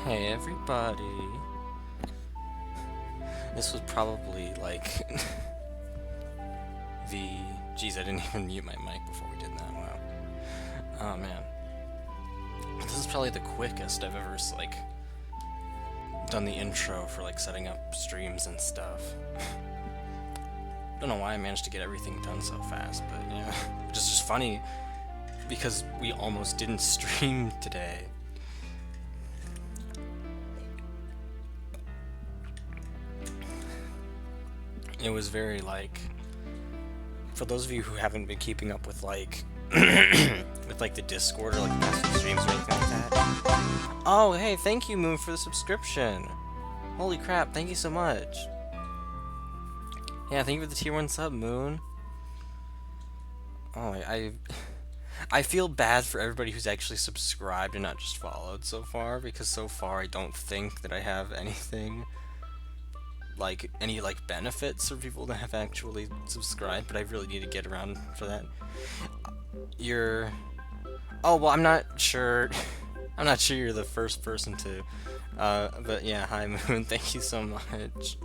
Hey everybody. This was probably like the... Geez, I didn't even mute my mic before we did that, wow. Oh man. This is probably the quickest I've ever like done the intro for like setting up streams and stuff. Don't know why I managed to get everything done so fast, but yeah. Which is just funny because we almost didn't stream today. It was very like, for those of you who haven't been keeping up with like with like the Discord or like past streams or anything like that. Oh hey, thank you Moon for the subscription. Holy crap, thank you so much. Yeah, thank you for the tier 1 sub, Moon. Oh, I feel bad for everybody who's actually subscribed and not just followed so far, because so far I don't think that I have anything like any like benefits for people that have actually subscribed, but I really need to get around for that. Oh well, I'm not sure. I'm not sure you're the first person to. But yeah, hi Moon. Thank you so much.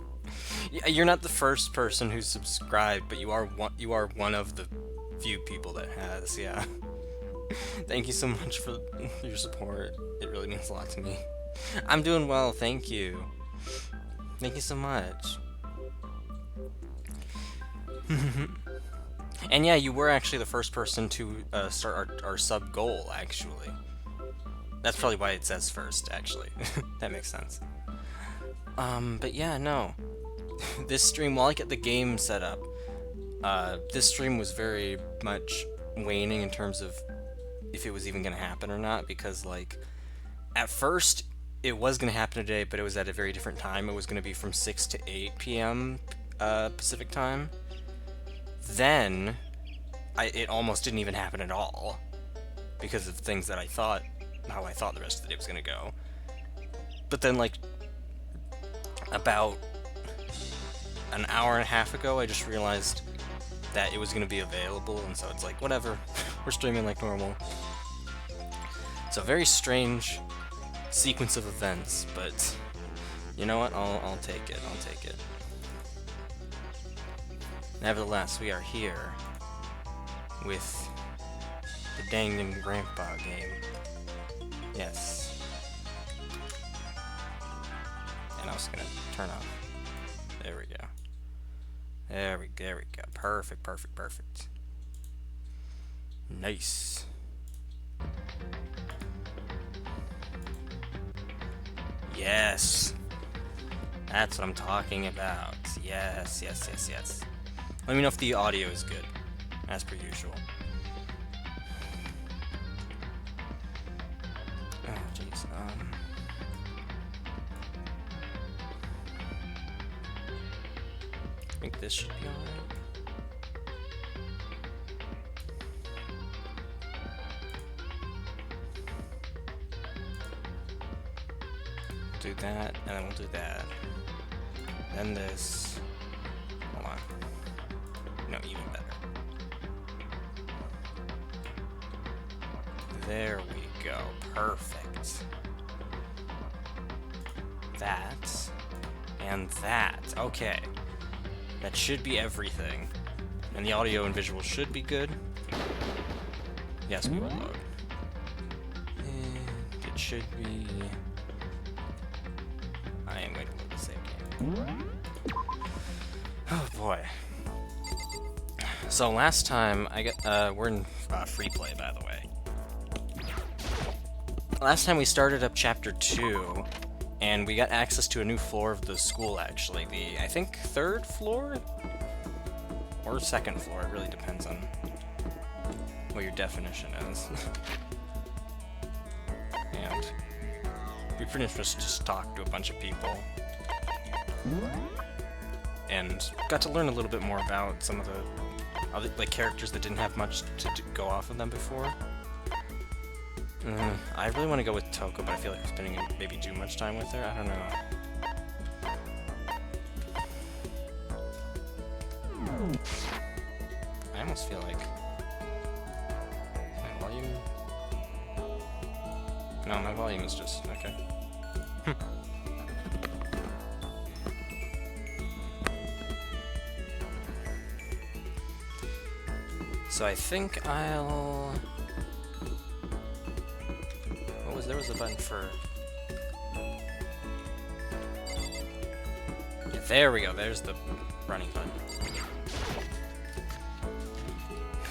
Yeah, you're not the first person who's subscribed, but you are one of the few people that has. Yeah. Thank you so much for your support. It really means a lot to me. I'm doing well, thank you. Thank you so much. And yeah, you were actually the first person to start our sub goal, actually. That's probably why it says first, actually. That makes sense. But yeah, no. This stream, while I get the game set up, this stream was very much waning in terms of if it was even going to happen or not, because, like, at first, it was going to happen today, but it was at a very different time. It was going to be from 6 to 8 p.m. Pacific time. Then, it almost didn't even happen at all, because of things that how I thought the rest of the day was going to go. But then, like, about an hour and a half ago, I just realized that it was going to be available, and so it's like, whatever, we're streaming like normal. It's a very strange sequence of events, but you know what, I'll take it, Nevertheless, we are here with the Danganronpa game. Yes. And I was gonna turn off. There we go. There we go. Perfect. Nice. Yes. That's what I'm talking about. Yes. Let me know if the audio is good, as per usual. Oh, jeez. I think this should be alright. Do that, and then we'll do that. Then this. Hold on. No, even better. There we go. Perfect. That. And that. Okay. That should be everything. And the audio and visual should be good. Yes, we will load. And it should be... I am going to load the save game. Oh boy. So last time I got we're in free play, by the way. Last time we started up chapter 2, and we got access to a new floor of the school, actually. I think, 3rd floor? Or 2nd floor, it really depends on what your definition is. And we pretty much just talked to a bunch of people. And got to learn a little bit more about some of the other, like, characters that didn't have much to go off of them before. I really want to go with Toko, but I feel like I'm spending maybe too much time with her. I don't know. I almost feel like my volume. No, my volume is just okay. So I think I'll... There was a button for... Yeah, there we go. There's the running button.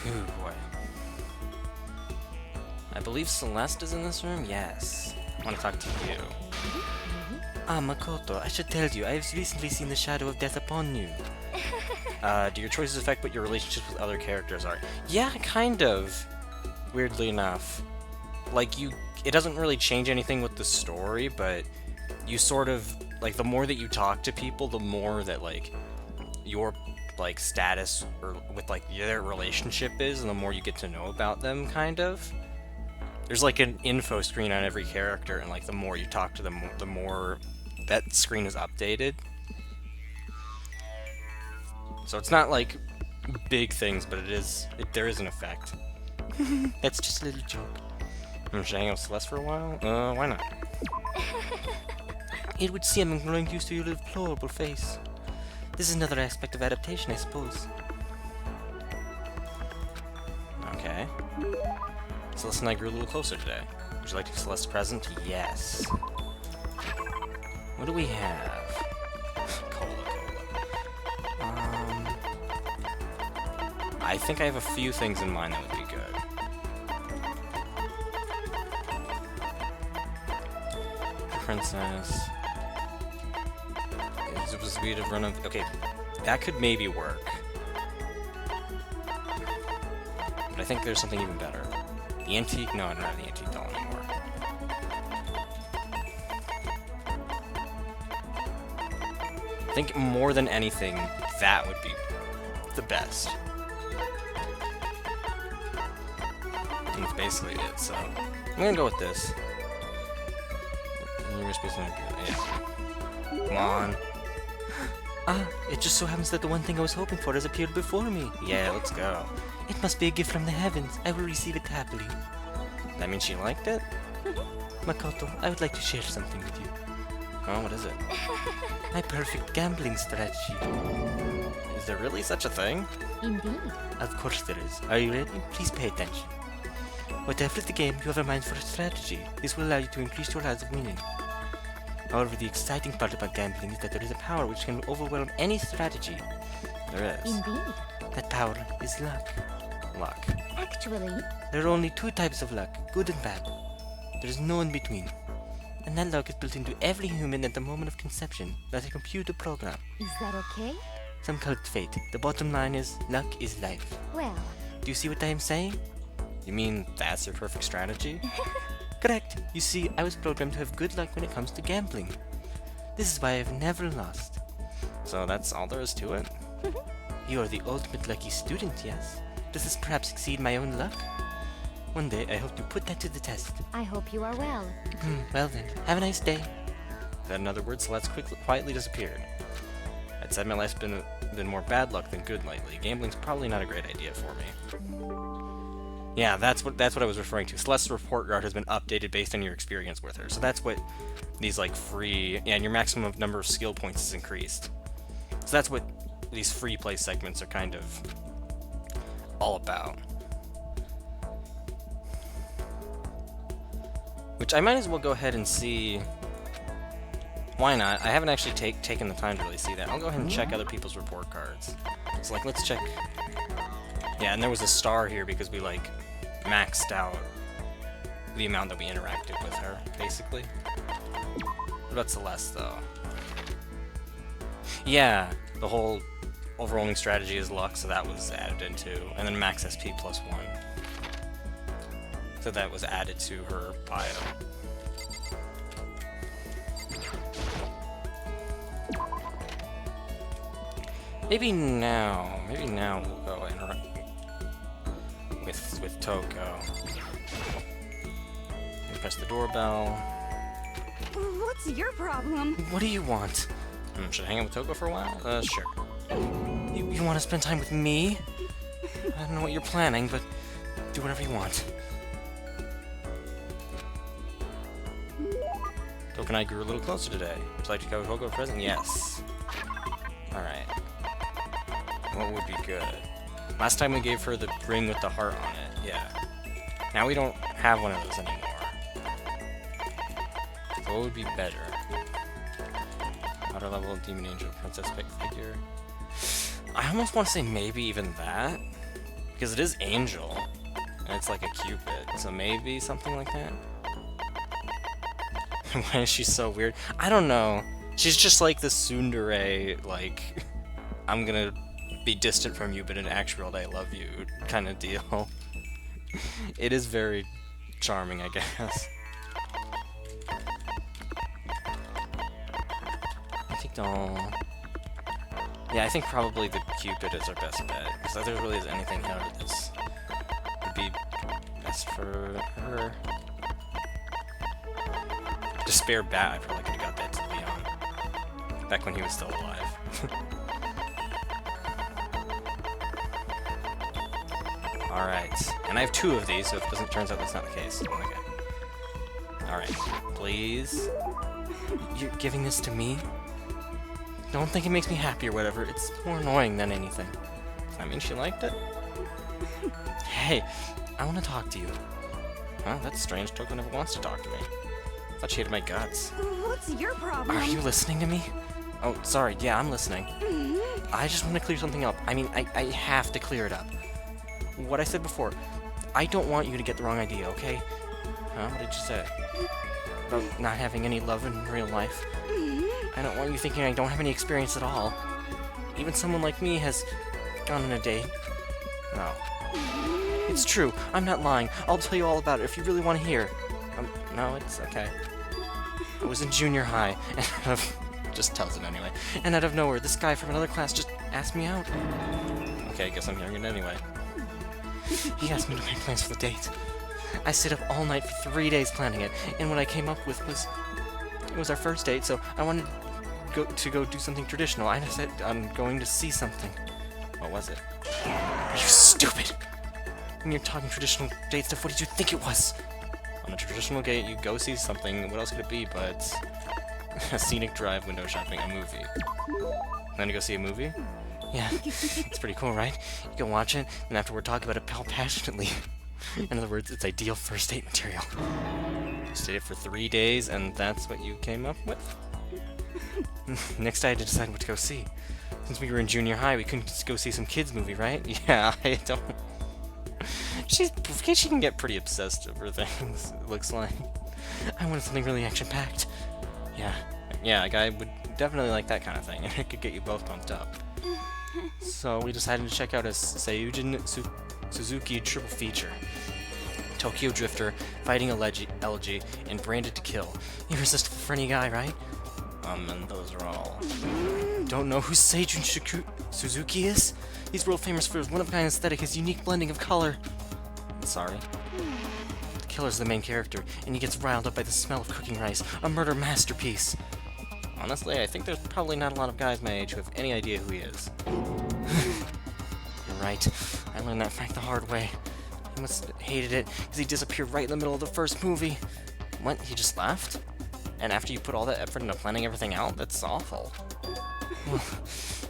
Ooh, boy. I believe Celeste is in this room? Yes. I want to talk to you. Ah, Makoto, I should tell you, I have recently seen the shadow of death upon you. Do your choices affect what your relationships with other characters are? Yeah, kind of. Weirdly enough. Like, it doesn't really change anything with the story, but you sort of, like, the more that you talk to people, the more that, like, your, like, status or with, like, their relationship is, and the more you get to know about them, kind of. There's, like, an info screen on every character, and, like, the more you talk to them, the more that screen is updated. So it's not, like, big things, but there is an effect. That's just a little joke. I'm just hanging out with Celeste for a while? Why not? It would seem I'm growing used to your deplorable face. This is another aspect of adaptation, I suppose. Okay. Celeste and I grew a little closer today. Would you like to be Celeste's present? Yes. What do we have? Cola. I think I have a few things in mind that would be good. Princess. It was speed of run of. Okay, that could maybe work. But I think there's something even better. The antique. No, I don't have the antique doll anymore. I think more than anything, that would be the best. And that's basically it. So I'm gonna go with this. Yeah. Come on. Ah, it just so happens that the one thing I was hoping for has appeared before me. Yeah, let's go. It must be a gift from the heavens. I will receive it happily. That means she liked it? Makoto, I would like to share something with you. Oh, what is it? My perfect gambling strategy. Is there really such a thing? Indeed. Of course there is. Are you ready? Please pay attention. Whatever the game, you have a mind for a strategy. This will allow you to increase your odds of winning. However, the exciting part about gambling is that there is a power which can overwhelm any strategy. There is. Indeed. That power is luck. Luck. Actually, There are only two types of luck, good and bad. There is no in between. And that luck is built into every human at the moment of conception, like a computer program. is that okay? Some call it fate. The bottom line is, luck is life. Well, Do you see what I am saying? You mean that's your perfect strategy? Correct. You see, I was programmed to have good luck when it comes to gambling. This is why I've never lost. So that's all there is to it? You are the ultimate lucky student, yes? Does this perhaps exceed my own luck? One day I hope to put that to the test. I hope you are well. Well then, have a nice day. Then in other words, Celeste quietly disappeared. I'd said my life's been more bad luck than good lately. Gambling's probably not a great idea for me. Yeah, that's what I was referring to. Celeste's report card has been updated based on your experience with her. So that's what these like free, and your maximum number of skill points is increased. So that's what these free play segments are kind of all about. Which I might as well go ahead and see. Why not? I haven't actually taken the time to really see that. I'll go ahead and check other people's report cards. So like, let's check. Yeah, and there was a star here because we like maxed out the amount that we interacted with her, basically. What about Celeste, though? Yeah, the whole overwhelming strategy is luck, so that was added into, and then max SP +1. So that was added to her bio. Maybe now we'll go interact with Toko. Press the doorbell. What's your problem? What do you want? Should I hang out with Toko for a while? Sure. You want to spend time with me? I don't know what you're planning, but do whatever you want. Toko and I grew a little closer today. Would you like to go Toko a present? Yes. Alright. What would be good? Last time we gave her the ring with the heart on it. Yeah. Now we don't have one of those anymore. So what would be better? Outer level demon angel princess pick figure. I almost want to say maybe even that, because it is angel and it's like a cupid, so maybe something like that. Why is she so weird? I don't know. She's just like the tsundere, like I'm gonna be distant from you, but in actual world I love you kind of deal. It is very charming, I guess. I think yeah, I think probably the Cupid is our best bet, because if there really is anything out of this, would be best for her. Despair Bat, I probably could have got that to Leon, back when he was still alive. Alright, and I have 2 of these, so if it turns out that's not the case. Okay. Alright, please. You're giving this to me? Don't think it makes me happy or whatever. It's more annoying than anything. Does that mean she liked it? Hey, I want to talk to you. Huh? That's strange. Toko never wants to talk to me. I thought she hated my guts. What's your problem? Are you listening to me? Oh, sorry. Yeah, I'm listening. I just want to clear something up. I mean, I have to clear it up. What I said before. I don't want you to get the wrong idea, okay? Huh? What did you say? About not having any love in real life? I don't want you thinking I don't have any experience at all. Even someone like me has gone on a date. No. It's true. I'm not lying. I'll tell you all about it if you really want to hear. No, it's okay. I was in junior high, and just tells it anyway. And out of nowhere, this guy from another class just asked me out. Okay, I guess I'm hearing it anyway. He asked me to make plans for the date. I stayed up all night for 3 days planning it, and what I came up with was... It was our first date, so I wanted to go do something traditional. I said I'm going to see something. What was it? You stupid! When you're talking traditional date stuff, what did you think it was? On a traditional date, you go see something. What else could it be but a scenic drive, window shopping, a movie? Then you go see a movie? Yeah, it's pretty cool, right? You can watch it, and afterward talk about it passionately. In other words, it's ideal first date material. You stayed it for 3 days, and that's what you came up with? Next, I had to decide what to go see. Since we were in junior high, we couldn't just go see some kids' movie, right? Yeah, I don't... She can get pretty obsessed over things, it looks like. I wanted something really action-packed. Yeah, a guy would definitely like that kind of thing, and it could get you both pumped up. So we decided to check out a Seiyujin Suzuki triple feature. Tokyo Drifter, Fighting Elegy, and Branded to Kill. Irresistible for any guy, right? And those are all. Don't know who Seijun Suzuki is? He's world famous for his one-of-a-kind aesthetic, his unique blending of color. Sorry. The killer's the main character, and he gets riled up by the smell of cooking rice, a murder masterpiece. Honestly, I think there's probably not a lot of guys my age who have any idea who he is. You're right. I learned that fact the hard way. He must have hated it, because he disappeared right in the middle of the first movie. What? He just left? And after you put all that effort into planning everything out? That's awful. Well,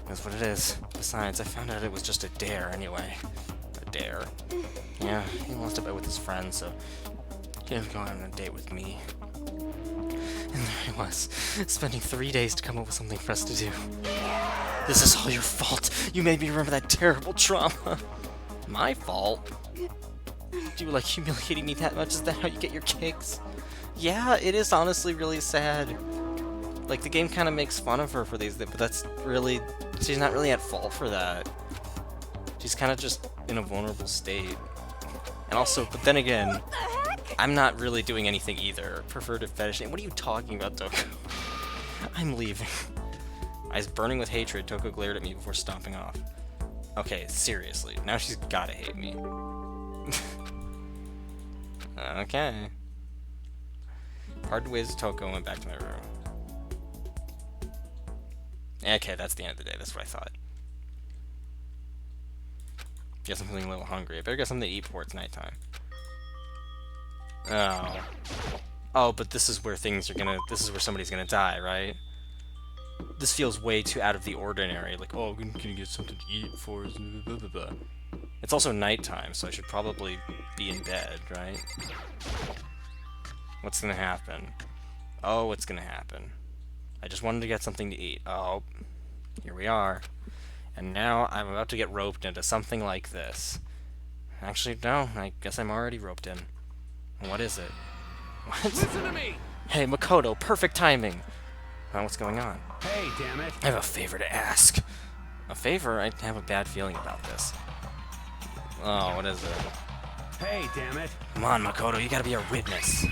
that's what it is. Besides, I found out it was just a dare anyway. A dare. Yeah, he lost a bet with his friends, so he didn't go on a date with me. And there I was, spending 3 days to come up with something for us to do. This is all your fault. You made me remember that terrible trauma. My fault? Do you like humiliating me that much? Is that how you get your kicks? Yeah, it is honestly really sad. Like, the game kind of makes fun of her for these, but that's really... She's not really at fault for that. She's kind of just in a vulnerable state. And also, but then again, I'm not really doing anything either. Perverted fetish. What are you talking about, Toko? I'm leaving. Eyes burning with hatred, Toko glared at me before stomping off. Okay, seriously. Now she's gotta hate me. Okay. Parted ways with Toko and went back to my room. Okay, that's the end of the day. That's what I thought. Guess I'm feeling a little hungry. I better get something to eat before it's nighttime. Oh. Oh, but this is where things are gonna... This is where somebody's gonna die, right? this feels way too out of the ordinary. Like, oh, can you get something to eat for us? Blah, blah, blah. It's also nighttime, so I should probably be in bed, right? What's gonna happen? Oh, what's gonna happen? I just wanted to get something to eat. Oh, here we are. And now I'm about to get roped into something like this. Actually, no, I guess I'm already roped in. What is it? What? Listen to me! Hey, Makoto, perfect timing! What's going on? Hey, damn it. I have a favor to ask. A favor? I have a bad feeling about this. Oh, what is it? Hey, damn it. Come on, Makoto, you gotta be our witness.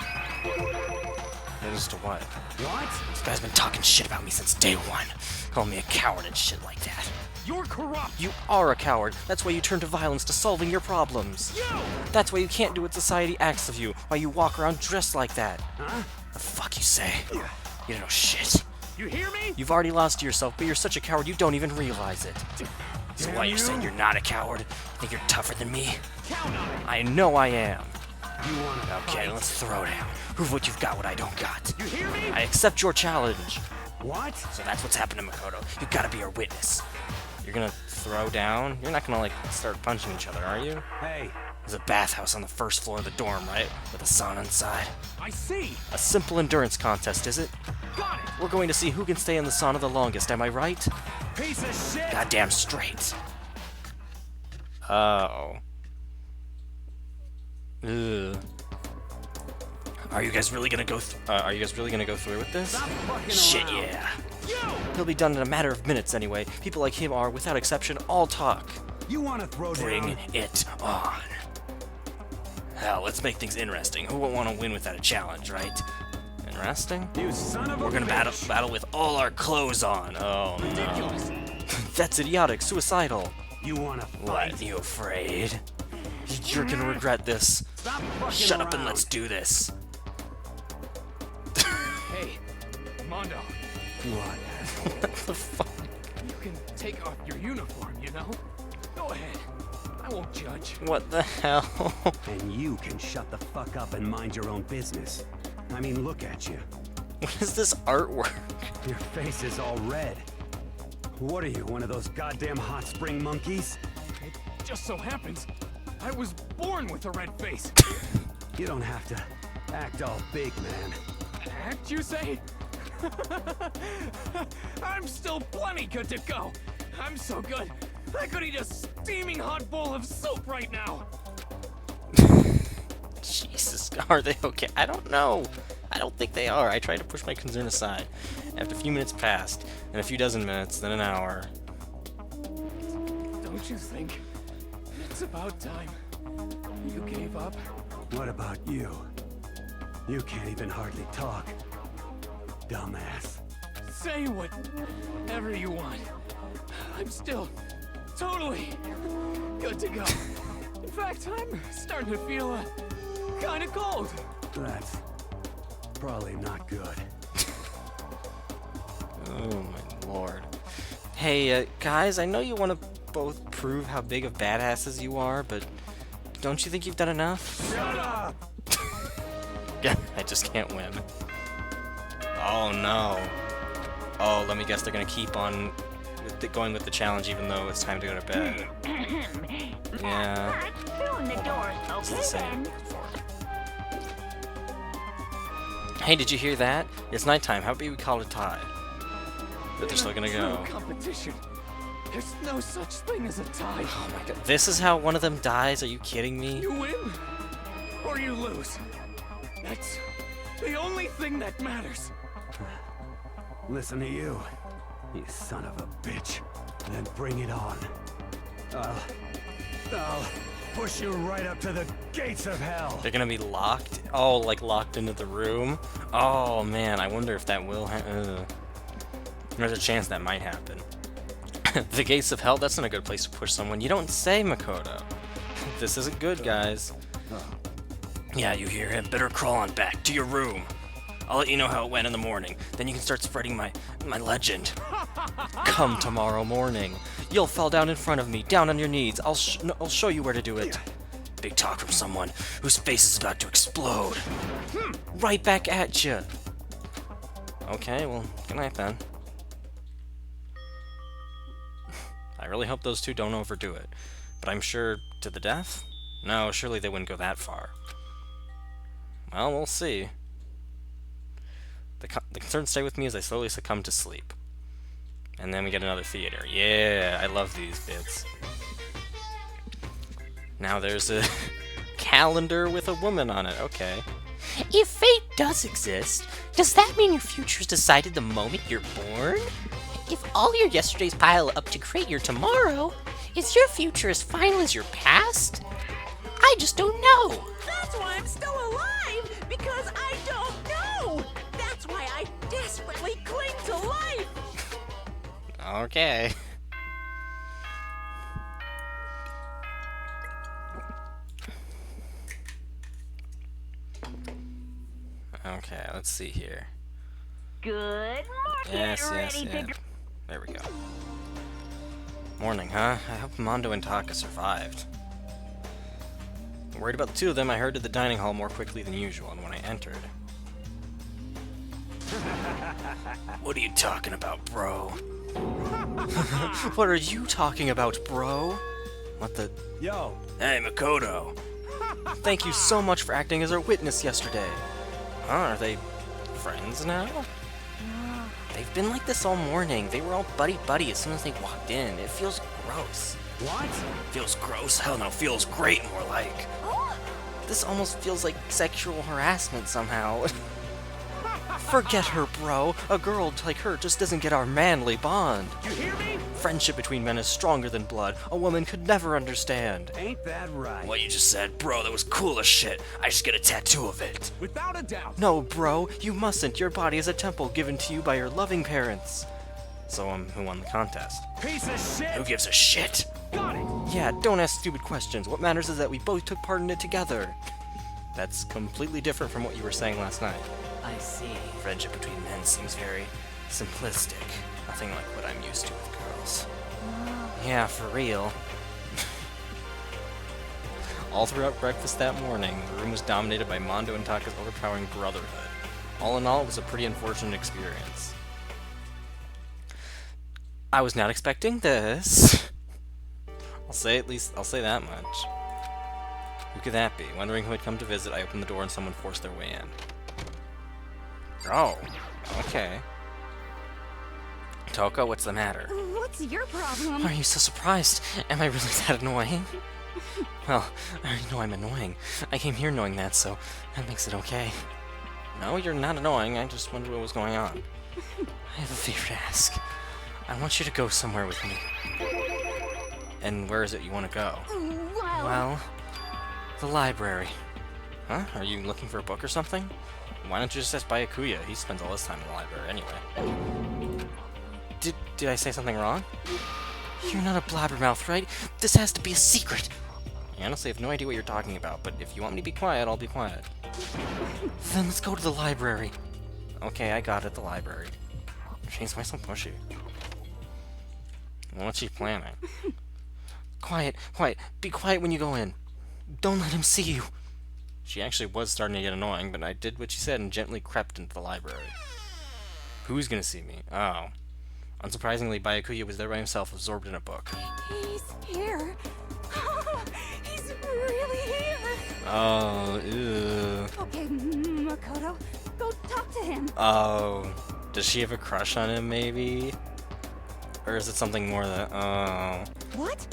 Witness to what? What? This guy's been talking shit about me since day one. Calling me a coward and shit like that. You're corrupt. You are a coward. That's why you turn to violence to solving your problems. You! That's why you can't do what society asks of you. Why you walk around dressed like that. Huh? The fuck you say? You don't know shit. You hear me? You've already lost to yourself, but you're such a coward you don't even realize it. So why you're saying you're not a coward? You think you're tougher than me? Count on it. I know I am. You wanna Okay, fight? let's throw down. Prove what you've got, what I don't got. You hear me? I accept your challenge. What? So that's what's happening, Makoto. You gotta be our witness. You're gonna throw down? You're not gonna, like, start punching each other, are you? Hey, There's a bathhouse on the first floor of the dorm, right? With a sauna inside. I see. A simple endurance contest, is it? Got it. We're going to see who can stay in the sauna the longest, am I right? Piece of shit. Goddamn straight. Oh. Ugh. Are you guys really gonna go? Are you guys really gonna go through with this? Stop fucking Shit, around. yeah. You! He'll be done in a matter of minutes anyway. People like him are, without exception, all talk. You wanna throw Bring down? it on. Hell, let's make things interesting. Who won't want to win without a challenge, right? Interesting? You son of a We're gonna bitch. battle with all our clothes on. Oh no. Ridiculous. That's idiotic, suicidal. You wanna fight? What, you afraid? You're gonna regret this. Stop fucking Shut up and around. let's do this. Hey, Mondo, What? What the fuck? you can take off your uniform, you know? Go ahead. I won't judge. What the hell? And you can shut the fuck up and mind your own business. I mean, look at you. What is this artwork? Your face is all red. What are you, one of those goddamn hot spring monkeys? It just so happens I was born with a red face. You don't have to act all big, man. Act, you say? I'm still plenty good to go. I'm so good, I could eat a steaming hot bowl of soup right now. Jesus, are they okay? I don't know. I don't think they are. I tried to push my concern aside. After a few minutes passed, then a few dozen minutes, then an hour. Don't you think it's about time you gave up? What about you? You can't even hardly talk. Dumbass. Say whatever you want. I'm still totally good to go. In fact, I'm starting to feel kind of cold. That's probably not good. Oh my lord. Hey, guys, I know you want to both prove how big of badasses you are, but don't you think you've done enough? Shut up! Yeah, I just can't win. Oh no. Oh, let me guess they're gonna keep on going with the challenge even though it's time to go to bed. Yeah. Soon the door's It's the open same. then. Hey, did you hear that? It's nighttime. How about we call it a tie? But they're still gonna True go. competition. There's no such thing as a tie. Oh my god. This is how one of them dies? Are you kidding me? You win or you lose. That's the only thing that matters. Listen to you, you son of a bitch. Then bring it on. I'll push you right up to the gates of hell. They're gonna be locked? Oh, like locked into the room? Oh man, I wonder if that will happen. There's a chance that might happen. The gates of hell? That's not a good place to push someone. You don't say, Makoto. This isn't good, guys. Yeah, you hear him. Better crawl on back to your room. I'll let you know how it went in the morning. Then you can start spreading my legend. Come tomorrow morning. You'll fall down in front of me, down on your knees. I'll show you where to do it. Big talk from someone whose face is about to explode. Right back at you. Okay, well, good night then. really hope those two don't overdo it. But I'm sure to the death? No, surely they wouldn't go that far. Well, we'll see. The concerns stay with me as I slowly succumb to sleep. And then we get another theater. Yeah, I love these bits. Now there's a calendar with a woman on it. Okay. If fate does exist, does that mean your future is decided the moment you're born? If all your yesterdays pile up to create your tomorrow, is your future as final as your past? I just don't know. That's why I'm still alive, because I don't know. That's why I desperately cling to life. Okay. Okay, let's see here. Good morning. Yes. There we go. Morning, huh? I hope Mondo and Taka survived. Worried about the two of them, I hurried to the dining hall more quickly than usual, and when I entered... What are you talking about, bro? What are you talking about, bro? What the... Yo! Hey, Makoto! Thank you so much for acting as our witness yesterday. Huh, are they friends now? They've been like this all morning. They were all buddy-buddy as soon as they walked in. It feels gross. What? Feels gross? Hell no, feels great more like. This almost feels like sexual harassment somehow. Forget her, bro. A girl like her just doesn't get our manly bond. You hear me? Friendship between men is stronger than blood. A woman could never understand. Ain't that right? What you just said, bro, that was cool as shit. I should get a tattoo of it. Without a doubt. No, bro, you mustn't. Your body is a temple given to you by your loving parents. So, who won the contest? Piece of shit! Who gives a shit? Got it! Yeah, don't ask stupid questions. What matters is that we both took part in it together. That's completely different from what you were saying last night. I see. Friendship between men seems very simplistic. Nothing like what I'm used to with girls. Yeah, for real. All throughout breakfast that morning, the room was dominated by Mondo and Taka's overpowering brotherhood. All in all, it was a pretty unfortunate experience. I was not expecting this. I'll say that much. Who could that be? Wondering who had come to visit, I opened the door and someone forced their way in. Oh, okay. Toko, what's the matter? What's your problem? Why are you so surprised? Am I really that annoying? Well, I already know I'm annoying. I came here knowing that, so that makes it okay. No, you're not annoying. I just wondered what was going on. I have a favor to ask. I want you to go somewhere with me. And where is it you want to go? Well, the library. Huh? Are you looking for a book or something? Why don't you just ask Byakuya? He spends all his time in the library anyway. Did I say something wrong? You're not a blabbermouth, right? This has to be a secret! I honestly have no idea what you're talking about, but if you want me to be quiet, I'll be quiet. Then let's go to the library. Okay, I got it, the library. Shane's why so pushy? What's she planning? Quiet, be quiet when you go in. Don't let him see you. She actually was starting to get annoying, but I did what she said and gently crept into the library. Who's gonna see me? Oh. Unsurprisingly, Byakuya was there by himself, absorbed in a book. He's here. He's really here. Oh, ew. Okay, Makoto, go talk to him. Oh. Does she have a crush on him, maybe? Or is it something more than... Oh. What?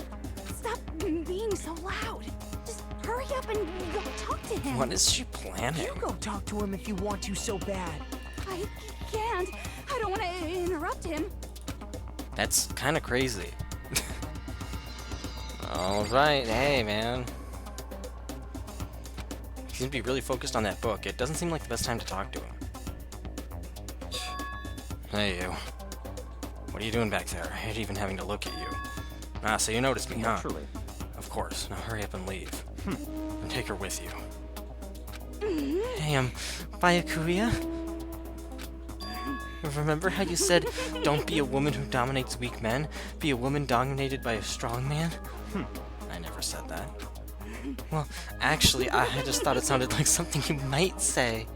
Stop being so loud. Just hurry up and go talk to him. What is she planning? You go talk to him if you want to so bad. I can't. I don't want to interrupt him. That's kind of crazy. Alright, hey man. He seems to be really focused on that book. It doesn't seem like the best time to talk to him. Hey you. What are you doing back there? I hate even having to look at you. Ah, so you noticed me, huh? Naturally. Of course. Now hurry up and leave. And take her with you. Hey, Byakuya? Remember how you said, don't be a woman who dominates weak men, be a woman dominated by a strong man? I never said that. Well, actually, I just thought it sounded like something you might say.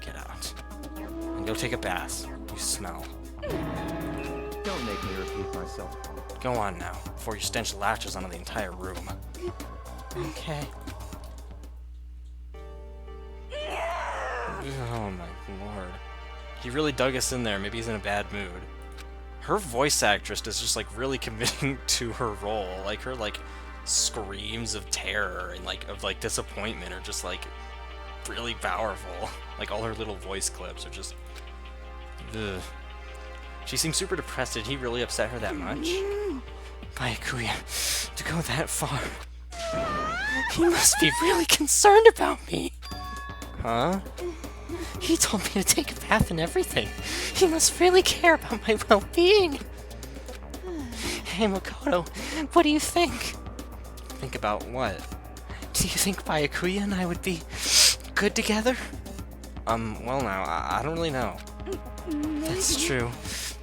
Get out. And go take a bath. You smell. Don't make make me repeat myself. Go on now, before your stench latches onto the entire room. Okay. Oh my lord. He really dug us in there. Maybe he's in a bad mood. Her voice actress is just like really committing to her role. Like her like screams of terror and like of like disappointment are just like really powerful. Like all her little voice clips are just ugh. She seems super depressed. Did he really upset her that much? Byakuya, to go that far. He must be really concerned about me. Huh? He told me to take a bath and everything. He must really care about my well-being. Hey, Makoto, what do you think? Think about what? Do you think Byakuya and I would be good together? Well now, I don't really know. That's true.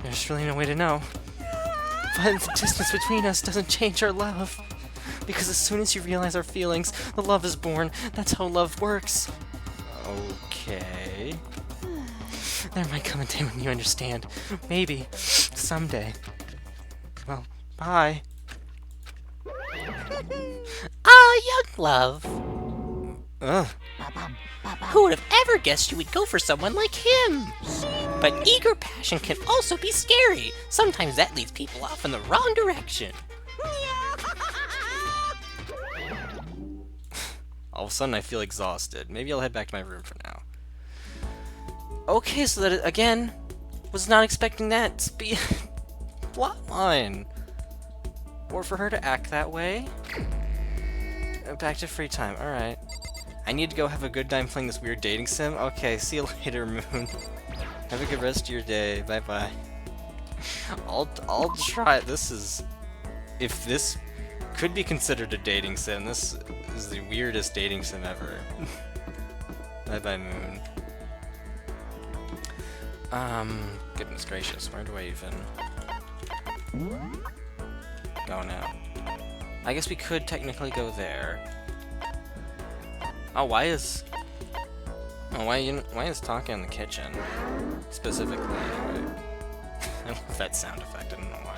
There's really no way to know. But the distance between us doesn't change our love. Because as soon as you realize our feelings, the love is born. That's how love works. Okay. There might come a day when you understand. Maybe. Someday. Well, bye. Young love. Ugh. Who would have ever guessed you would go for someone like him? But eager passion can also be scary. Sometimes that leads people off in the wrong direction. All of a sudden I feel exhausted. Maybe I'll head back to my room for now. Okay, so that again, was not expecting that to be plotline. Or for her to act that way. Back to free time, alright. I need to go have a good time playing this weird dating sim. Okay, see you later, Moon. Have a good rest of your day. Bye bye. I'll try. This is, if this could be considered a dating sim, this is the weirdest dating sim ever. Bye bye, Moon. Goodness gracious, where do I even go now? I guess we could technically go there. Oh, why is Taka in the kitchen specifically? Right? I love that sound effect. I don't know why.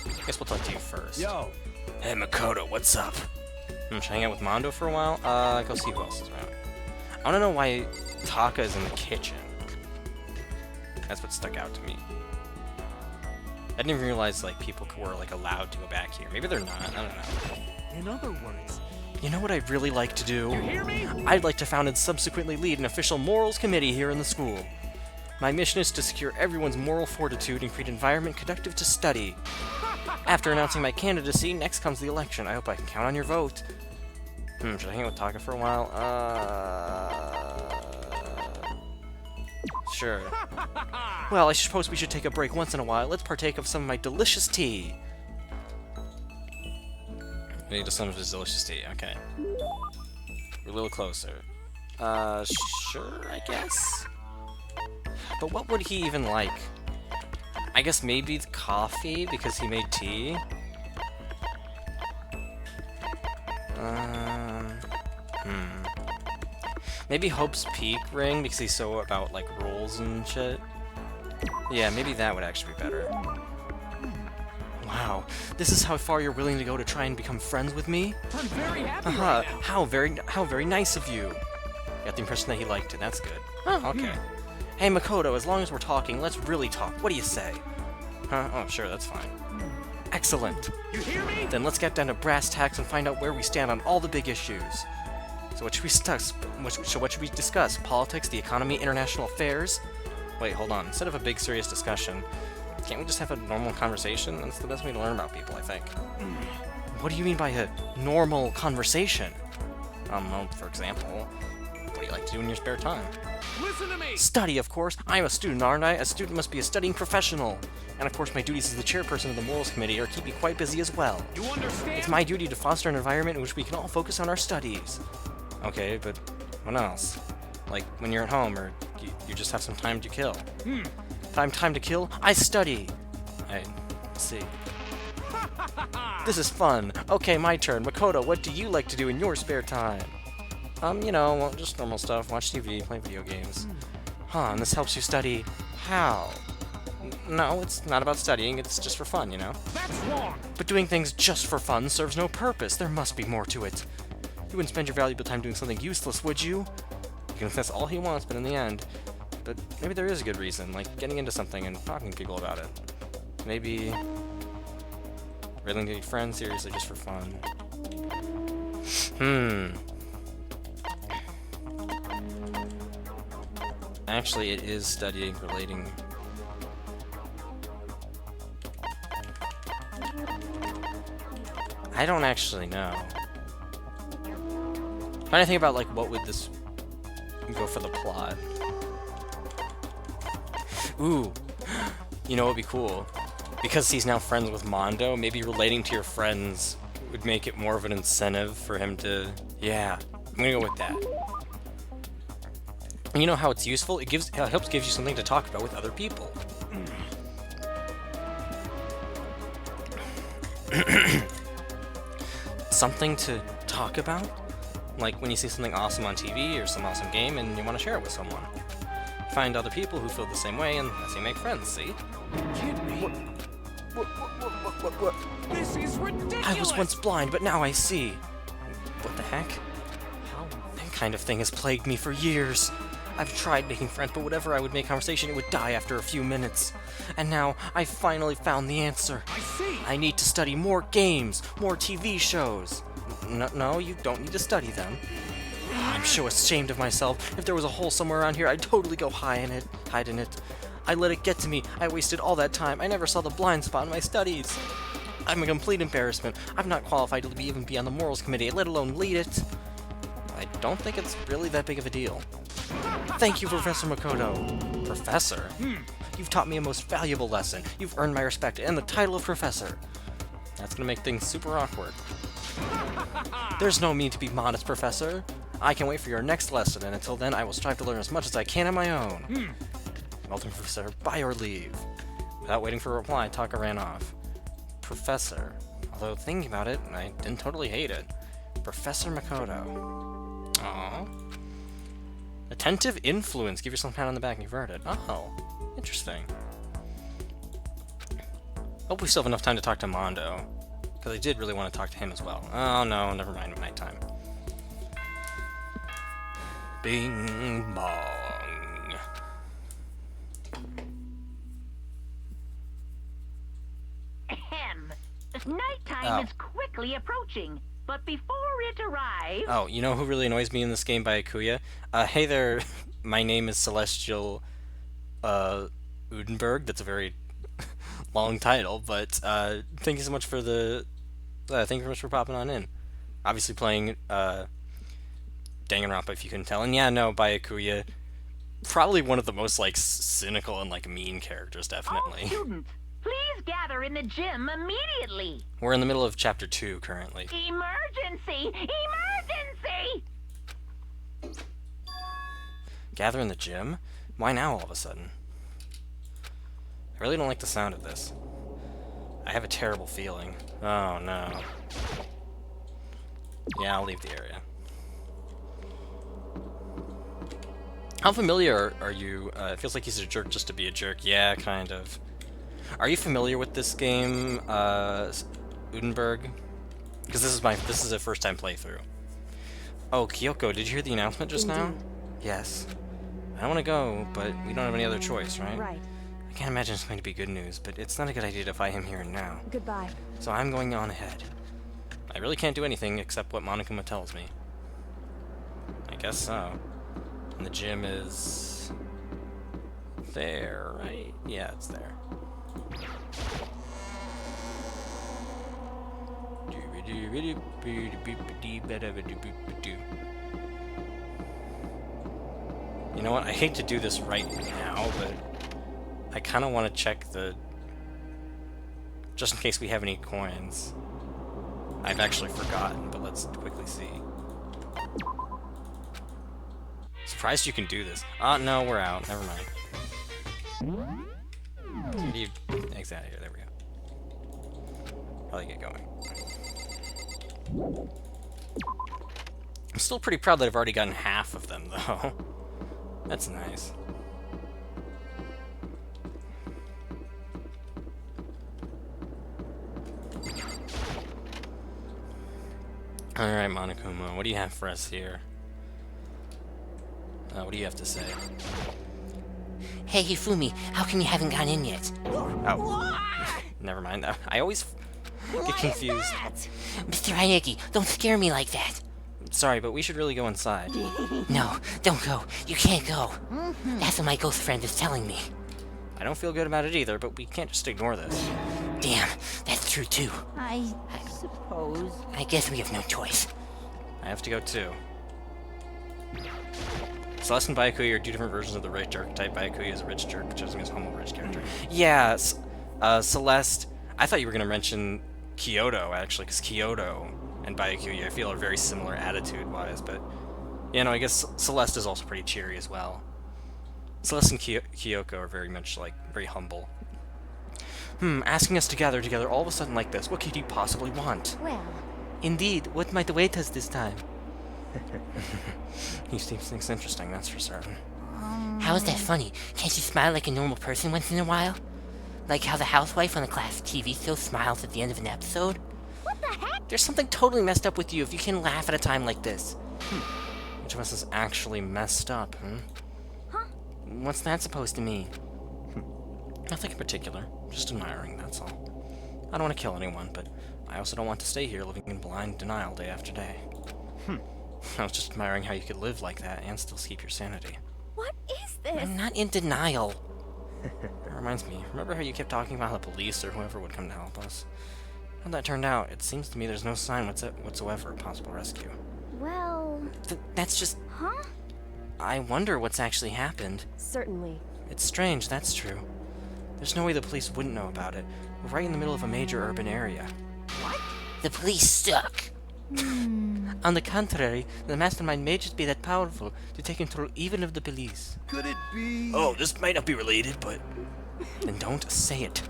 I guess we'll talk to you first. Yo, Hey Makoto, what's up? Should I hang out with Mondo for a while? Go see who else is around. I wanna know why Taka is in the kitchen. That's what stuck out to me. I didn't even realize like people were like allowed to go back here. Maybe they're not. I don't know. In other words, You know what I'd really like to do? you hear me? I'd like to found and subsequently lead an official morals committee here in the school. My mission is to secure everyone's moral fortitude and create an environment conducive to study. After announcing my candidacy, next comes the election. I hope I can count on your vote. Should I hang out with Taka for a while? Sure. Well, I suppose we should take a break once in a while. Let's partake of some of my delicious tea. We need some of his delicious tea, okay. We're a little closer. Sure, I guess? But what would he even like? I guess maybe the coffee, because he made tea? Maybe Hope's Peak ring, because he's so about, like, rules and shit? Yeah, maybe that would actually be better. Wow, this is how far you're willing to go to try and become friends with me? I'm very happy right now. How very nice of you. Got the impression that he liked it, that's good. Oh, okay. Hey Makoto, as long as we're talking, let's really talk. What do you say? Huh? Oh, sure, that's fine. Excellent. You hear me? Then let's get down to brass tacks and find out where we stand on all the big issues. So what should we discuss? What should we discuss? Politics, the economy, international affairs? Wait, hold on. Instead of a big serious discussion, can't we just have a normal conversation? That's the best way to learn about people, I think. What do you mean by a normal conversation? Well, for example, what do you like to do in your spare time? Listen to me. Study, of course. I'm a student, aren't I? A student must be a studying professional. And of course, my duties as the chairperson of the Morals Committee are keep me quite busy as well. You understand? It's my duty to foster an environment in which we can all focus on our studies. Okay, but what else? Like, when you're at home, or you just have some time to kill. If I have time to kill, I study. I see. This is fun. Okay, my turn. Makoto, what do you like to do in your spare time? You know, well, just normal stuff. Watch TV, play video games. Huh, and this helps you study how? No, it's not about studying, it's just for fun, you know? That's wrong. But doing things just for fun serves no purpose. There must be more to it. You wouldn't spend your valuable time doing something useless, would you? You can confess all he wants, but in the end... But maybe there is a good reason, like getting into something and talking to people about it. Maybe... Really need friends seriously just for fun. Actually, it is studying relating... I don't actually know. Trying to think about, like, what would this go for the plot? Ooh, you know what would be cool? Because he's now friends with Mondo, maybe relating to your friends would make it more of an incentive for him to... Yeah, I'm gonna go with that. And you know how it's useful? It helps give you something to talk about with other people. Something to talk about? Like when you see something awesome on TV or some awesome game and you want to share it with someone. Find other people who feel the same way and that's how you make friends, see? Kid me. What? This is ridiculous. I was once blind, but now I see. What the heck? That kind of thing has plagued me for years. I've tried making friends, but whenever I would make conversation, it would die after a few minutes. And now, I finally found the answer. I see. I need to study more games, more TV shows. No, you don't need to study them. I'm so ashamed of myself. If there was a hole somewhere around here, I'd totally go hide in it. I let it get to me. I wasted all that time. I never saw the blind spot in my studies. I'm a complete embarrassment. I'm not qualified to even be on the morals committee, let alone lead it. I don't think it's really that big of a deal. Thank you, Professor Makoto. Professor? You've taught me a most valuable lesson. You've earned my respect and the title of Professor. That's gonna make things super awkward. There's no need to be modest, Professor. I can't wait for your next lesson, and until then, I will strive to learn as much as I can on my own. Welcome, Professor. By your leave. Without waiting for a reply, Taka ran off. Professor. Although, thinking about it, I didn't totally hate it. Professor Makoto. Aww. Attentive influence. Give yourself a pat on the back and you've earned it. Oh, interesting. Hope we still have enough time to talk to Mondo. Because I did really want to talk to him as well. Oh no, never mind, nighttime. Bing bong. Ahem. Nighttime is quickly approaching, but before it arrives... Oh, you know who really annoys me in this game by Byakuya? Hey there, my name is Celestial, Udenberg. That's a very long title, but, thank you so much for the... thank you very much for popping on in. Obviously playing, Danganronpa, if you couldn't tell. And yeah, no, Byakuya, probably one of the most, like, cynical and, like, mean characters, definitely. All students, please gather in the gym immediately. We're in the middle of Chapter 2, currently. Emergency! Emergency! Gather in the gym? Why now, all of a sudden? I really don't like the sound of this. I have a terrible feeling. Oh, no. Yeah, I'll leave the area. How familiar are you? It feels like he's a jerk just to be a jerk. Yeah, kind of. Are you familiar with this game, Udenberg? Because this is a first time playthrough. Oh, Kyoko, did you hear the announcement just now? Yes. I don't want to go, but we don't have any other choice, right? Right. I can't imagine it's going to be good news, but it's not a good idea to fight him here and now. Goodbye. So I'm going on ahead. I really can't do anything except what Monokuma tells me. I guess so. And the gym is... there, right? Yeah, it's there. You know what? I hate to do this right now, but I kind of want to check the... just in case we have any coins. I've actually forgotten, but let's quickly see. Surprised you can do this. No, we're out. Never mind. Exit out of here. There we go. Probably get going. I'm still pretty proud that I've already gotten half of them, though. That's nice. Alright, Monokuma, what do you have for us here? What do you have to say? Hey, Hifumi, how come you haven't gone in yet? Oh. Never mind. I always get confused. Mr. Ayeki, don't scare me like that. Sorry, but we should really go inside. No, don't go. You can't go. That's what my ghost friend is telling me. I don't feel good about it either, but we can't just ignore this. Damn, that's true too. I suppose. I guess we have no choice. I have to go too. Celeste and Byakuya are two different versions of the rich archetype. Byakuya is a rich jerk, choosing his homo rich character. Yeah, Celeste, I thought you were going to mention Kyoto, actually, because Kyoto and Byakuya, I feel, are very similar attitude-wise, but, you know, I guess Celeste is also pretty cheery as well. Celeste and Kyoko are very much, like, very humble. Asking us to gather together all of a sudden like this, what could he possibly want? Well, Indeed, what might await us this time? He seems things interesting, that's for certain. How is that funny? Can't you smile like a normal person once in a while? Like how the housewife on the class TV show smiles at the end of an episode? what the heck? There's something totally messed up with you if you can laugh at a time like this. Which of us is actually messed up, Huh? What's that supposed to mean? Nothing in particular. Just admiring, that's all. I don't want to kill anyone, but I also don't want to stay here living in blind denial day after day. I was just admiring how you could live like that and still keep your sanity. What is this? I'm not in denial. That reminds me, remember how you kept talking about how the police or whoever would come to help us? How'd that turned out? It seems to me there's no sign whatsoever of possible rescue. Well, That's just... huh? I wonder what's actually happened. Certainly. It's strange, that's true. There's no way the police wouldn't know about it. We're right in the middle of a major urban area. The police suck. On the contrary, the mastermind may just be that powerful to take control even of the police. Could it be? Oh, this might not be related, but... Then don't say it.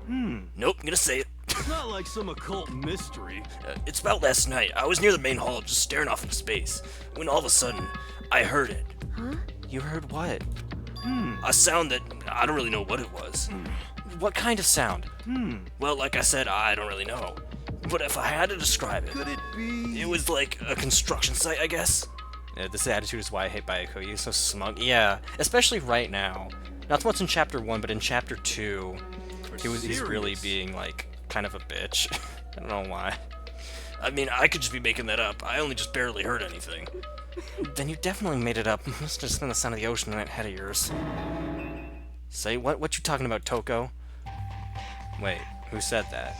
Nope, I'm gonna say it. It's not like some occult mystery. It's about last night. I was near the main hall just staring off into space, when all of a sudden, I heard it. Huh? You heard what? A sound that... I don't really know what it was. What kind of sound? Well, like I said, I don't really know. But if I had to describe it, Could it be? it was like a construction site, I guess. Yeah, this attitude is why I hate Byakuya. He's so smug. Yeah, especially right now. Not so much in Chapter 1, but in Chapter 2, he's really being, like, kind of a bitch. I don't know why. I mean, I could just be making that up. I only just barely heard anything. Then you definitely made it up. It must have just been the sound of the ocean in that head of yours. Say, what you talking about, Toko? Wait, who said that?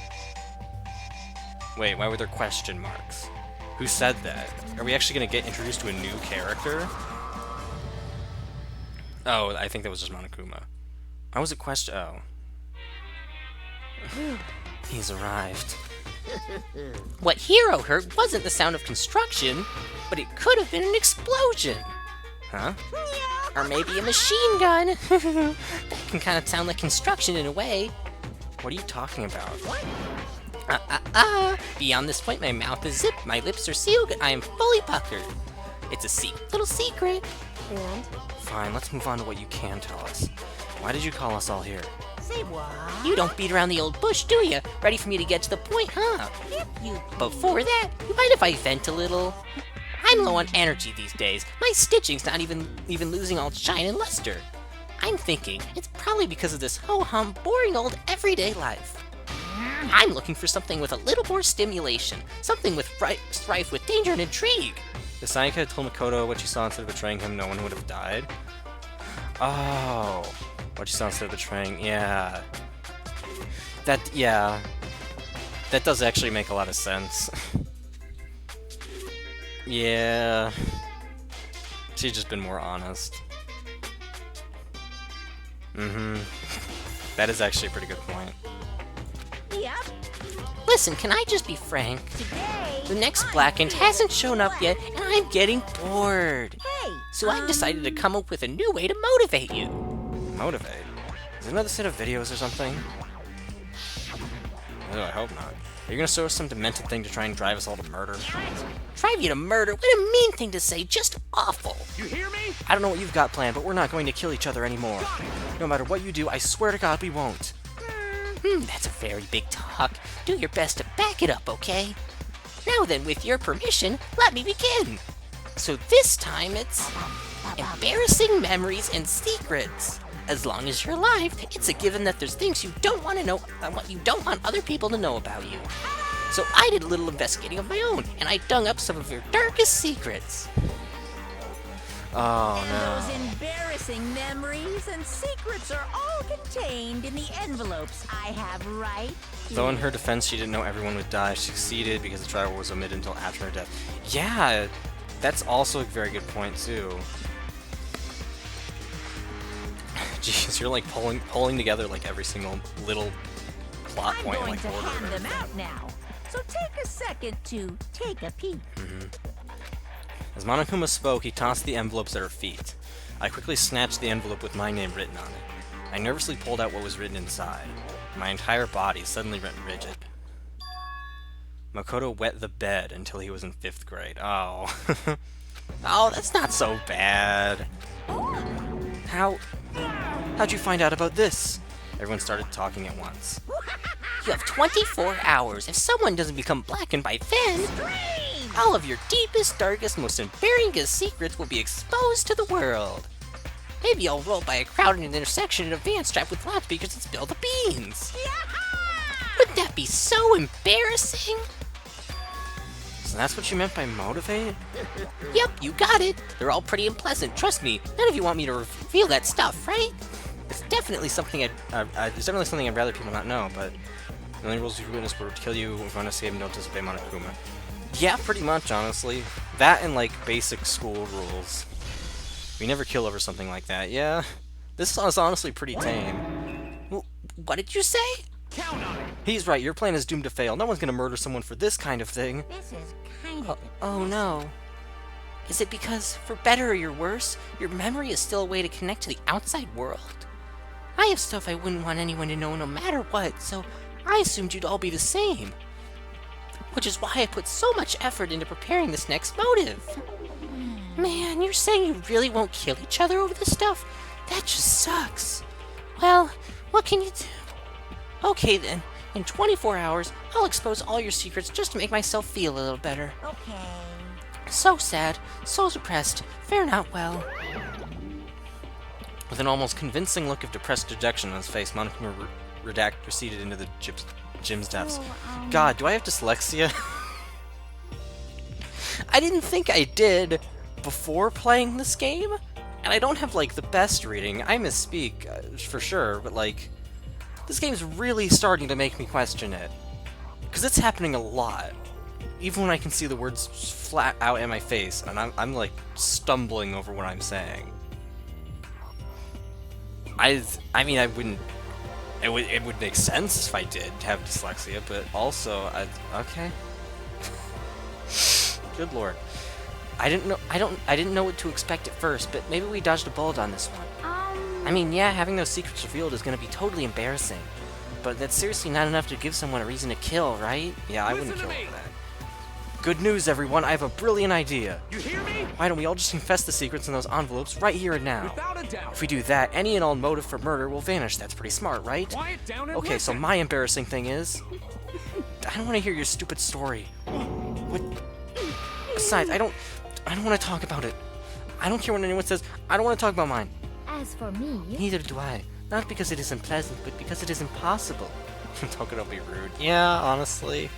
Wait, why were there question marks? Who said that? Are we actually gonna get introduced to a new character? Oh, I think that was just Monokuma. Why was it question? Oh. He's arrived. What Hiro heard wasn't the sound of construction, but it could have been an explosion. Huh? Or maybe a machine gun. That can kind of sound like construction in a way. What are you talking about? Beyond this point, my mouth is zipped, my lips are sealed, and I am fully puckered. It's a little secret. And Fine, let's move on to what you can tell us. Why did you call us all here? Say what? You don't beat around the old bush, do you? Ready for me to get to the point, huh? If you Before that, you mind if I vent a little? I'm low on energy these days. My stitching's not even losing all its shine and luster. I'm thinking it's probably because of this ho-hum, boring old everyday life. I'm looking for something with a little more stimulation, something with strife with danger and intrigue. If Sayaka had told Makoto what she saw instead of betraying him, no one would have died? Oh. What she saw instead of betraying, yeah. Yeah. That does actually make a lot of sense. Yeah. She's just been more honest. That is actually a pretty good point. Yep. Listen, can I just be frank? Today. The next Blackened hasn't shown up yet, and I'm getting bored. Hey. So I've decided to come up with a new way to motivate you. Motivate? Is it another set of videos or something? Oh, I hope not. Are you gonna show us some demented thing to try and drive us all to murder? Drive you to murder? What a mean thing to say, just awful. You hear me? I don't know what you've got planned, but we're not going to kill each other anymore. No matter what you do, I swear to God we won't. That's a very big talk. Do your best to back it up, okay? Now then, with your permission, let me begin. So this time it's embarrassing memories and secrets. As long as you're alive, it's a given that there's things you don't want to know, what you don't want other people to know about you. So I did a little investigating of my own, and I dug up some of your darkest secrets. Oh no. Those embarrassing memories and secrets are all contained in the envelopes I have right Though in her defense, she didn't know everyone would die. She succeeded because the travel was omitted until after her death. Yeah, that's also a very good point too. Jeez, you're like pulling together like every single little plot I'm point in going like to order. hand them out now. So take a second to take a peek. As Monokuma spoke, he tossed the envelopes at her feet. I quickly snatched the envelope with my name written on it. I nervously pulled out what was written inside. My entire body suddenly went rigid. Makoto wet the bed until he was in 5th grade. Oh. Oh, that's not so bad. How'd you find out about this? Everyone started talking at once. You have 24 hours. If someone doesn't become blackened by then, all of your deepest, darkest, most embarrassing secrets will be exposed to the world. Maybe I'll roll by a crowded intersection in a van strapped with loudspeakers and spill the beans. Wouldn't that be so embarrassing? So that's what you meant by motivate? Yep, you got it. They're all pretty unpleasant. Trust me. None of you want me to reveal that stuff, right? It's definitely something I'd rather people not know, but the only rules you witness were to kill you if you want to save and don't disobey Monokuma. Yeah, pretty much, honestly. That and, like, basic school rules. We never kill over something like that, yeah? This is honestly pretty tame. What did you say? Count on it. He's right, your plan is doomed to fail. No one's gonna murder someone for this kind of thing. This is kind of Oh no. Is it because, for better or your worse, your memory is still a way to connect to the outside world? I have stuff I wouldn't want anyone to know no matter what, so I assumed you'd all be the same. Which is why I put so much effort into preparing this next motive. Man, you're saying you really won't kill each other over this stuff? That just sucks. Well, what can you do? Okay then, in 24 hours, I'll expose all your secrets just to make myself feel a little better. okay. So sad, so depressed, fare not well. With an almost convincing look of depressed dejection on his face, Monokuma receded into the gym's depths. God, do I have dyslexia? I didn't think I did before playing this game, and I don't have, like, the best reading. I misspeak, for sure, but, like, this game's really starting to make me question it. Because it's happening a lot. Even when I can see the words flat out in my face, and I'm like, stumbling over what I'm saying. I mean, it would make sense if I did have dyslexia, but also, okay. Good lord. I didn't know what to expect at first, but maybe we dodged a bullet on this one. I mean, yeah, having those secrets revealed is gonna be totally embarrassing, but that's seriously not enough to give someone a reason to kill, right? Yeah, I wouldn't kill over that. Good news, everyone, I have a brilliant idea. You hear me? Why don't we all just confess the secrets in those envelopes right here and now? Without a doubt. If we do that, any and all motive for murder will vanish. That's pretty smart, right? Quiet down and Okay, so listen. my embarrassing thing is... I don't want to hear your stupid story. What? Besides, I don't want to talk about it. I don't care what anyone says. I don't want to talk about mine. As for me, Neither do I. Not because it isn't pleasant, but because it is impossible. Don't be rude. Yeah, honestly.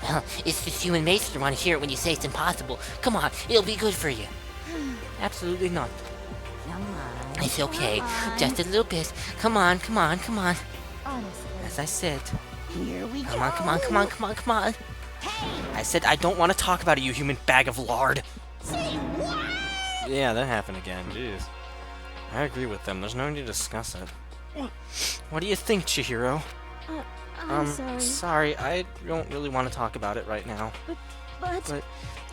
Well, it's just human nature to want to hear it when you say it's impossible. Come on, it'll be good for you. Absolutely not. come on. It's okay, Come on. just a little bit. Come on, come on, come on. Honestly, As I said, here we come go. on, come on, come on, come on, come on. I said I don't want to talk about it, you human bag of lard. Say what? Yeah, that happened again. Jeez. I agree with them. There's no need to discuss it. What do you think, Chihiro? I'm sorry, Sorry, I don't really want to talk about it right now. but But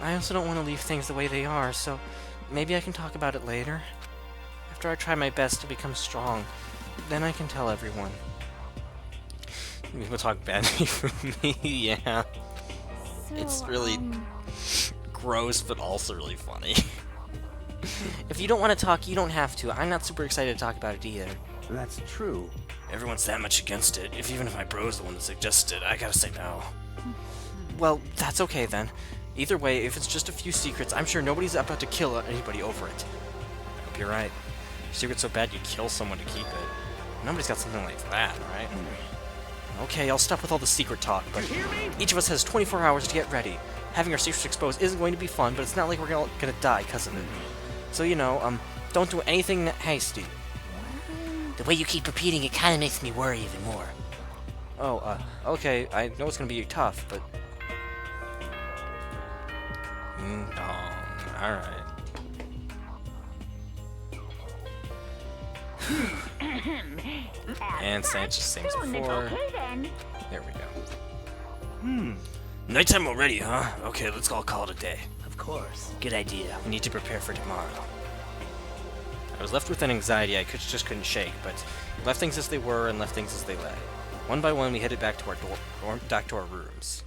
I also don't want to leave things the way they are, so maybe I can talk about it later. After I try my best to become strong, then I can tell everyone. People talk badly for me, yeah. So, It's really gross, but also really funny. If you don't want to talk, you don't have to. I'm not super excited to talk about it either. That's true. Everyone's that much against it. Even if my bro's the one that suggested it, I gotta say no. Well, that's okay then. Either way, if it's just a few secrets, I'm sure nobody's about to kill anybody over it. I hope you're right. Your secret's so bad you'd kill someone to keep it. Nobody's got something like that, right? Okay, I'll stop with all the secret talk, but each of us has 24 hours to get ready. Having our secrets exposed isn't going to be fun, but it's not like we're gonna die because of it. So, you know, don't do anything hasty. The way you keep repeating it kind of makes me worry even more. Oh, okay, I know it's gonna be tough, but... alright. And Sanchez sings before. There we go. Nighttime already, huh? Okay, let's all call it a day. Of course. Good idea. We need to prepare for tomorrow. I was left with an anxiety I just couldn't shake, but left things as they were and left things as they lay. One by one, we headed back to our rooms.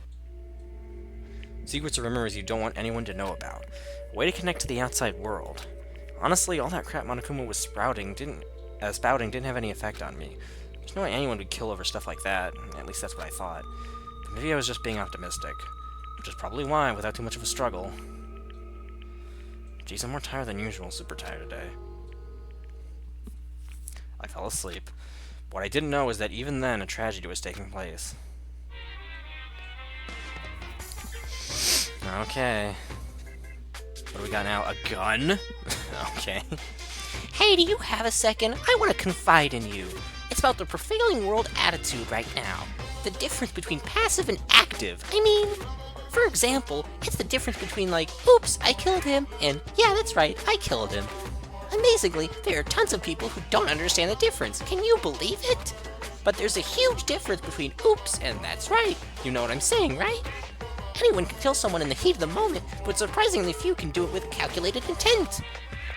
Secrets are memories you don't want anyone to know about. A way to connect to the outside world. Honestly, all that crap Monokuma was spouting didn't have any effect on me. There's no way anyone would kill over stuff like that. At least that's what I thought. But maybe I was just being optimistic. Which is probably why, without too much of a struggle. Geez, I'm more tired than usual. Super tired today. I fell asleep. What I didn't know is that even then, a tragedy was taking place. Okay. What do we got now? A gun? Okay. Hey, do you have a second? I want to confide in you. It's about the prevailing world attitude right now. The difference between passive and active. I mean, for example, it's the difference between like, oops, I killed him, and yeah, that's right, I killed him. Amazingly, there are tons of people who don't understand the difference. Can you believe it? But there's a huge difference between oops and that's right. You know what I'm saying, right? Anyone can kill someone in the heat of the moment, but surprisingly few can do it with calculated intent.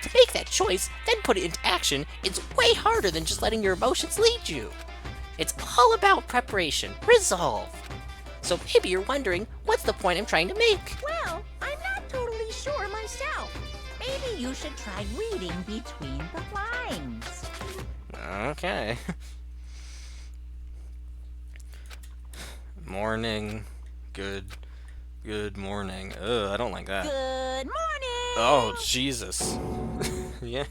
To make that choice, then put it into action, it's way harder than just letting your emotions lead you. It's all about preparation, resolve. So maybe you're wondering, what's the point I'm trying to make? Well, I'm not totally sure myself. Maybe you should try reading between the lines. Okay. Morning. Good morning. Ugh, I don't like that. Good morning! Oh, Jesus. Yeah.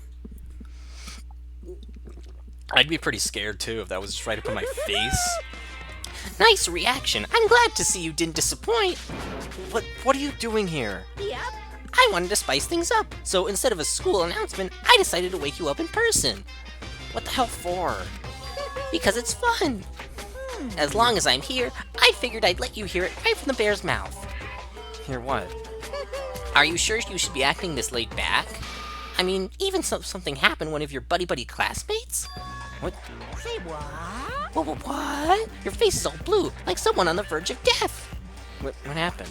I'd be pretty scared, too, if that was just right up in my face. Nice reaction. I'm glad to see you didn't disappoint. What are you doing here? Yep. I wanted to spice things up, so instead of a school announcement, I decided to wake you up in person. What the hell for? Because it's fun. As long as I'm here, I figured I'd let you hear it right from the bear's mouth. Hear what? Are you sure you should be acting this laid back? I mean, even something happened one of your buddy classmates? What? Say what? What? Your face is all blue, like someone on the verge of death. What happened?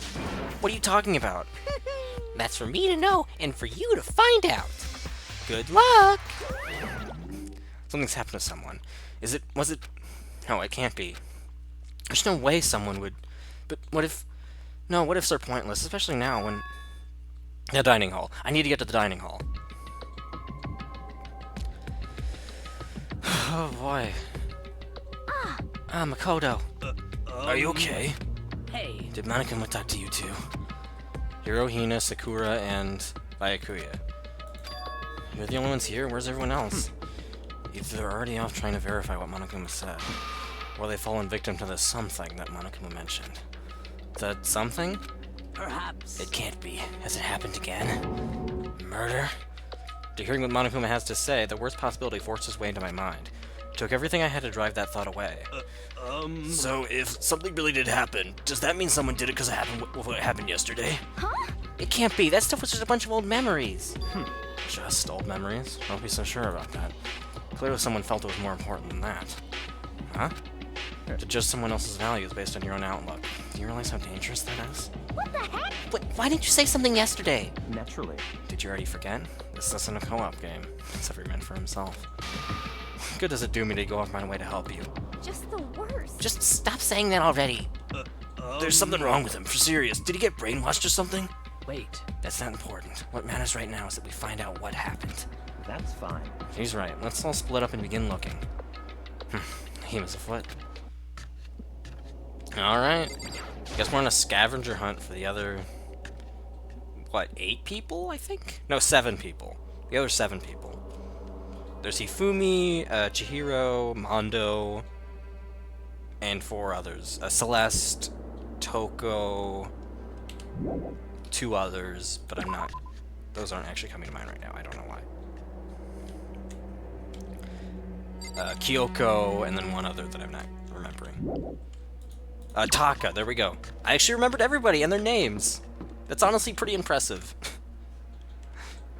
What are you talking about? That's for me to know, and for you to find out. Good luck! Something's happened to someone. Was it? No, it can't be. There's no way someone would... But what if... No, what ifs are pointless, especially now when... The dining hall. I need to get to the dining hall. Oh, boy. Makoto. Are you okay? Hey. Did Monokuma talk to you too? Hiro, Hina, Sakura, and Byakuya. You're the only ones here? Where's everyone else? Either they're already off trying to verify what Monokuma said, or they've fallen victim to the something that Monokuma mentioned. The something? Perhaps. It can't be. Has it happened again? Murder? After hearing what Monokuma has to say, the worst possibility forced its way into my mind. It took everything I had to drive that thought away. So, if something really did happen, does that mean someone did it because of what happened yesterday? Huh? It can't be. That stuff was just a bunch of old memories. Just old memories? Don't be so sure about that. Clearly someone felt it was more important than that. Huh? To judge someone else's values based on your own outlook. Do you realize how dangerous that is? What the heck? Why didn't you say something yesterday? Naturally. Did you already forget? This isn't a co-op game. It's every man for himself. What good does it do me to go off my way to help you? Just the worst. Just stop saying that already. There's something wrong with him, for serious. Did he get brainwashed or something? Wait. That's not important. What matters right now is that we find out what happened. That's fine. He's right. Let's all split up and begin looking. He was afoot. Alright. Guess we're on a scavenger hunt for the other... What, 8 people, I think? No, 7 people. The other 7 people. There's Hifumi, Chihiro, Mondo, and 4 others. Celeste, Toko, 2 others, but I'm not... Those aren't actually coming to mind right now. I don't know why. Kyoko, and then 1 other that I'm not remembering. Taka, there we go. I actually remembered everybody and their names. That's honestly pretty impressive.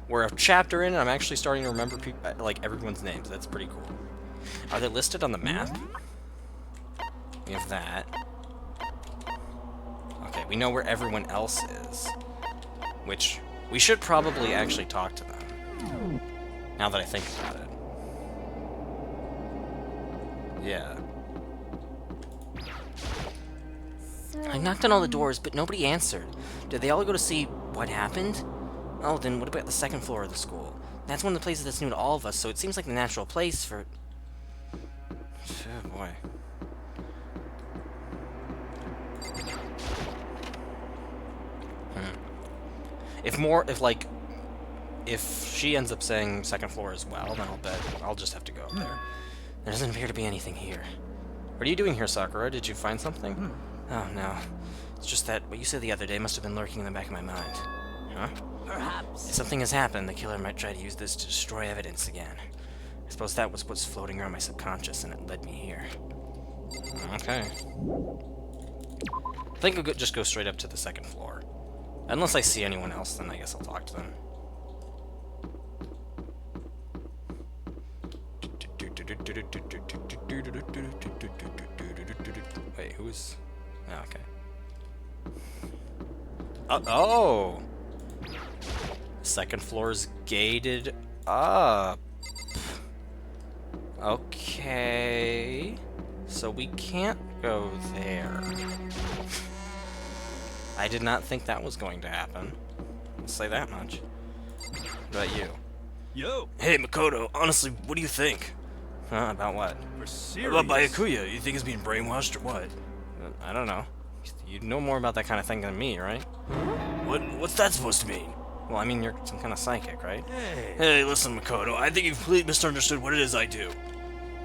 We're a chapter in, and I'm actually starting to remember like everyone's names. That's pretty cool. Are they listed on the map? We have that. Okay, we know where everyone else is. Which, we should probably actually talk to them. Now that I think about it. Yeah. I knocked on all the doors, but nobody answered. Did they all go to see what happened? Oh, then what about the 2nd floor of the school? That's one of the places that's new to all of us, so it seems like the natural place for... Oh, boy. If she ends up saying 2nd floor as well, then I'll bet I'll just have to go up there. There doesn't appear to be anything here. What are you doing here, Sakura? Did you find something? Oh, no. It's just that what you said the other day must have been lurking in the back of my mind. Huh? Perhaps. If something has happened, the killer might try to use this to destroy evidence again. I suppose that was what's floating around my subconscious, and it led me here. Okay. I think I'll just go straight up to the 2nd floor. Unless I see anyone else, then I guess I'll talk to them. Wait, who's... Oh, okay. Oh! 2nd floor is gated up. Okay. So we can't go there. I did not think that was going to happen. I'll say that much. What about you? Yo, Hey, Makoto, honestly, what do you think? Huh, about what? for serious. About Byakuya, you think he's being brainwashed or what? I don't know. You know more about that kind of thing than me, right? What's that supposed to mean? Well, I mean, you're some kind of psychic, right? Hey, listen, Makoto, I think you've completely misunderstood what it is I do.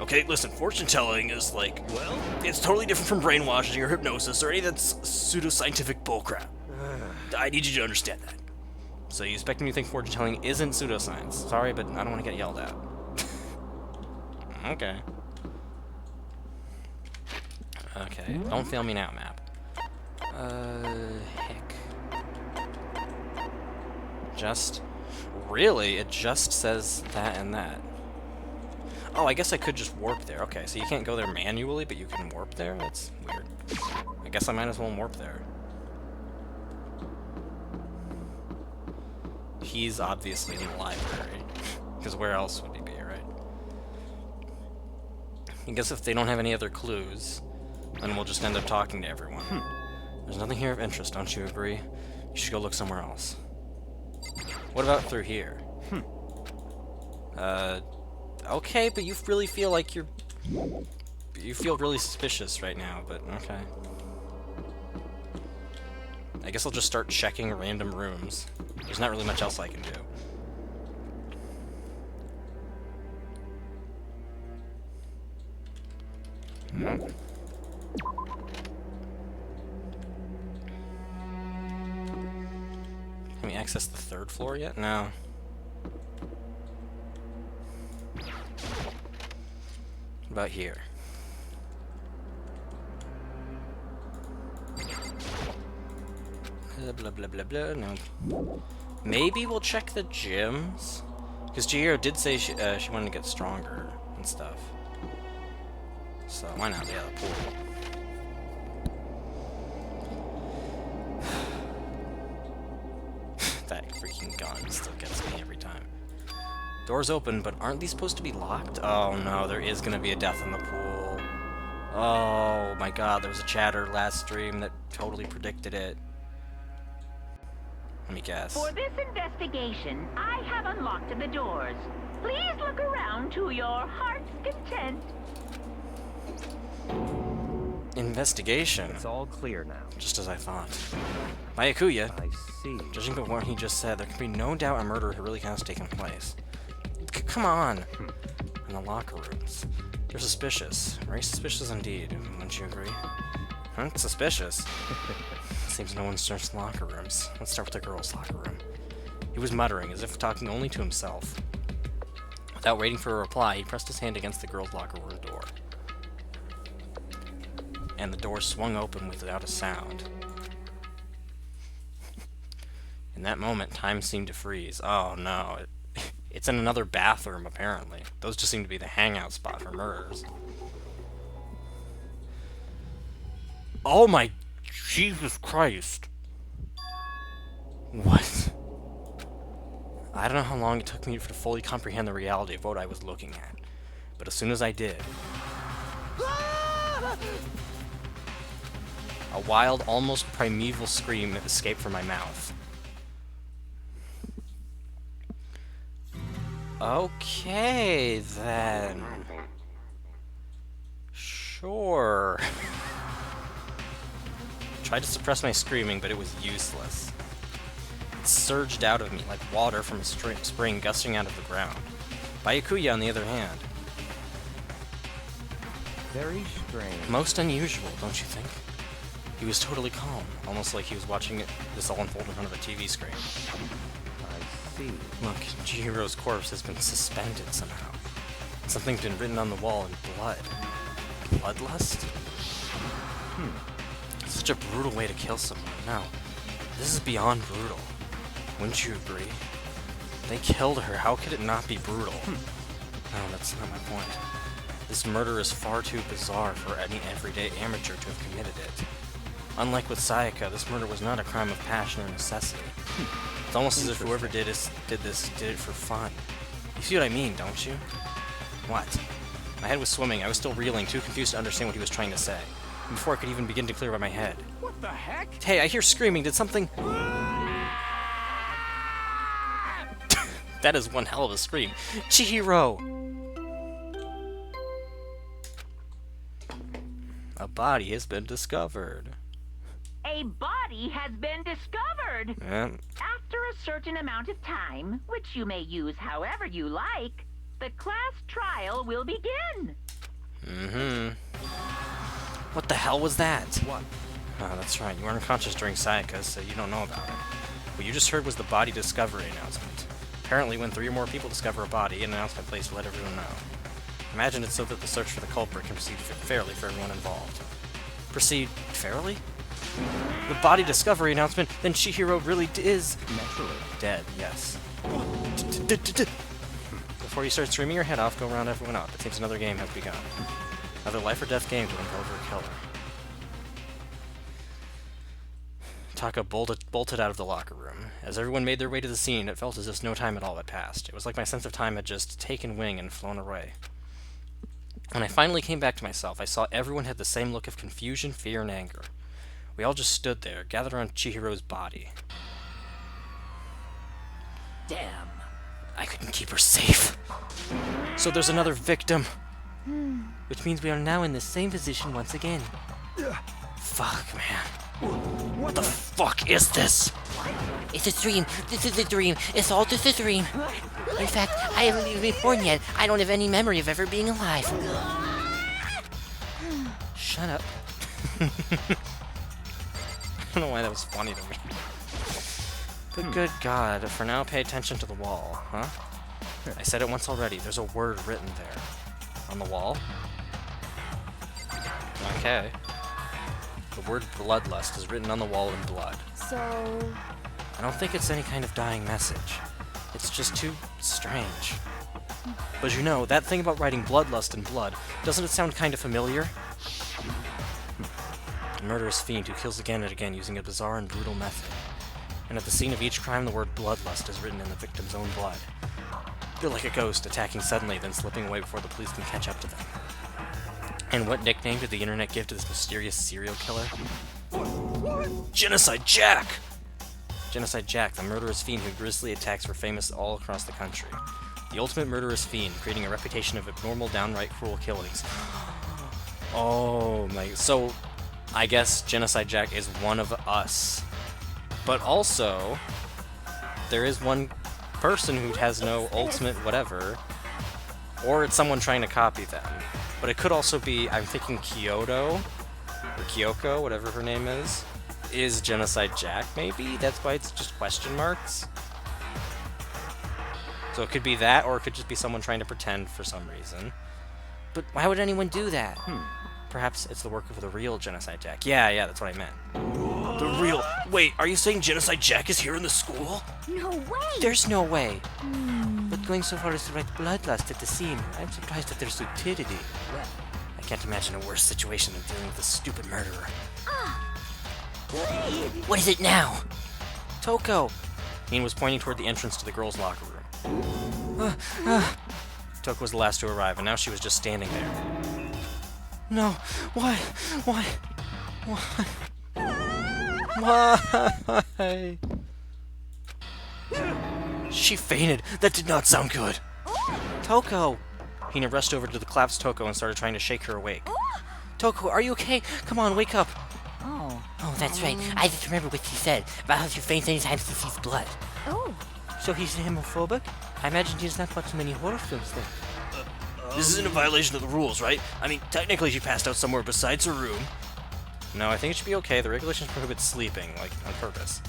Okay, listen, fortune-telling is like, well, it's totally different from brainwashing or hypnosis or any of that pseudoscientific bullcrap. I need you to understand that. So you expect me to think fortune-telling isn't pseudoscience. Sorry, but I don't want to get yelled at. Okay. Okay, don't fail me now, map. Heck. Just... Really? It just says that and that. Oh, I guess I could just warp there. Okay, so you can't go there manually, but you can warp there? That's weird. I guess I might as well warp there. He's obviously in the library. Because where else would he be, right? I guess if they don't have any other clues, then we'll just end up talking to everyone. There's nothing here of interest, don't you agree? You should go look somewhere else. What about through here? Okay, but you really feel like you feel really suspicious right now, but okay. I guess I'll just start checking random rooms. There's not really much else I can do. Can we access the 3rd floor yet? No. What about here? Blah, blah, blah, blah, no. Maybe we'll check the gyms? Because Chihiro did say she wanted to get stronger and stuff. So, why not? Yeah, the pool. That freaking gun still gets me every time. Doors open, but aren't these supposed to be locked? Oh no, there is gonna be a death in the pool. Oh my god, there was a chatter last stream that totally predicted it. Let me guess. For this investigation, I have unlocked the doors. Please look around to your heart's content. Investigation. It's all clear now. Just as I thought. Byakuya. I see. Judging by what he just said, there can be no doubt a murder really has taken place. Come on! In the locker rooms. They're suspicious. Very suspicious indeed. Wouldn't you agree? Huh? Suspicious? Seems no one searched the locker rooms. Let's start with the girls' locker room. He was muttering, as if talking only to himself. Without waiting for a reply, he pressed his hand against the girls' locker room door. And the door swung open without a sound. In that moment, time seemed to freeze. Oh no, it's in another bathroom, apparently. Those just seem to be the hangout spot for murderers. Oh my Jesus Christ. What? I don't know how long it took me to fully comprehend the reality of what I was looking at. But as soon as I did, a wild, almost primeval scream escaped from my mouth. Okay, then. Sure. Tried to suppress my screaming, but it was useless. It surged out of me like water from a spring gusting out of the ground. Byakuya, on the other hand. Very strange. Most unusual, don't you think? He was totally calm, almost like he was watching this all unfold in front of a TV screen. I see. Look, Chihiro's corpse has been suspended somehow. Something's been written on the wall in blood. Bloodlust? Such a brutal way to kill someone. No, this is beyond brutal. Wouldn't you agree? They killed her. How could it not be brutal? No, that's not my point. This murder is far too bizarre for any everyday amateur to have committed it. Unlike with Sayaka, this murder was not a crime of passion or necessity. It's almost as if whoever did this did it for fun. You see what I mean, don't you? What? My head was swimming. I was still reeling, too confused to understand what he was trying to say. Before I could even begin to clear out my head. What the heck? Hey, I hear screaming. Did something... That is one hell of a scream. Chihiro! A body has been discovered. A body has been discovered. Yeah. After a certain amount of time, which you may use however you like, the class trial will begin. What the hell was that? What? Oh, that's right. You were unconscious during Sayaka, so you don't know about it. What you just heard was the body discovery announcement. Apparently, when 3 or more people discover a body, an announcement plays to let everyone know. Imagine it so that the search for the culprit can proceed fairly for everyone involved. Proceed fairly? The body discovery announcement, then Chihiro really is... Naturally. Dead, yes. Before you start screaming your head off, go round everyone up. It seems another game has begun. Another life or death game to uncover a killer. Taka bolted out of the locker room. As everyone made their way to the scene, it felt as if no time at all had passed. It was like my sense of time had just taken wing and flown away. When I finally came back to myself, I saw everyone had the same look of confusion, fear, and anger. We all just stood there, gathered around Chihiro's body. Damn. I couldn't keep her safe. So there's another victim. Which means we are now in the same position once again. Fuck, man. What the fuck is this? It's a dream. This is a dream. It's all just a dream. In fact, I haven't even been born yet. I don't have any memory of ever being alive. Shut up. I don't know why that was funny to me. But good God, for now pay attention to the wall, huh? I said it once already, there's a word written there. On the wall? Okay. The word bloodlust is written on the wall in blood. So, I don't think it's any kind of dying message. It's just too strange. But you know, that thing about writing bloodlust in blood, doesn't it sound kind of familiar? A murderous fiend who kills again and again using a bizarre and brutal method. And at the scene of each crime, the word bloodlust is written in the victim's own blood. They're like a ghost, attacking suddenly, then slipping away before the police can catch up to them. And what nickname did the internet give to this mysterious serial killer? Genocide Jack! Genocide Jack, the murderous fiend whose grisly attacks were famous all across the country. The ultimate murderous fiend, creating a reputation of abnormal, downright cruel killings. Oh my... So, I guess Genocide Jack is one of us. But also, there is one person who has no ultimate whatever, or it's someone trying to copy them. But it could also be, I'm thinking Kyoto, or Kyoko, whatever her name is Genocide Jack, maybe? That's why it's just question marks? So it could be that, or it could just be someone trying to pretend for some reason. But why would anyone do that? Perhaps it's the work of the real Genocide Jack. Yeah, that's what I meant. The real... Wait, are you saying Genocide Jack is here in the school? No way! There's no way. But going so far as to write bloodlust at the scene, I'm surprised at their stupidity. I can't imagine a worse situation than dealing with a stupid murderer. What is it now? Toko! Ian was pointing toward the entrance to the girls' locker room. Toko was the last to arrive, and now she was just standing there. No, why? Why? She fainted. That did not sound good. Toko! Hina rushed over to the collapsed Toko and started trying to shake her awake. Toko, are you okay? Come on, wake up. Oh, that's right. I just remember what he said about how she faints anytime she sees blood. Oh. So he's homophobic? I imagine he does not watch many horror films then. This isn't a violation of the rules, right? I mean, technically she passed out somewhere besides her room. No, I think it should be okay. The regulations prohibit sleeping, like, on purpose.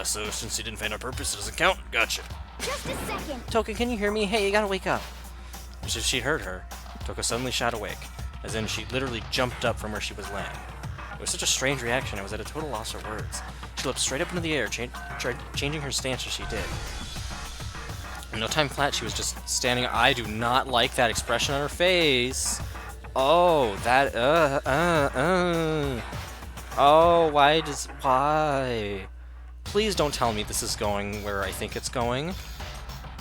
So since you didn't faint on purpose, it doesn't count? Gotcha. Just a second. Toko, can you hear me? Hey, you gotta wake up. As if she heard her, Toko suddenly shot awake, as in she literally jumped up from where she was laying. It was such a strange reaction, I was at a total loss for words. She leapt straight up into the air, changing her stance as she did. In no time flat, she was just standing. I do not like that expression on her face. Oh, that, Oh, why? Please don't tell me this is going where I think it's going.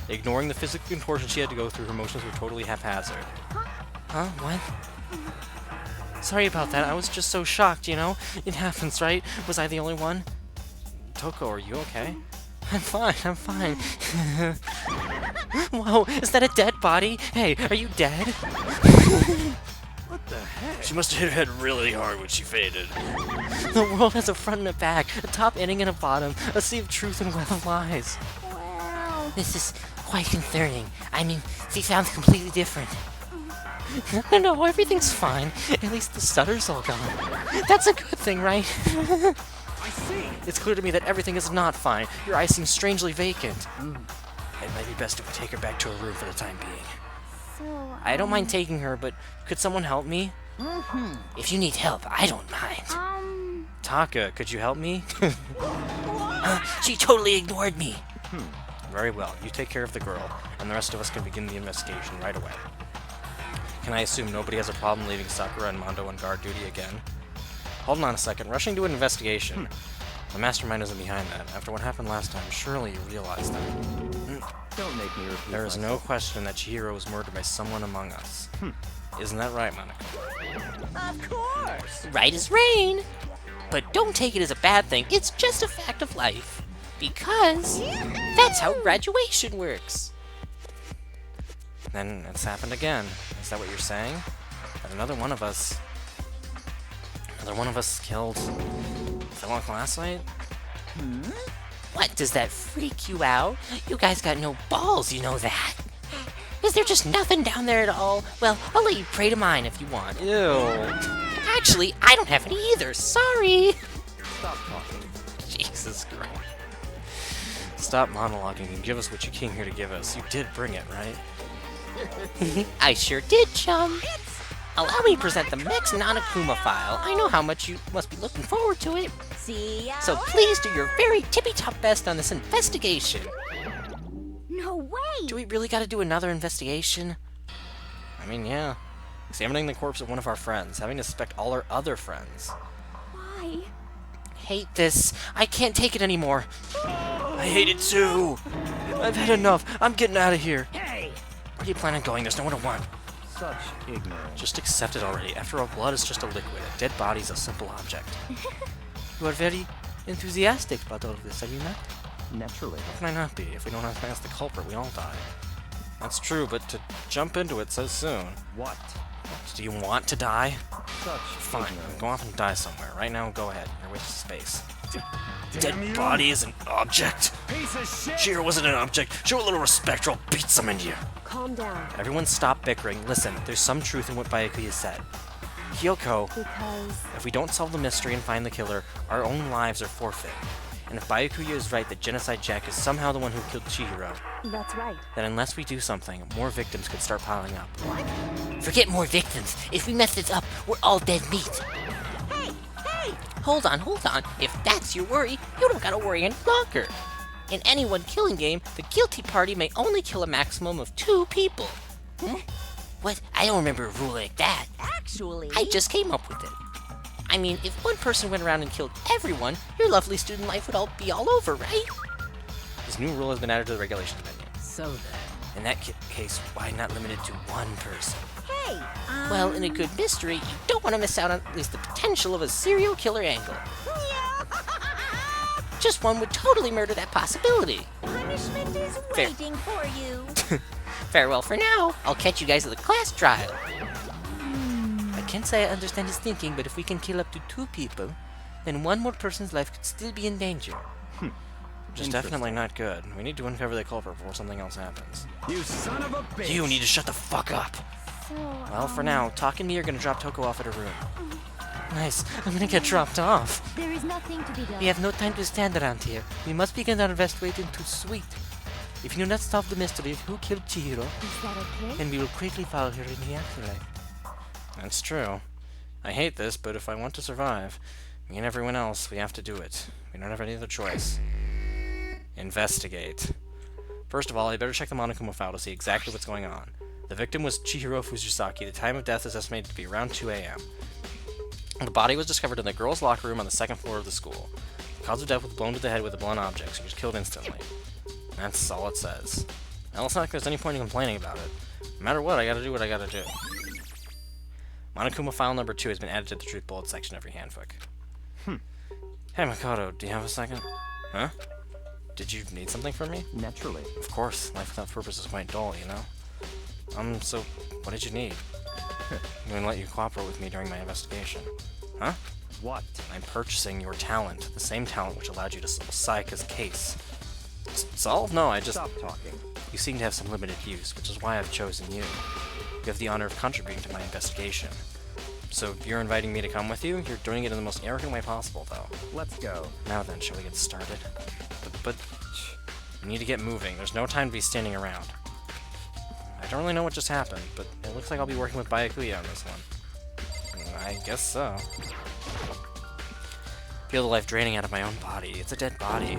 Ignoring the physical contortion she had to go through, her motions were totally haphazard. Huh? What? Sorry about that. I was just so shocked, you know? It happens, right? Was I the only one? Toko, are you okay? I'm fine. Whoa, is that a dead body? Hey, are you dead? What the heck? She must have hit her head really hard when she fainted. The world has a front and a back, a top ending and a bottom, a sea of truth and web of lies. Well... This is quite concerning. I mean, she sounds completely different. No, everything's fine. At least the stutter's all gone. That's a good thing, right? I see. It's clear to me that everything is not fine. Your eyes seem strangely vacant. It might be best if we take her back to her room for the time being. So, I don't mind taking her, but could someone help me? If you need help, I don't mind. Taka, could you help me? She totally ignored me. Very well, you take care of the girl, and the rest of us can begin the investigation right away. Can I assume nobody has a problem leaving Sakura and Mondo on guard duty again? Hold on a second, rushing to an investigation. The mastermind isn't behind that. After what happened last time, surely you realize that. Don't make me repeat There is no myself. question that Chihiro was murdered by someone among us. Isn't that right, Monica? Of course. Right as rain. But don't take it as a bad thing. It's just a fact of life. Because that's how graduation works. Then it's happened again. Is that what you're saying? That another one of us killed fellow classmate? What, does that freak you out? You guys got no balls, you know that. Is there just nothing down there at all? Well, I'll let you pray to mine if you want. Ew. Actually, I don't have any either. Sorry. Stop talking. Jesus Christ. Stop monologuing and give us what you came here to give us. You did bring it, right? I sure did, chum. Allow me to present the next Nanakuma file. I know how much you must be looking forward to it. See ya So please do your very tippy-top best on this investigation. no way! Do we really gotta do another investigation? I mean, yeah. Examining the corpse of one of our friends, having to suspect all our other friends. Why? Hate this. I can't take it anymore. I hate it too! I've had enough. I'm getting out of here. Hey, Where do you plan on going? There's nowhere to run. Such ignorance. Just accept it already. After all, blood is just a liquid. A dead body is a simple object. You are very enthusiastic about all of this, are you not? Naturally. How can I not be? If we don't ask the culprit, we all die. That's true, but to jump into it so soon... What? Do you want to die? Such Fine, ignorance. go off and die somewhere. Right now, go ahead. You're wasting space. Damn you. Dead body is an object. Piece of shit! Chihiro wasn't an object. Show a little respect or I'll beat some into you. Calm down. Everyone stop bickering. Listen, there's some truth in what Byakuya said. Kyoko, Because if we don't solve the mystery and find the killer, our own lives are forfeit. And if Byakuya is right that Genocide Jack is somehow the one who killed Chihiro, that's right. then unless we do something, more victims could start piling up. Forget more victims. If we mess this up, we're all dead meat. Hey! Hey! Hold on. If that's your worry, you don't gotta worry any longer. In any one killing game, the guilty party may only kill a maximum of 2 people. What? I don't remember a rule like that. Actually... I just came up with it. I mean, if one person went around and killed everyone, your lovely student life would all be all over, right? This new rule has been added to the regulations menu. So then... In that case, why not limit it to one person? Hey! Well, in a good mystery, you don't want to miss out on at least the potential of a serial killer angle. Just one would totally murder that possibility. Punishment is Fair. waiting for you. Farewell for now. I'll catch you guys at the class trial. I can't say I understand his thinking, but if we can kill up to 2 people, then one more person's life could still be in danger. Which is definitely not good. We need to uncover the culprit before something else happens. You son of a bitch! You need to shut the fuck up! So, Well, for now, Talk and me are gonna drop Toko off at her room. Nice, I'm gonna get dropped off. there is nothing to be done. We have no time to stand around here. We must begin our investigation to Sweet. If you do not solve the mystery of who killed Chihiro, Is that okay? then we will quickly follow her in the afterlife. That's true. I hate this, but if I want to survive, me and everyone else, we have to do it. We don't have any other choice. Investigate. First of all, I better check the Monokuma file to see exactly what's going on. The victim was Chihiro Fujisaki. The time of death is estimated to be around 2 a.m. The body was discovered in the girls' locker room on the 2nd floor of the school. The cause of death was blown to the head with a blunt object, so he was killed instantly. That's all it says. Now, it's not like there's any point in complaining about it. No matter what, I gotta do what I gotta do. Monokuma file number 2 has been added to the truth bullet section of your handbook. Hey, Makoto, do you have a second? Huh? Did you need something from me? Naturally. Of course, life without purpose is quite dull, you know? So, what did you need? I'm gonna let you cooperate with me during my investigation. Huh? What? I'm purchasing your talent, the same talent which allowed you to solve Sayaka's case. Solve? No, I just... Stop talking. You seem to have some limited use, which is why I've chosen you. You have the honor of contributing to my investigation. So, you're inviting me to come with you? You're doing it in the most arrogant way possible, though. Let's go. Now then, shall we get started? But we need to get moving. There's no time to be standing around. I don't really know what just happened, but it looks like I'll be working with Byakuya on this one. I guess so. Feel the life draining out of my own body. It's a dead body.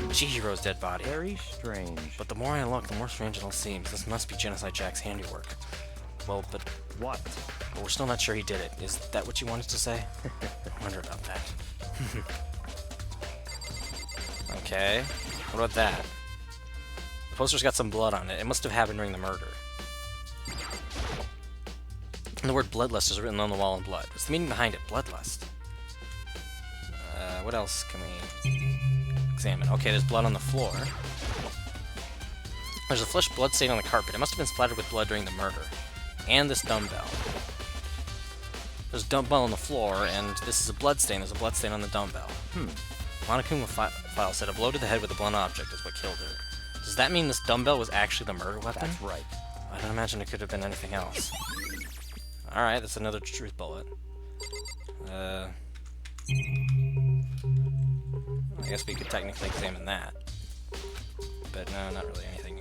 Chihiro's dead body. Very strange. But the more I look, the more strange it all seems. This must be Genocide Jack's handiwork. Well, but What? we're still not sure he did it. Is that what you wanted to say? I wonder about that. Okay. What about that? The poster's got some blood on it. It must have happened during the murder. And the word bloodlust is written on the wall in blood. What's the meaning behind it? Bloodlust. What else can we examine? Okay, there's blood on the floor. There's a fresh blood stain on the carpet. It must have been splattered with blood during the murder. And this dumbbell. There's a dumbbell on the floor, and this is a blood stain. There's a blood stain on the dumbbell. Monokuma file said a blow to the head with a blunt object is what killed her. Does that mean this dumbbell was actually the murder weapon? That's right. I don't imagine it could have been anything else. Alright, that's another truth bullet. I guess we could technically examine that. But no, not really anything.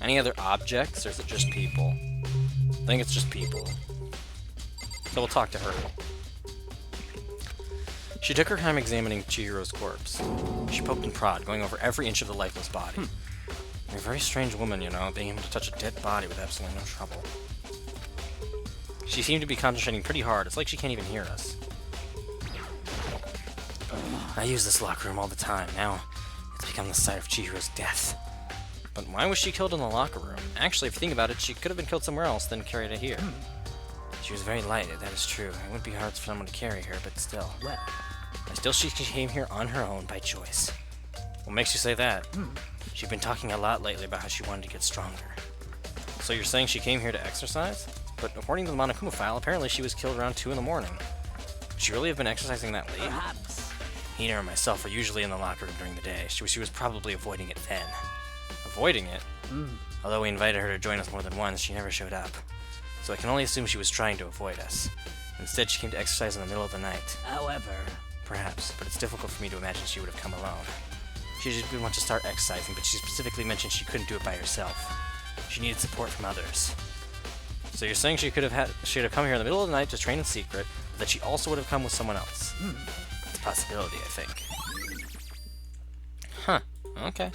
Any other objects, or is it just people? I think it's just people. So we'll talk to her. She took her time examining Chihiro's corpse. She poked and prod, going over every inch of the lifeless body. You're a very strange woman, you know, being able to touch a dead body with absolutely no trouble. She seemed to be concentrating pretty hard. It's like she can't even hear us. I use this locker room all the time. Now, it's become the site of Chihiro's death. But why was she killed in the locker room? Actually, if you think about it, she could have been killed somewhere else, then carried it here. She was very light, that is true. It would be hard for someone to carry her, but still. Well, Still, she came here on her own by choice. What makes you say that? She's been talking a lot lately about how she wanted to get stronger. So you're saying she came here to exercise? But according to the Monokuma file, apparently she was killed around 2 in the morning. Could she really have been exercising that late? Perhaps. Hina and myself are usually in the locker room during the day. She was probably avoiding it then. Avoiding it? Although we invited her to join us more than once, she never showed up. So I can only assume she was trying to avoid us. Instead, she came to exercise in the middle of the night. However, Perhaps, but it's difficult for me to imagine she would have come alone. She just did want to start exercising, but she specifically mentioned she couldn't do it by herself. She needed support from others. So you're saying she should have come here in the middle of the night to train in secret, but that she also would have come with someone else. It's a possibility, I think. Huh. Okay.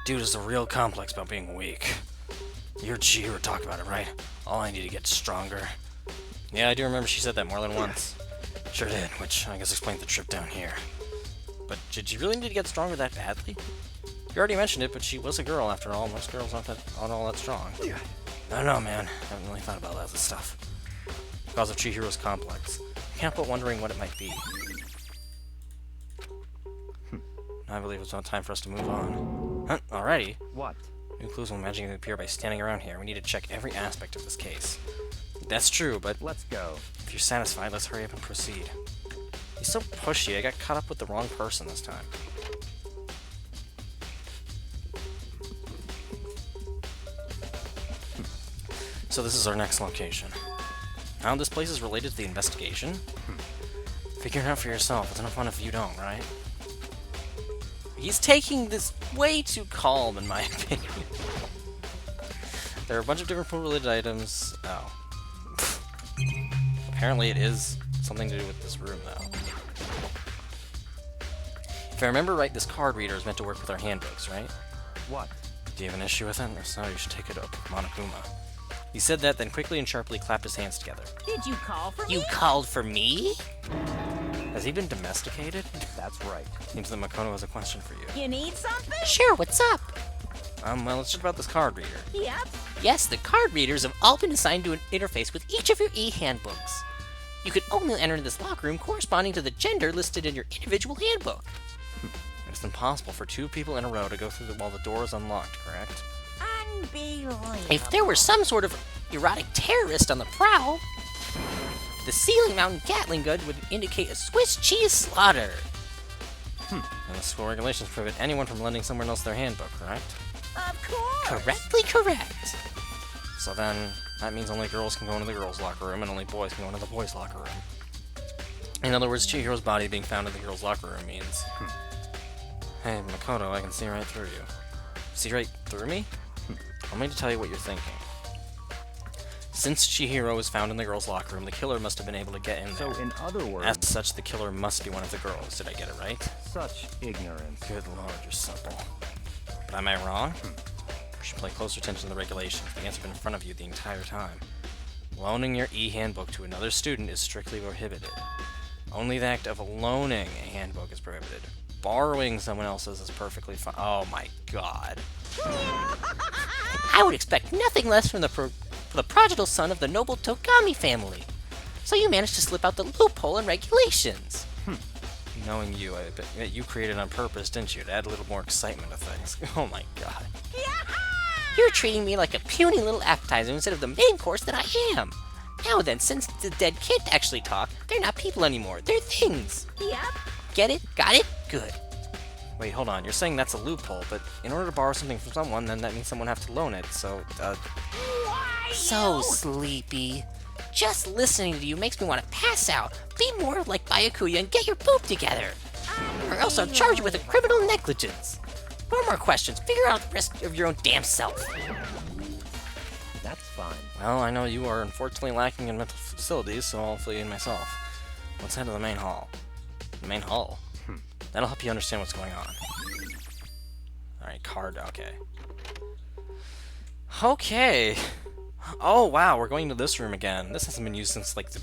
Dude is a real complex about being weak. You heard Chihiro talk about it, right? All I need to get stronger. Yeah, I do remember she said that more than once. Sure did, which I guess explained the trip down here. But did you really need to get stronger that badly? You already mentioned it, but she was a girl after all. Most girls aren't all that strong. I don't know, man. I haven't really thought about that stuff. Because of Chihiro's complex. I can't help but wondering what it might be. I believe it's about time for us to move on. Huh, already? what? New clues will magically appear by standing around here. We need to check every aspect of this case. That's true, but Let's go. if you're satisfied, let's hurry up and proceed. He's so pushy, I got caught up with the wrong person this time. So this is our next location. How this place is related to the investigation? Figure it out for yourself. It's enough fun if you don't, right? He's taking this way too calm, in my opinion. There are a bunch of different food-related items. Oh. Apparently it is something to do with this room, though. If I remember right, this card reader is meant to work with our handbooks, right? What? Do you have an issue with it? If so, you should take it up with Monokuma. He said that, then quickly and sharply clapped his hands together. did you call for You me? called for me? Has he been domesticated? That's right. Seems that Makoto has a question for you. You need something? Sure, what's up? Well, it's just about this card reader. Yep. Yes, the card readers have all been assigned to an interface with each of your e-handbooks. You can only enter this locker room corresponding to the gender listed in your individual handbook. It's impossible for 2 people in a row to go through while the door is unlocked, correct? Unbelievable. If there were some sort of erotic terrorist on the prowl, the ceiling mountain Gatling gun would indicate a Swiss cheese slaughter. And the school regulations prohibit anyone from lending someone else their handbook, correct? Of course. Correctly correct. So then, that means only girls can go into the girls' locker room and only boys can go into the boys' locker room. In other words, Chihiro's body being found in the girls' locker room means... Hey, Makoto, I can see right through you. See right through me? Allow me to tell you what you're thinking. Since Chihiro was found in the girls' locker room, the killer must have been able to get in there. So, in other As words, such, the killer must be one of the girls. Did I get it right? such ignorance. Good lord, you're simple. But am I wrong? You should pay closer attention to the regulations. The answer's been in front of you the entire time. Loaning your e-handbook to another student is strictly prohibited. Only the act of loaning a handbook is prohibited. Borrowing someone else's is perfectly fine. Oh my god. I would expect nothing less from the prodigal son of the noble Togami family. So you managed to slip out the loophole in regulations. Knowing you, I bet you created it on purpose, didn't you? To add a little more excitement to things. Oh my god. You're treating me like a puny little appetizer instead of the main course that I am. Now then, since the dead can't actually talk, they're not people anymore. They're things. Yep. Get it? Got it? Good. Wait, hold on. You're saying that's a loophole, but in order to borrow something from someone, then that means someone have to loan it, so, Why? So sleepy. Just listening to you makes me want to pass out. Be more like Byakuya and get your poop together. Or else I'll charge you with a criminal negligence. No more questions. Figure out the rest of your own damn self. That's fine. Well, I know you are unfortunately lacking in mental facilities, so I'll fill you in myself. Let's head to the main hall. The main hall? That'll help you understand what's going on. Alright, card, okay. Okay! Oh, wow, we're going to this room again. This hasn't been used since, like, the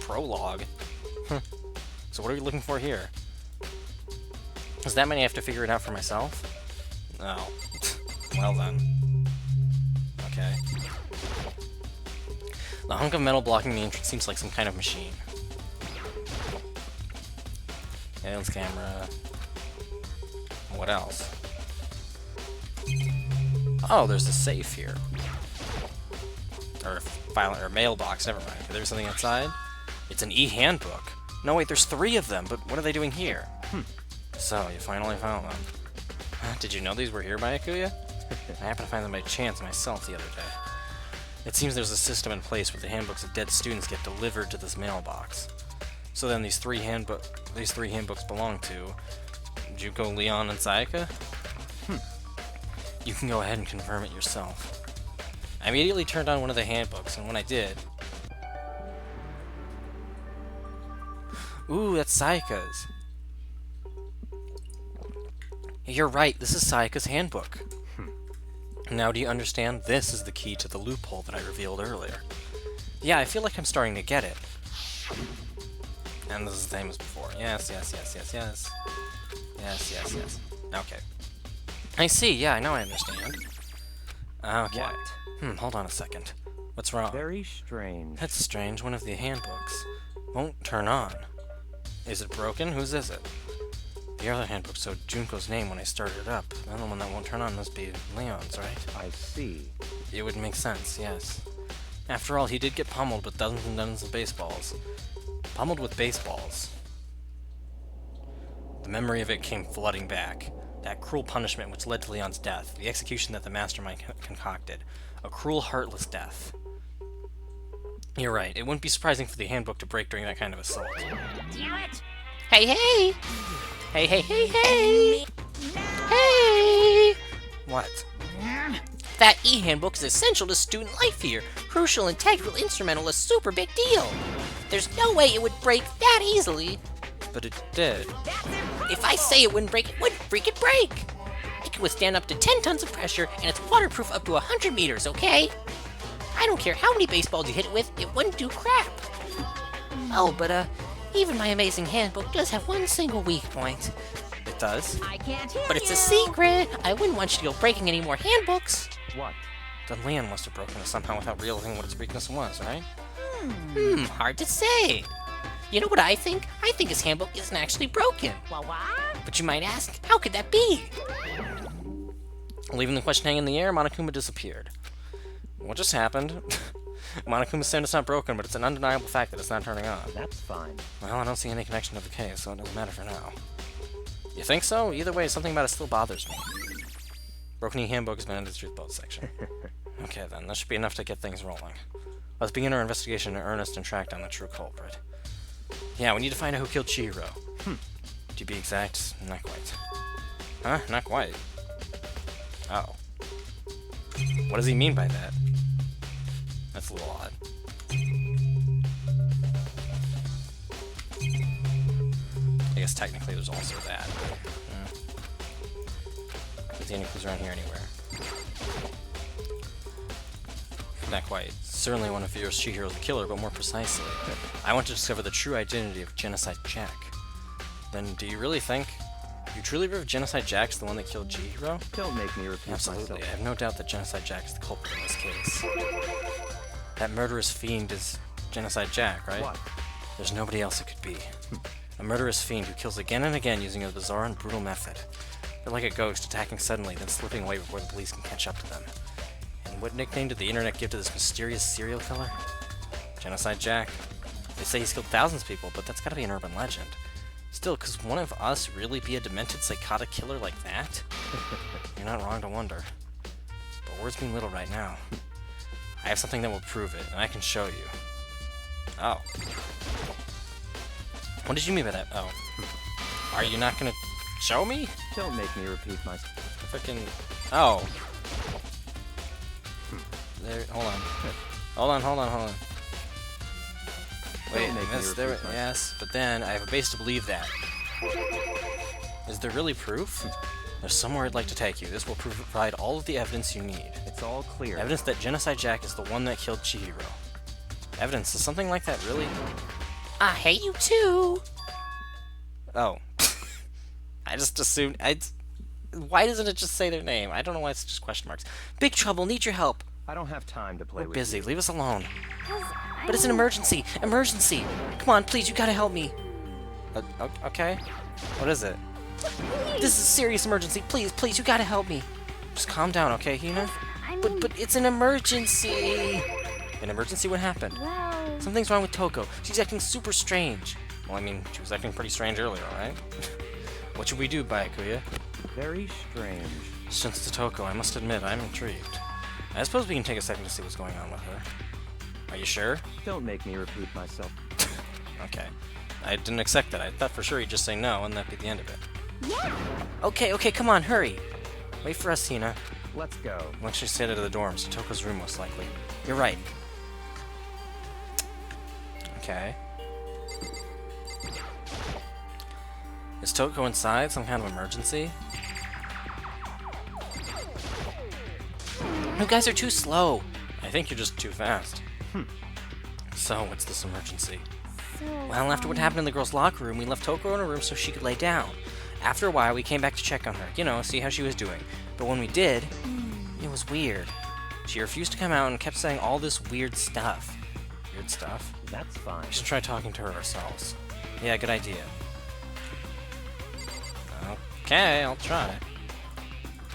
prologue. So what are we looking for here? Does that mean I have to figure it out for myself? No. Well then. Okay. The hunk of metal blocking the entrance seems like some kind of machine. Aliens camera. What else? Oh, there's a safe here. Or file or mailbox, never mind. There's something outside? It's an e-handbook. No wait, there's 3 of them, but what are they doing here? So, you finally found them. Did you know these were here, Byakuya? I happened to find them by chance myself the other day. It seems there's a system in place where the handbooks of dead students get delivered to this mailbox. So then these three handbooks belong to Juko, Leon, and Sayaka? You can go ahead and confirm it yourself. I immediately turned on one of the handbooks, and when I did... Ooh, that's Sayaka's. You're right, this is Sayaka's handbook. Now do you understand? This is the key to the loophole that I revealed earlier. Yeah, I feel like I'm starting to get it. And this is the same as before. Yes, yes, yes, yes, yes. Yes, yes, yes. Okay. I see, yeah, I know I understand. Okay. What? Hold on a second. What's wrong? Very strange. That's strange. One of the handbooks won't turn on. Is it broken? Whose is it? The other handbook showed Junko's name when I started it up. The other one that won't turn on must be Leon's, right? I see. It would make sense, yes. After all, he did get pummeled with dozens and dozens of baseballs. Pummeled with baseballs. The memory of it came flooding back. That cruel punishment which led to Leon's death. The execution that the mastermind concocted. A cruel, heartless death. You're right. It wouldn't be surprising for the handbook to break during that kind of assault. Damn it! Hey, hey! Hey, hey, hey, hey! Hey! What? That e-handbook is essential to student life here. Crucial, integral, instrumental, a super big deal. There's no way it would break that easily. But it did. If I say it wouldn't break, it wouldn't freaking break. It can withstand up to 10 tons of pressure, and it's waterproof up to 100 meters, okay? I don't care how many baseballs you hit it with, it wouldn't do crap. Oh, but, even my amazing handbook does have one single weak point. It does? I can't hear But it's you. a secret. I wouldn't want you to go breaking any more handbooks. What? Then Leon must have broken it somehow without realizing what its weakness was, right? Hard to say. You know what I think? I think his handbook isn't actually broken. What? But you might ask, how could that be? Leaving the question hanging in the air, Monokuma disappeared. What just happened? Monokuma said it's not broken, but it's an undeniable fact that it's not turning on. That's fine. Well, I don't see any connection to the case, so it doesn't matter for now. You think so? Either way, something about it still bothers me. Broken e-handbook has been in the truth boat section. Okay then, that should be enough to get things rolling. Let's begin our investigation in earnest and track down the true culprit. Yeah, we need to find out who killed Chihiro. To be exact, not quite. Huh? Not quite? Oh. What does he mean by that? That's a little odd. I guess technically there's also that. Is there any clues around here anywhere? Not quite. Certainly one of yours, Chihiro's the killer, but more precisely, I want to discover the true identity of Genocide Jack. Then, do you really think? You truly believe Genocide Jack's the one that killed Chihiro? Don't make me repeat Absolutely. I myself. have no doubt that Genocide Jack is the culprit in this case. That murderous fiend is Genocide Jack, right? What? There's nobody else it could be. A murderous fiend who kills again and again using a bizarre and brutal method. They're like a ghost, attacking suddenly, then slipping away before the police can catch up to them. And what nickname did the internet give to this mysterious serial killer? Genocide Jack. They say he's killed thousands of people, but that's gotta be an urban legend. Still, could one of us really be a demented, psychotic killer like that? You're not wrong to wonder. But words mean little right now. I have something that will prove it, and I can show you. Oh. What did you mean by that? Oh. Are you not gonna show me? Don't make me repeat myself. Frickin'... Oh. There, hold on. Hold on. Wait, Don't make me that's there. repeat myself. Yes, but then I have a base to believe that. Is there really proof? There's somewhere I'd like to take you. This will provide all of the evidence you need. It's all clear. Evidence that Genocide Jack is the one that killed Chihiro. Evidence? Is something like that really? I hate you too. Oh. I just assumed... Why doesn't it just say their name? I don't know why it's just question marks. Big trouble, need your help. I don't have time to play We're with busy, you. leave us alone. 'Cause But it's an emergency! Emergency! Come on, please, you gotta help me. Okay. What is it? This is a serious emergency. Please, please, you gotta help me. Just calm down, okay, Hina? I mean, But it's an emergency! An emergency? What happened? well, Something's wrong with Toko. She's acting super strange. Well, I mean, she was acting pretty strange earlier, right? What should we do, Byakuya? Very strange. Since to Toko, I must admit, I'm intrigued. I suppose we can take a second to see what's going on with her. Are you sure? Don't make me repeat myself. Okay. I didn't expect that. I thought for sure he'd just say no, and that'd be the end of it. yeah. Okay, come on, hurry! Wait for us, Hina. Let's go. We'll actually stay to the dorms, to Toko's room most likely. You're right. Okay. Is Toko inside? Some kind of emergency? You guys are too slow. I think you're just too fast. So, what's this emergency? So, Well, after what happened in the girls' locker room, we left Toko in her room so she could lay down. After a while, we came back to check on her, you know, see how she was doing. But when we did, it was weird. She refused to come out and kept saying all this weird stuff. Weird stuff? That's fine. We should try talking to her ourselves. Yeah, good idea. Okay, I'll try.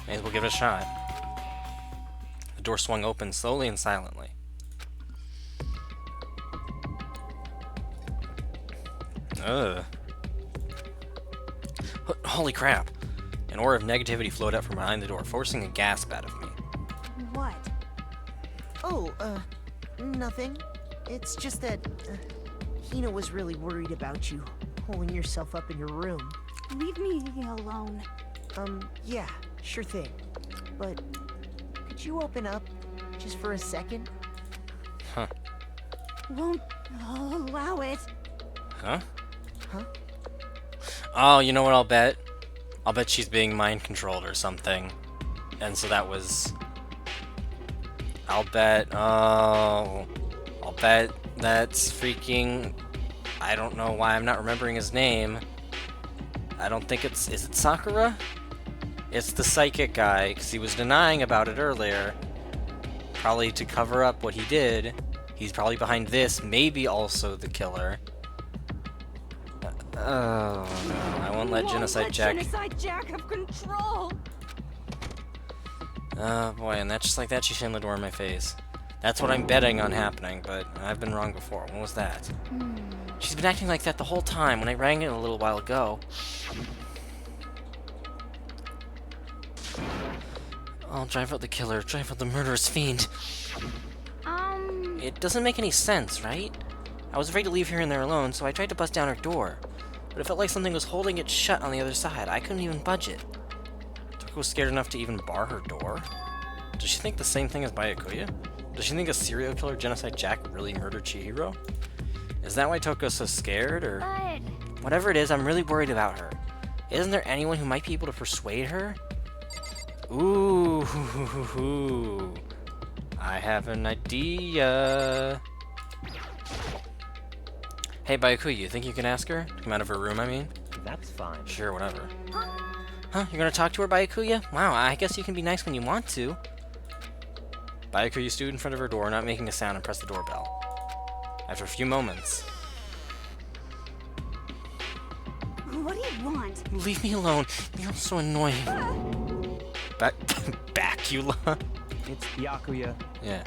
May as well give it a shot. The door swung open slowly and silently. Ugh. Holy crap! An aura of negativity flowed up from behind the door, forcing a gasp out of me. what? Oh, nothing. It's just that Hina was really worried about you holding yourself up in your room. Leave me alone. Yeah, sure thing. But could you open up just for a second? Huh. Won't allow it. Huh? Huh? Oh, you know what I'll bet? I'll bet she's being mind controlled or something. And so that was... I'll bet that's freaking... I don't know why I'm not remembering his name. I don't think it's... Is it Sakura? It's the psychic guy, because he was denying about it earlier. Probably to cover up what he did. He's probably behind this, maybe also the killer. Oh no, I won't let Genocide Jack... Genocide Jack have control. Oh boy, and that's just like that, she slammed the door in my face. That's what I'm betting on happening, but I've been wrong before. What was that? She's been acting like that the whole time when I rang it a little while ago. I'll drive out the killer, drive out the murderous fiend. It doesn't make any sense, right? I was afraid to leave her in there alone, so I tried to bust down her door. But it felt like something was holding it shut on the other side. I couldn't even budge it. Toko was scared enough to even bar her door? Does she think the same thing as Byakuya? Does she think a serial killer Genocide Jack really murdered Chihiro? Is that why Toko's so scared, or... But Whatever it is, I'm really worried about her. Isn't there anyone who might be able to persuade her? Ooh, I have an idea. Hey, Byakuya, you think you can ask her? To come out of her room, I mean? That's fine. Sure, whatever. Huh? You're gonna talk to her, Byakuya? Wow, I guess you can be nice when you want to. Byakuya stood in front of her door, not making a sound, and pressed the doorbell. After a few moments... what do you want? Leave me alone. You're so annoying. Byakuya? It's Byakuya. Yeah.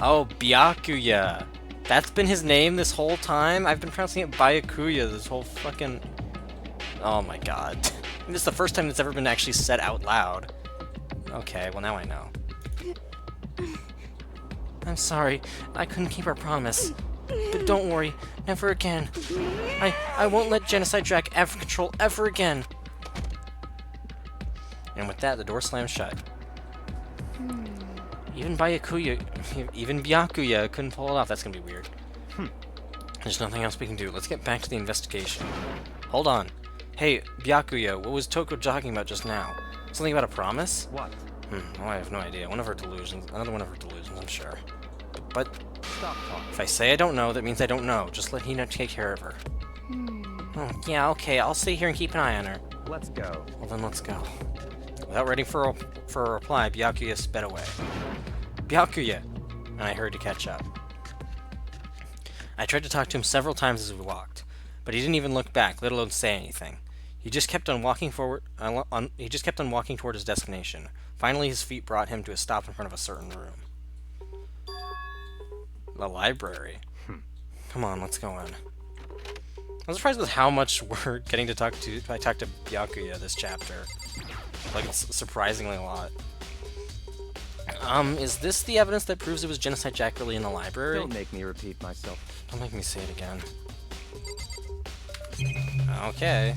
Oh, Byakuya. That's been his name this whole time? I've been pronouncing it Byakuya this whole fucking... Oh my god. This is the first time it's ever been actually said out loud. Okay, well now I know. I'm sorry. I couldn't keep our promise. But don't worry. Never again. I won't let Genocide Jack ever control ever again. And with that, the door slammed shut. Even Byakuya couldn't pull it off. That's gonna be weird. There's nothing else we can do. Let's get back to the investigation. Hold on. Hey, Byakuya, what was Toko talking about just now? Something about a promise? What? Oh, I have no idea. One of her delusions. Another one of her delusions, I'm sure. But Stop talking. if I say I don't know, that means I don't know. Just let Hina take care of her. Oh, yeah, okay. I'll stay here and keep an eye on her. Let's go. Well then, let's go. Without waiting for a reply, Byakuya sped away. Byakuya! And I hurried to catch up. I tried to talk to him several times as we walked, but he didn't even look back, let alone say anything. He just kept on walking forward. He just kept on walking toward his destination. Finally, his feet brought him to a stop in front of a certain room. The library. Come on, let's go in. I'm surprised with how much we're getting to talk to. I talked to Byakuya this chapter. Like, it's surprisingly a lot. Is this the evidence that proves it was Genocide Jack really in the library? Don't make me repeat myself. Don't make me say it again. Okay.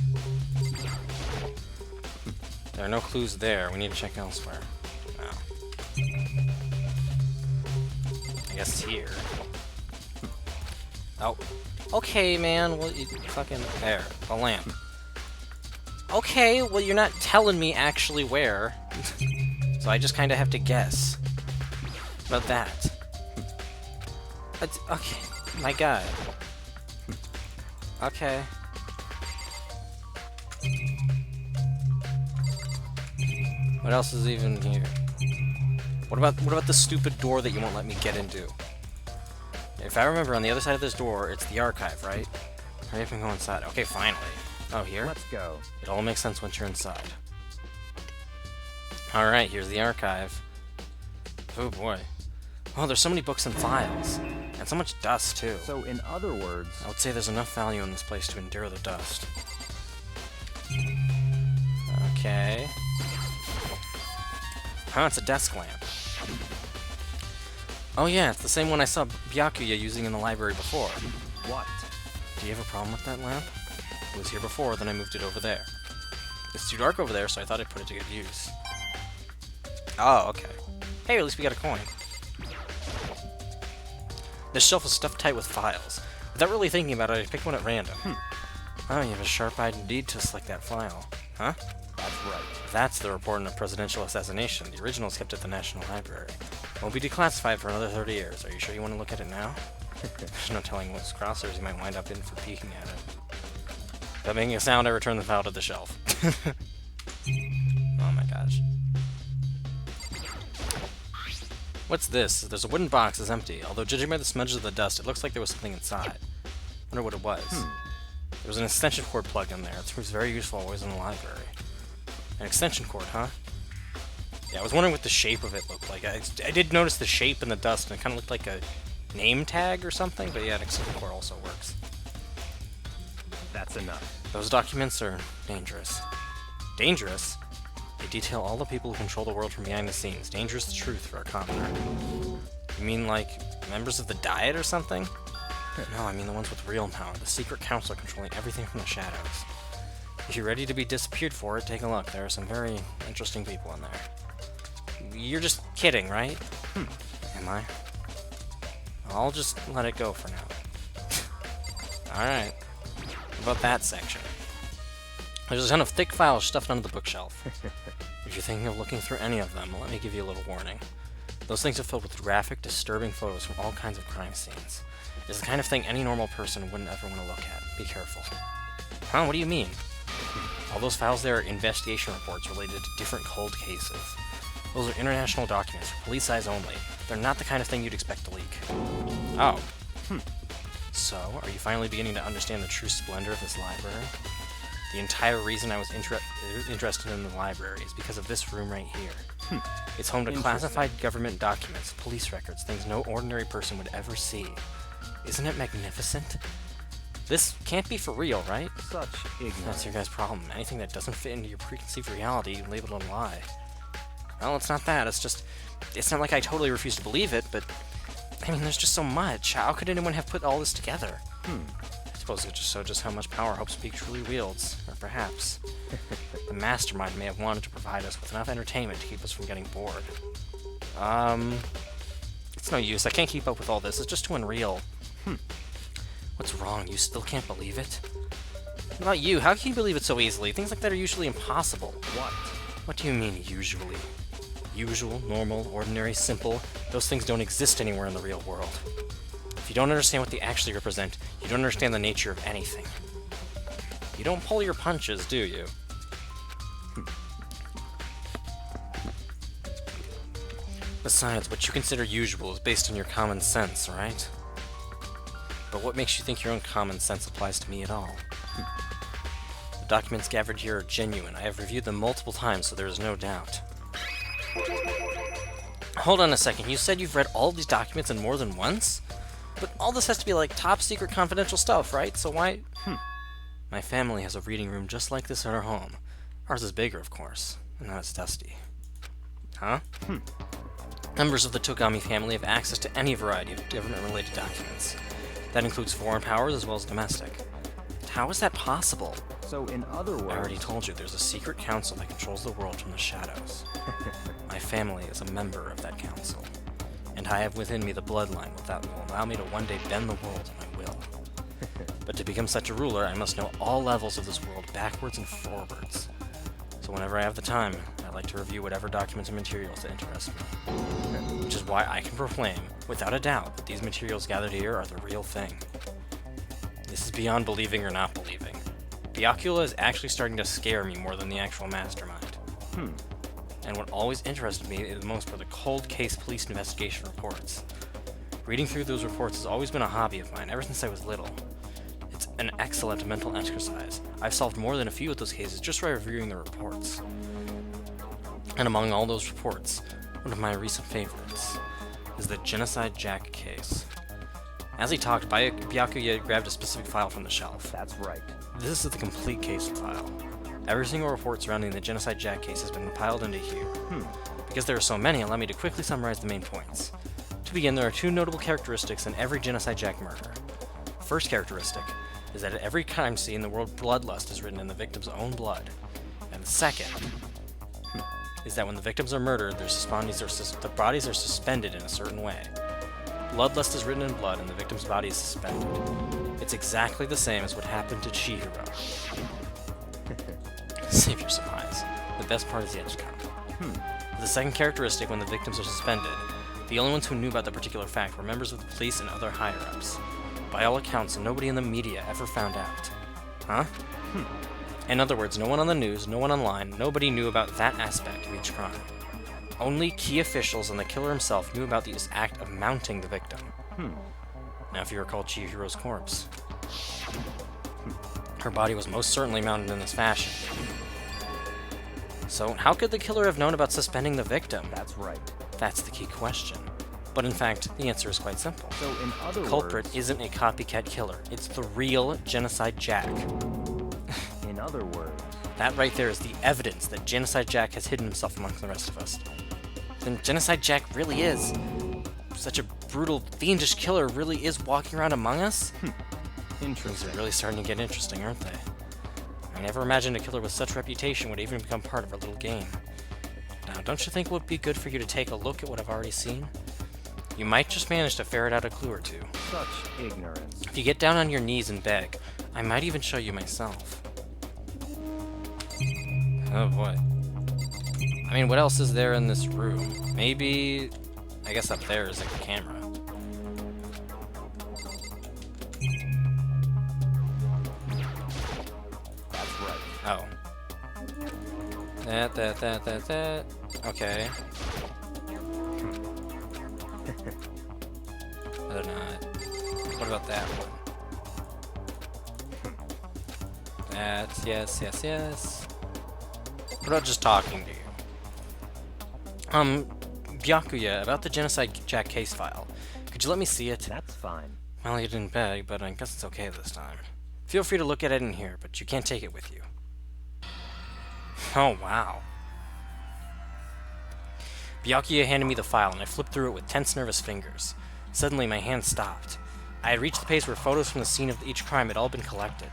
There are no clues there. We need to check elsewhere. Oh. I guess here. Oh. Okay, man. Well, you fucking... There. A lamp. Okay, well, you're not telling me actually where. So I just kind of have to guess. About that. Okay. My god. Okay. What else is even here? What about the stupid door that you won't let me get into? If I remember, on the other side of this door, it's the archive, right? Hurry up and go inside. Okay, finally. Oh, here? Let's go. It all makes sense once you're inside. Alright, here's the archive. Oh boy. Oh, there's so many books and files. And so much dust, too. So, in other words... I would say there's enough value in this place to endure the dust. Okay. Huh, it's a desk lamp. Oh yeah, it's the same one I saw Byakuya using in the library before. What? Do you have a problem with that lamp? It was here before, then I moved it over there. It's too dark over there, so I thought I'd put it to good use. Oh, okay. Hey, at least we got a coin. This shelf is stuffed tight with files. Without really thinking about it, I picked one at random. Oh, you have a sharp-eyed indeed to select that file. Huh? That's right. That's the report on a presidential assassination. The original is kept at the National Library. Won't be declassified for another 30 years. Are you sure you want to look at it now? There's no telling what crossers you might wind up in for peeking at it. Without making a sound, I return the file to the shelf. Oh my gosh. What's this? There's a wooden box that's empty. Although judging by the smudges of the dust, it looks like there was something inside. Wonder what it was. There was an extension cord plugged in there. It proves very useful always in the library. An extension cord, huh? Yeah, I was wondering what the shape of it looked like. I did notice the shape in the dust, and it kind of looked like a name tag or something, but yeah, an extension cord also works. That's enough. Those documents are dangerous. Dangerous? They detail all the people who control the world from behind the scenes. Dangerous truth for our commoner. You mean, like, members of the Diet or something? No, I mean the ones with real power. The secret council controlling everything from the shadows. If you're ready to be disappeared for it, take a look. There are some very interesting people in there. You're just kidding, right? Am I? I'll just let it go for now. Alright. What about that section? There's a ton of thick files stuffed under the bookshelf. If you're thinking of looking through any of them, let me give you a little warning. Those things are filled with graphic, disturbing photos from all kinds of crime scenes. It's the kind of thing any normal person wouldn't ever want to look at. Be careful. Huh? What do you mean? All those files there are investigation reports related to different cold cases. Those are international documents, for police eyes only. They're not the kind of thing you'd expect to leak. Oh. So, are you finally beginning to understand the true splendor of this library? The entire reason I was interested in the library is because of this room right here. It's home to classified government documents, police records, things no ordinary person would ever see. Isn't it magnificent? This can't be for real, right? Such ignorance. That's your guys' problem. Anything that doesn't fit into your preconceived reality, you label it a lie. Well, it's not that. It's just... It's not like I totally refuse to believe it, but... I mean, there's just so much. How could anyone have put all this together? I suppose it just showed just how much power Hope Speak truly wields. Or perhaps... the mastermind may have wanted to provide us with enough entertainment to keep us from getting bored. It's no use. I can't keep up with all this. It's just too unreal. What's wrong? You still can't believe it? What about you? How can you believe it so easily? Things like that are usually impossible. What? What do you mean, usually? Usual, normal, ordinary, simple, those things don't exist anywhere in the real world. If you don't understand what they actually represent, you don't understand the nature of anything. You don't pull your punches, do you? Besides, what you consider usual is based on your common sense, right? But what makes you think your own common sense applies to me at all? The documents gathered here are genuine. I have reviewed them multiple times, so there is no doubt. Hold on a second, you said you've read all these documents and more than once? But all this has to be like top secret confidential stuff, right? So why... My family has a reading room just like this at our home. Ours is bigger, of course, and now it's dusty. Huh? Members of the Togami family have access to any variety of government-related documents. That includes foreign powers as well as domestic. How is that possible? So, in other words... I already told you, there's a secret council that controls the world from the shadows. My family is a member of that council. And I have within me the bloodline that will allow me to one day bend the world, and I will. But to become such a ruler, I must know all levels of this world backwards and forwards. So whenever I have the time, I like to review whatever documents and materials that interest me. Which is why I can proclaim, without a doubt, that these materials gathered here are the real thing. This is beyond believing or not believing. Byakuya is actually starting to scare me more than the actual mastermind. And what always interested me the most were the cold case police investigation reports. Reading through those reports has always been a hobby of mine ever since I was little. It's an excellent mental exercise. I've solved more than a few of those cases just by reviewing the reports. And among all those reports, one of my recent favorites is the Genocide Jack case. As he talked, Byakuya grabbed a specific file from the shelf. That's right. This is the complete case file. Every single report surrounding the Genocide Jack case has been compiled into here. Because there are so many, allow me to quickly summarize the main points. To begin, there are two notable characteristics in every Genocide Jack murder. First characteristic is that at every crime scene, the word bloodlust is written in the victim's own blood. And the second is that when the victims are murdered, the bodies are suspended in a certain way. Bloodlust is written in blood, and the victim's body is suspended. It's exactly the same as what happened to Chihiro. Save your surprise. The best part is yet to come. The second characteristic, when the victims are suspended, the only ones who knew about the particular fact were members of the police and other higher-ups. By all accounts, nobody in the media ever found out. Huh? In other words, no one on the news, no one online, nobody knew about that aspect of each crime. Only key officials and the killer himself knew about this act of mounting the victim. Now, if you recall Chihiro's corpse, her body was most certainly mounted in this fashion. So, how could the killer have known about suspending the victim? That's right. That's the key question. But in fact, the answer is quite simple. So, in other The culprit words... isn't a copycat killer. It's the real Genocide Jack. In other words... That right there is the evidence that Genocide Jack has hidden himself amongst the rest of us. Then Genocide Jack really is such a brutal, fiendish killer really is walking around among us? Things Interesting. are really starting to get interesting, aren't they? I never imagined a killer with such reputation would even become part of our little game. Now, don't you think it would be good for you to take a look at what I've already seen? You might just manage to ferret out a clue or two. Such ignorance. If you get down on your knees and beg, I might even show you myself. Oh boy. I mean, what else is there in this room? Maybe... I guess up there is like a camera. That's right. Oh. That. Okay. Whether or not. What about that one? That's yes. What about just talking to you? Byakuya, about the Genocide Jack case file. Could you let me see it? That's fine. Well, you didn't beg, but I guess it's okay this time. Feel free to look at it in here, but you can't take it with you. Oh, wow. Byakuya handed me the file, and I flipped through it with tense, nervous fingers. Suddenly, my hand stopped. I had reached the page where photos from the scene of each crime had all been collected.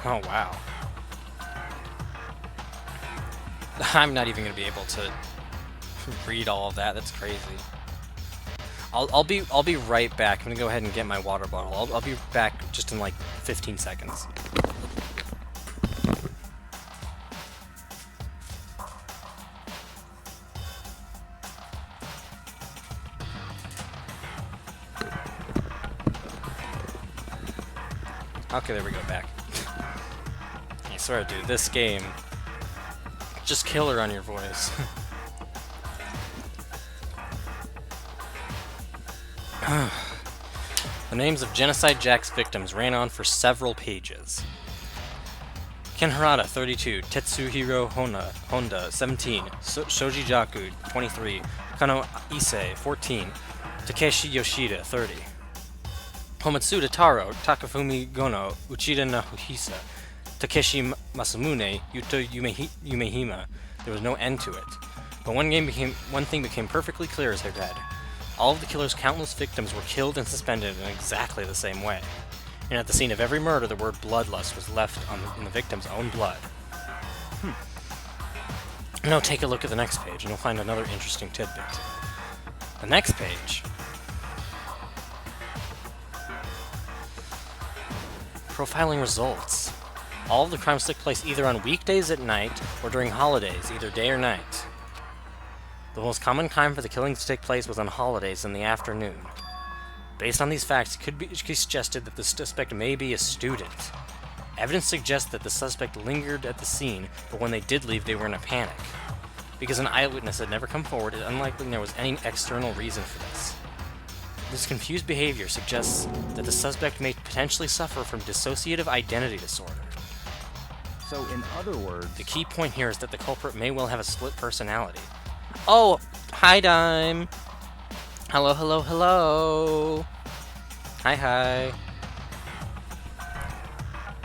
Oh, wow. I'm not even going to be able to read all of that. That's crazy. I'll be right back. I'm gonna go ahead and get my water bottle. I'll be back just in like 15 seconds. Okay, there we go, back. I swear, dude, this game, just killer on your voice. The names of Genocide Jack's victims ran on for several pages. Ken Harada, 32, Tetsuhiro Honda, 17, Shoji Jaku, 23, Kano Issei, 14, Takeshi Yoshida, 30, Homatsuda Taro, Takafumi Gono, Uchida Nahuhisa, Takeshi Masamune, Yuto Yumehima. There was no end to it. But one thing became perfectly clear as I read. All of the killer's countless victims were killed and suspended in exactly the same way. And at the scene of every murder, the word bloodlust was left in the victim's own blood. Now take a look at the next page, and you'll find another interesting tidbit. The next page... Profiling results. All of the crimes took place either on weekdays at night, or during holidays, either day or night. The most common time for the killings to take place was on holidays in the afternoon. Based on these facts, it could be suggested that the suspect may be a student. Evidence suggests that the suspect lingered at the scene, but when they did leave, they were in a panic. Because an eyewitness had never come forward, it's unlikely there was any external reason for this. This confused behavior suggests that the suspect may potentially suffer from dissociative identity disorder. So, in other words, The key point here is that the culprit may well have a split personality. Oh, hi, Dime. Hello, hello, hello. Hi.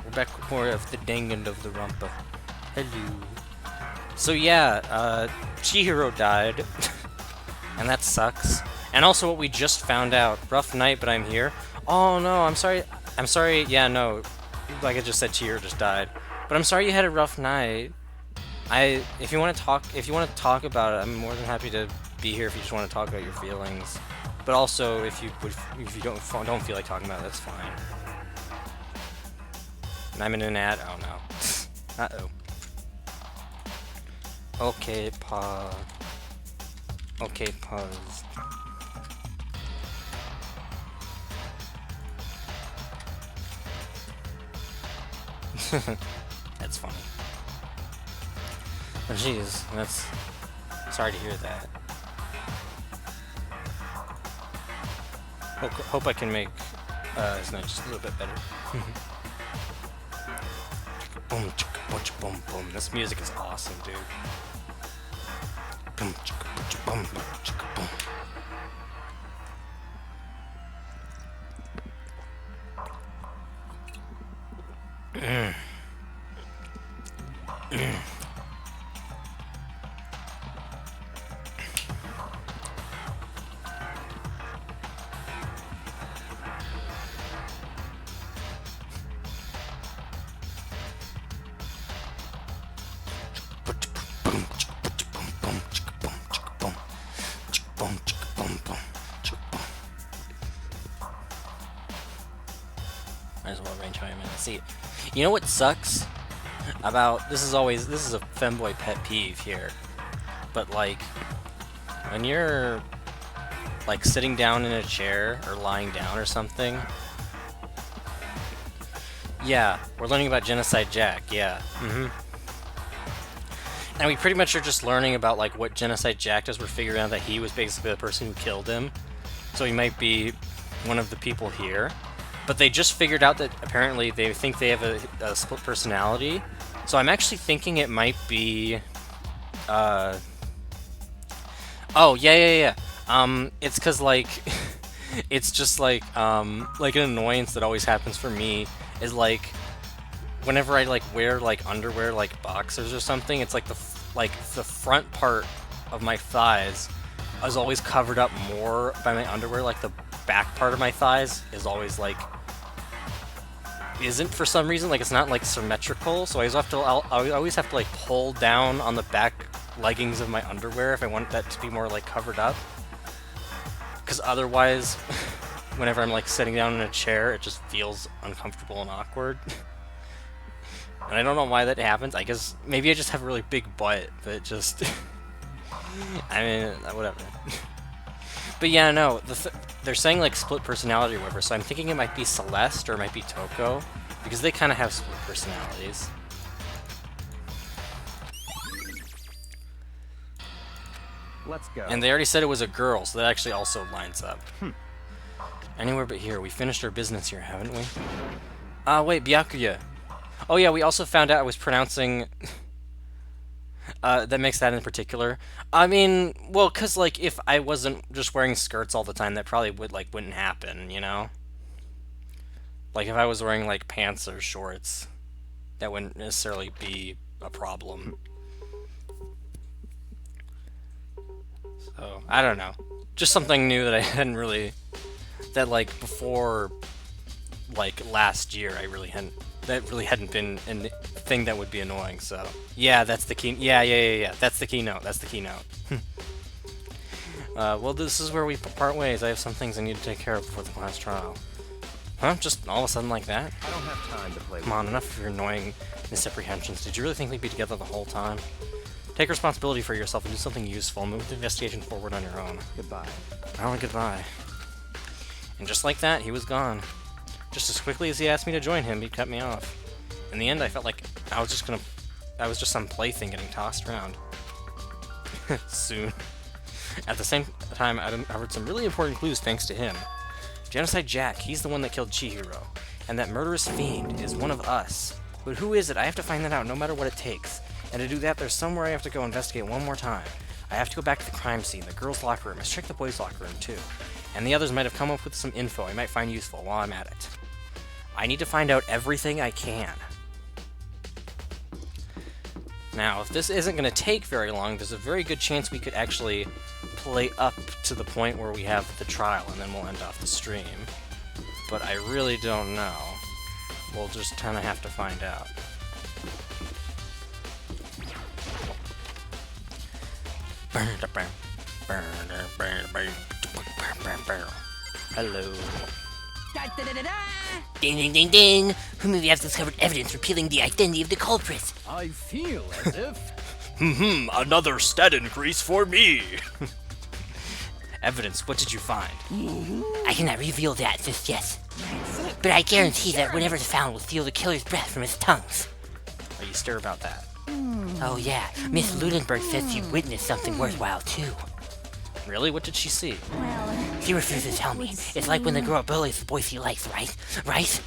We're back with more of the Danganronpa. Hello. So yeah, Chihiro died, and that sucks. And also what we just found out, rough night, but I'm here. Oh no, I'm sorry. Yeah, no, like I just said, Chihiro just died. But I'm sorry you had a rough night. If you want to talk about it, I'm more than happy to be here if you just want to talk about your feelings. But also, if you don't feel like talking about it, that's fine. And I'm in an ad. Oh no. Uh-oh. Okay, pause. Okay, pause. That's funny. Oh, jeez, that's... Sorry to hear that. Hope I can make this night just a little bit better. Boom, chicka, butcha, boom, boom. This music is awesome, dude. Boom, chicka, butcha, boom, boom, chicka, boom. Might as well arrange how I'm gonna see it. You know what sucks about this is a femboy pet peeve here. But like when you're like sitting down in a chair or lying down or something. Yeah, we're learning about Genocide Jack, yeah. And we pretty much are just learning about like what Genocide Jack does. We're figuring out that he was basically the person who killed him. So he might be one of the people here. But they just figured out that apparently they think they have a split personality. So I'm actually thinking it might be... Oh, yeah. It's because, like... it's just, like an annoyance that always happens for me is, like... Whenever I, like, wear, like, underwear, like, boxers or something, it's, like, the front part of my thighs is always covered up more by my underwear. Like, the back part of my thighs is always, like... isn't for some reason, like it's not like symmetrical, so I always have to like pull down on the back leggings of my underwear if I want that to be more like covered up, because otherwise whenever I'm like sitting down in a chair it just feels uncomfortable and awkward. And I don't know why that happens. I guess maybe I just have a really big butt, but just I mean, whatever. But yeah, no, they're saying like split personality or whatever, so I'm thinking it might be Celeste or it might be Toko, because they kind of have split personalities. let's go. And they already said it was a girl, so that actually also lines up. Anywhere but here. We finished our business here, haven't we? Wait, Byakuya. Oh yeah, we also found out I was pronouncing... that makes that in particular. I mean, well, because, like, if I wasn't just wearing skirts all the time, that probably wouldn't happen, you know? Like, if I was wearing, like, pants or shorts, that wouldn't necessarily be a problem. So, I don't know. Just something new that I hadn't really... That, like, before, like, last year, that really hadn't been a thing that would be annoying, so... Yeah, that's the key... Yeah. That's the keynote. That's the keynote. Well, this is where we part ways. I have some things I need to take care of before the last trial. Huh? Just all of a sudden like that? I don't have time to play with Come on, enough of your annoying misapprehensions. Did you really think we'd be together the whole time? Take responsibility for yourself and do something useful. Move the investigation forward on your own. Goodbye. Oh, goodbye. And just like that, he was gone. Just as quickly as he asked me to join him, he cut me off. In the end, I felt like I was just some plaything getting tossed around. Soon. At the same time, I uncovered some really important clues thanks to him. Genocide Jack, he's the one that killed Chihiro. And that murderous fiend is one of us. But who is it? I have to find that out no matter what it takes. And to do that, there's somewhere I have to go investigate one more time. I have to go back to the crime scene, the girls' locker room. Let's check the boys' locker room, too. And the others might have come up with some info I might find useful while I'm at it. I need to find out everything I can. Now, if this isn't going to take very long, there's a very good chance we could actually play up to the point where we have the trial, and then we'll end off the stream. But I really don't know. We'll just kind of have to find out. Hello. Ding ding ding ding! Who maybe has discovered evidence revealing the identity of the culprit? I feel as if... Another stat increase for me! Evidence, what did you find? I cannot reveal that just yet. But I guarantee that whatever is found will steal the killer's breath from his tongues. Are you sure about that? Oh yeah, Miss Ludenberg says she witnessed something worthwhile too. Really? What did she see? She refuses to tell me. It's like when the girl bullies the boy she likes, right? Right?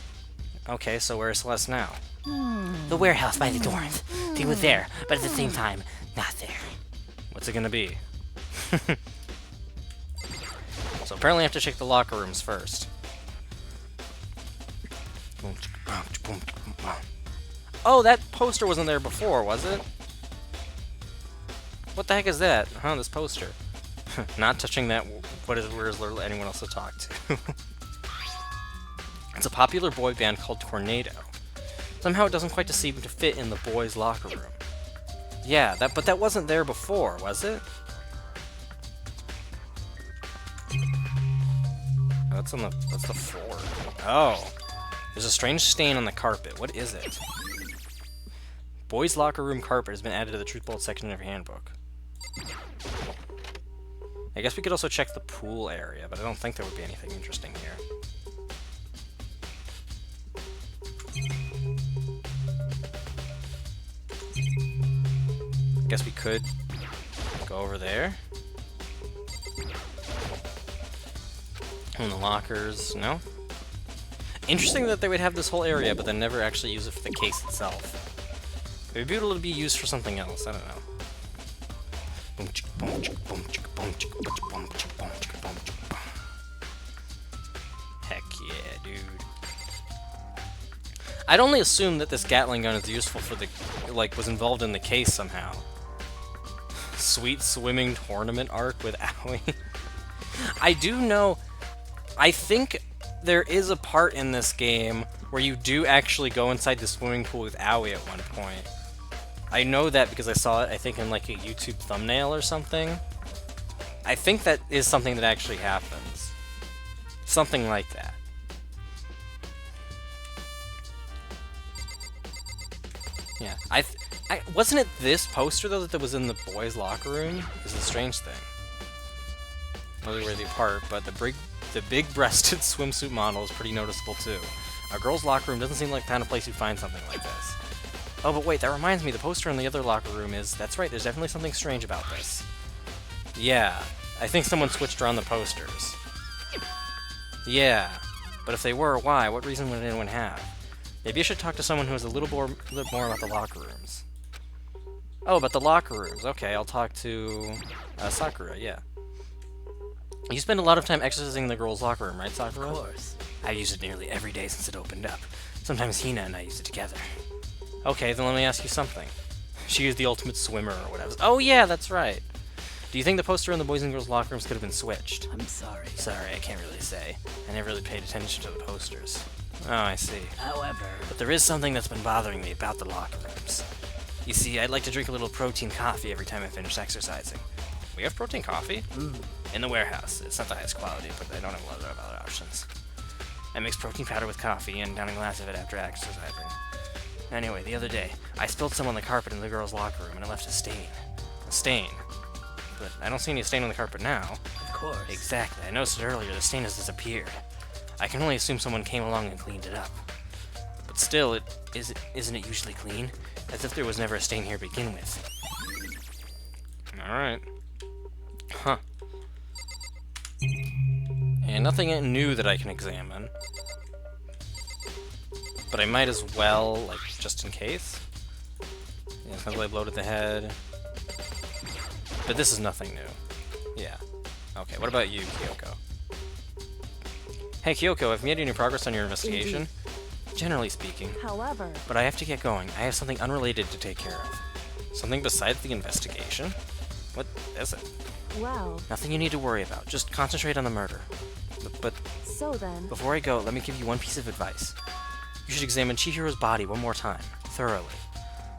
Okay, so where's Celeste now? The warehouse by the dorms. She was there, but at the same time, not there. What's it gonna be? So apparently I have to check the locker rooms first. Oh, that poster wasn't there before, was it? What the heck is that? Huh, this poster. Not touching that. Where's anyone else to talk to? It's a popular boy band called Tornado. Somehow it doesn't quite seem to fit in the boys' locker room. Yeah, but that wasn't there before, was it? That's the floor. Oh. There's a strange stain on the carpet. What is it? Boys' locker room carpet has been added to the Truth Bullet section of your handbook. I guess we could also check the pool area, but I don't think there would be anything interesting here. I guess we could go over there. And the lockers, no? Interesting that they would have this whole area, but then never actually use it for the case itself. Maybe it'll be used for something else, I don't know. Heck yeah, dude. I'd only assume that this Gatling gun is useful for the, was involved in the case somehow. Sweet swimming tournament arc with Aoi. I do know, I think there is a part in this game where you do actually go inside the swimming pool with Aoi at one point. I know that because I saw it, I think, in like a YouTube thumbnail or something. I think that is something that actually happens. Something like that. Yeah, wasn't it this poster though that was in the boys' locker room? Is the strange thing. Really worthy part, but the big-breasted swimsuit model is pretty noticeable too. A girl's locker room doesn't seem like the kind of place you'd find something like this. Oh, but wait, that reminds me, the poster in the other locker room is... That's right, there's definitely something strange about this. Yeah, I think someone switched around the posters. Yeah, but if they were, why? What reason would anyone have? Maybe I should talk to someone who has a little more about the locker rooms. Oh, about the locker rooms. Okay, I'll talk to Sakura, yeah. You spend a lot of time exercising in the girls' locker room, right, Sakura? Of course. I've used it nearly every day since it opened up. Sometimes Hina and I use it together. Okay, then let me ask you something. She is the ultimate swimmer or whatever. Oh yeah, that's right. Do you think the poster in the boys and girls locker rooms could have been switched? I'm sorry. Sorry, I can't really say. I never really paid attention to the posters. Oh, I see. However, But there is something that's been bothering me about the locker rooms. You see, I'd like to drink a little protein coffee every time I finish exercising. We have protein coffee? In the warehouse. It's not the highest quality, but I don't have a lot of other options. I mix protein powder with coffee and down a glass of it after exercising. Anyway, the other day, I spilled some on the carpet in the girls' locker room and it left a stain. A stain. But I don't see any stain on the carpet now. of course. Exactly. I noticed it earlier. The stain has disappeared. I can only assume someone came along and cleaned it up. But still, isn't it usually clean? As if there was never a stain here to begin with. Alright. Huh. And nothing new that I can examine. But I might as well, like, just in case. Yeah, suddenly blow to the head. But this is nothing new. Yeah. Okay, what about you, Kyoko? Hey, Kyoko, have you made any progress on your investigation? Generally speaking. However, But I have to get going. I have something unrelated to take care of. Something besides the investigation? What is it? well, Nothing you need to worry about. Just concentrate on the murder. But so then, before I go, let me give you one piece of advice. You should examine Chihiro's body one more time, thoroughly.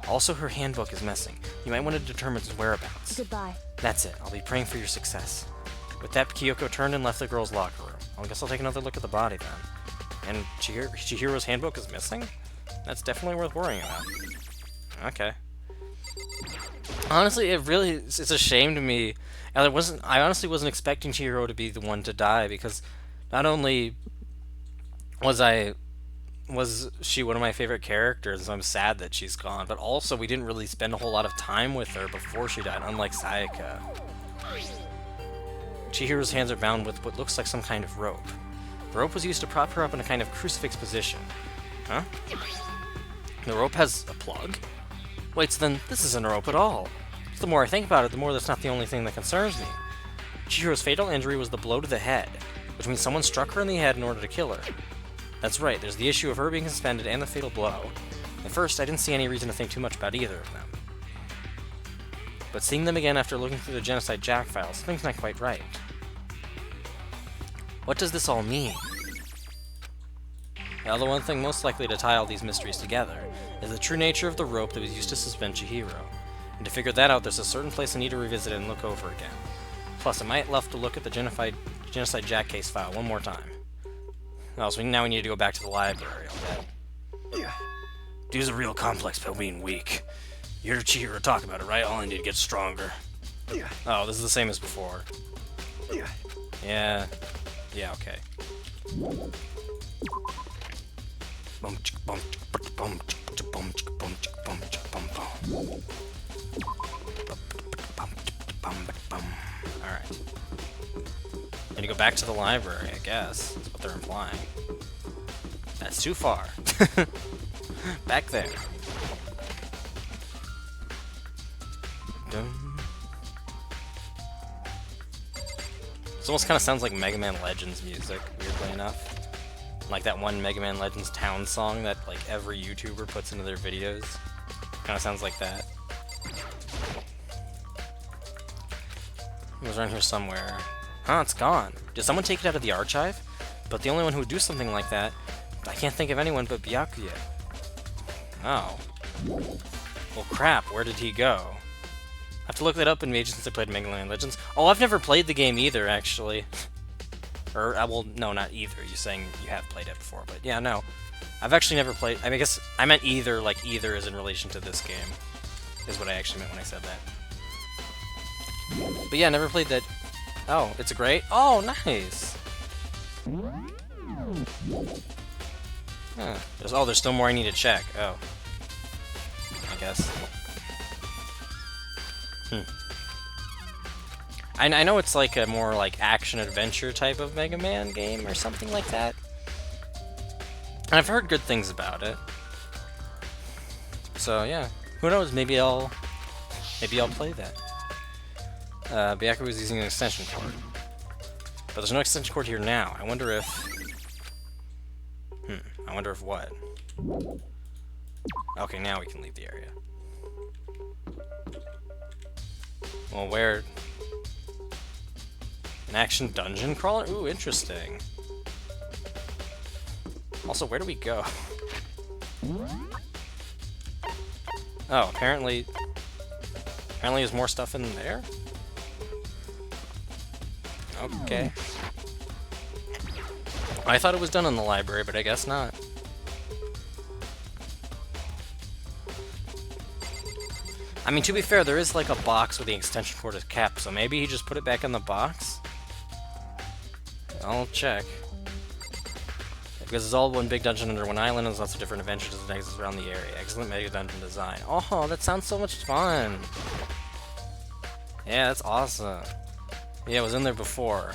Also, her handbook is missing. You might want to determine its whereabouts. goodbye. That's it. I'll be praying for your success. With that, Kyoko turned and left the girls' locker room. I guess I'll take another look at the body then. And Chihiro's handbook is missing? That's definitely worth worrying about. Okay. Honestly, it's a shame to me. And I honestly wasn't expecting Chihiro to be the one to die, because not only was she one of my favorite characters, so I'm sad that she's gone, but also we didn't really spend a whole lot of time with her before she died, unlike Sayaka. Chihiro's hands are bound with what looks like some kind of rope. The rope was used to prop her up in a kind of crucifix position. Huh? The rope has a plug? Wait, so then this isn't a rope at all. The more I think about it, the more that's not the only thing that concerns me. Chihiro's fatal injury was the blow to the head, which means someone struck her in the head in order to kill her. That's right, there's the issue of her being suspended and the fatal blow. At first, I didn't see any reason to think too much about either of them. But seeing them again after looking through the Genocide Jack files, something's not quite right. What does this all mean? Well, the one thing most likely to tie all these mysteries together is the true nature of the rope that was used to suspend Chihiro. And to figure that out, there's a certain place I need to revisit and look over again. Plus, I might have to look at the Genocide Jack case file one more time. Oh, so now we need to go back to the library, I'll bet. Dude's a real complex about being weak. You heard Chihiro talk about it, right? All I need to get stronger. Oh, this is the same as before. Yeah. Yeah, okay. Alright. Need to go back to the library, I guess. That's what they're implying. That's too far. Back there. Dun. This almost kind of sounds like Mega Man Legends music, weirdly enough. Like that one Mega Man Legends town song that like every YouTuber puts into their videos. Kind of sounds like that. It was around here somewhere. Huh, it's gone. Did someone take it out of the archive? But the only one who would do something like that, I can't think of anyone but Byakuya. Oh. Well, crap, where did he go? I have to look that up in Mage since I played Mega Man Legends. Oh, I've never played the game either, actually. Or, well, no, not either. You're saying you have played it before, but yeah, no. I've actually never played... I mean, I guess I meant either, like either is in relation to this game. Is what I actually meant when I said that. But yeah, never played that... Oh, it's a great... Oh, nice! Huh. There's still more I need to check. Oh. I guess. I know it's like a more like action-adventure type of Mega Man game or something like that. And I've heard good things about it. So yeah, who knows? Maybe I'll play that. Byakuya was using an extension cord, but there's no extension cord here now. I wonder if. I wonder if what? Okay, now we can leave the area. Well, where? An action dungeon crawler? Ooh, interesting. Also, where do we go? Oh, apparently there's more stuff in there? Okay. I thought it was done in the library, but I guess not. I mean, to be fair, there is like a box where the extension cord is kept, so maybe he just put it back in the box? I'll check. Because it's all one big dungeon under one island, and there's lots of different adventures and exits around the area. Excellent mega dungeon design. Oh, that sounds so much fun! Yeah, that's awesome. Yeah, it was in there before.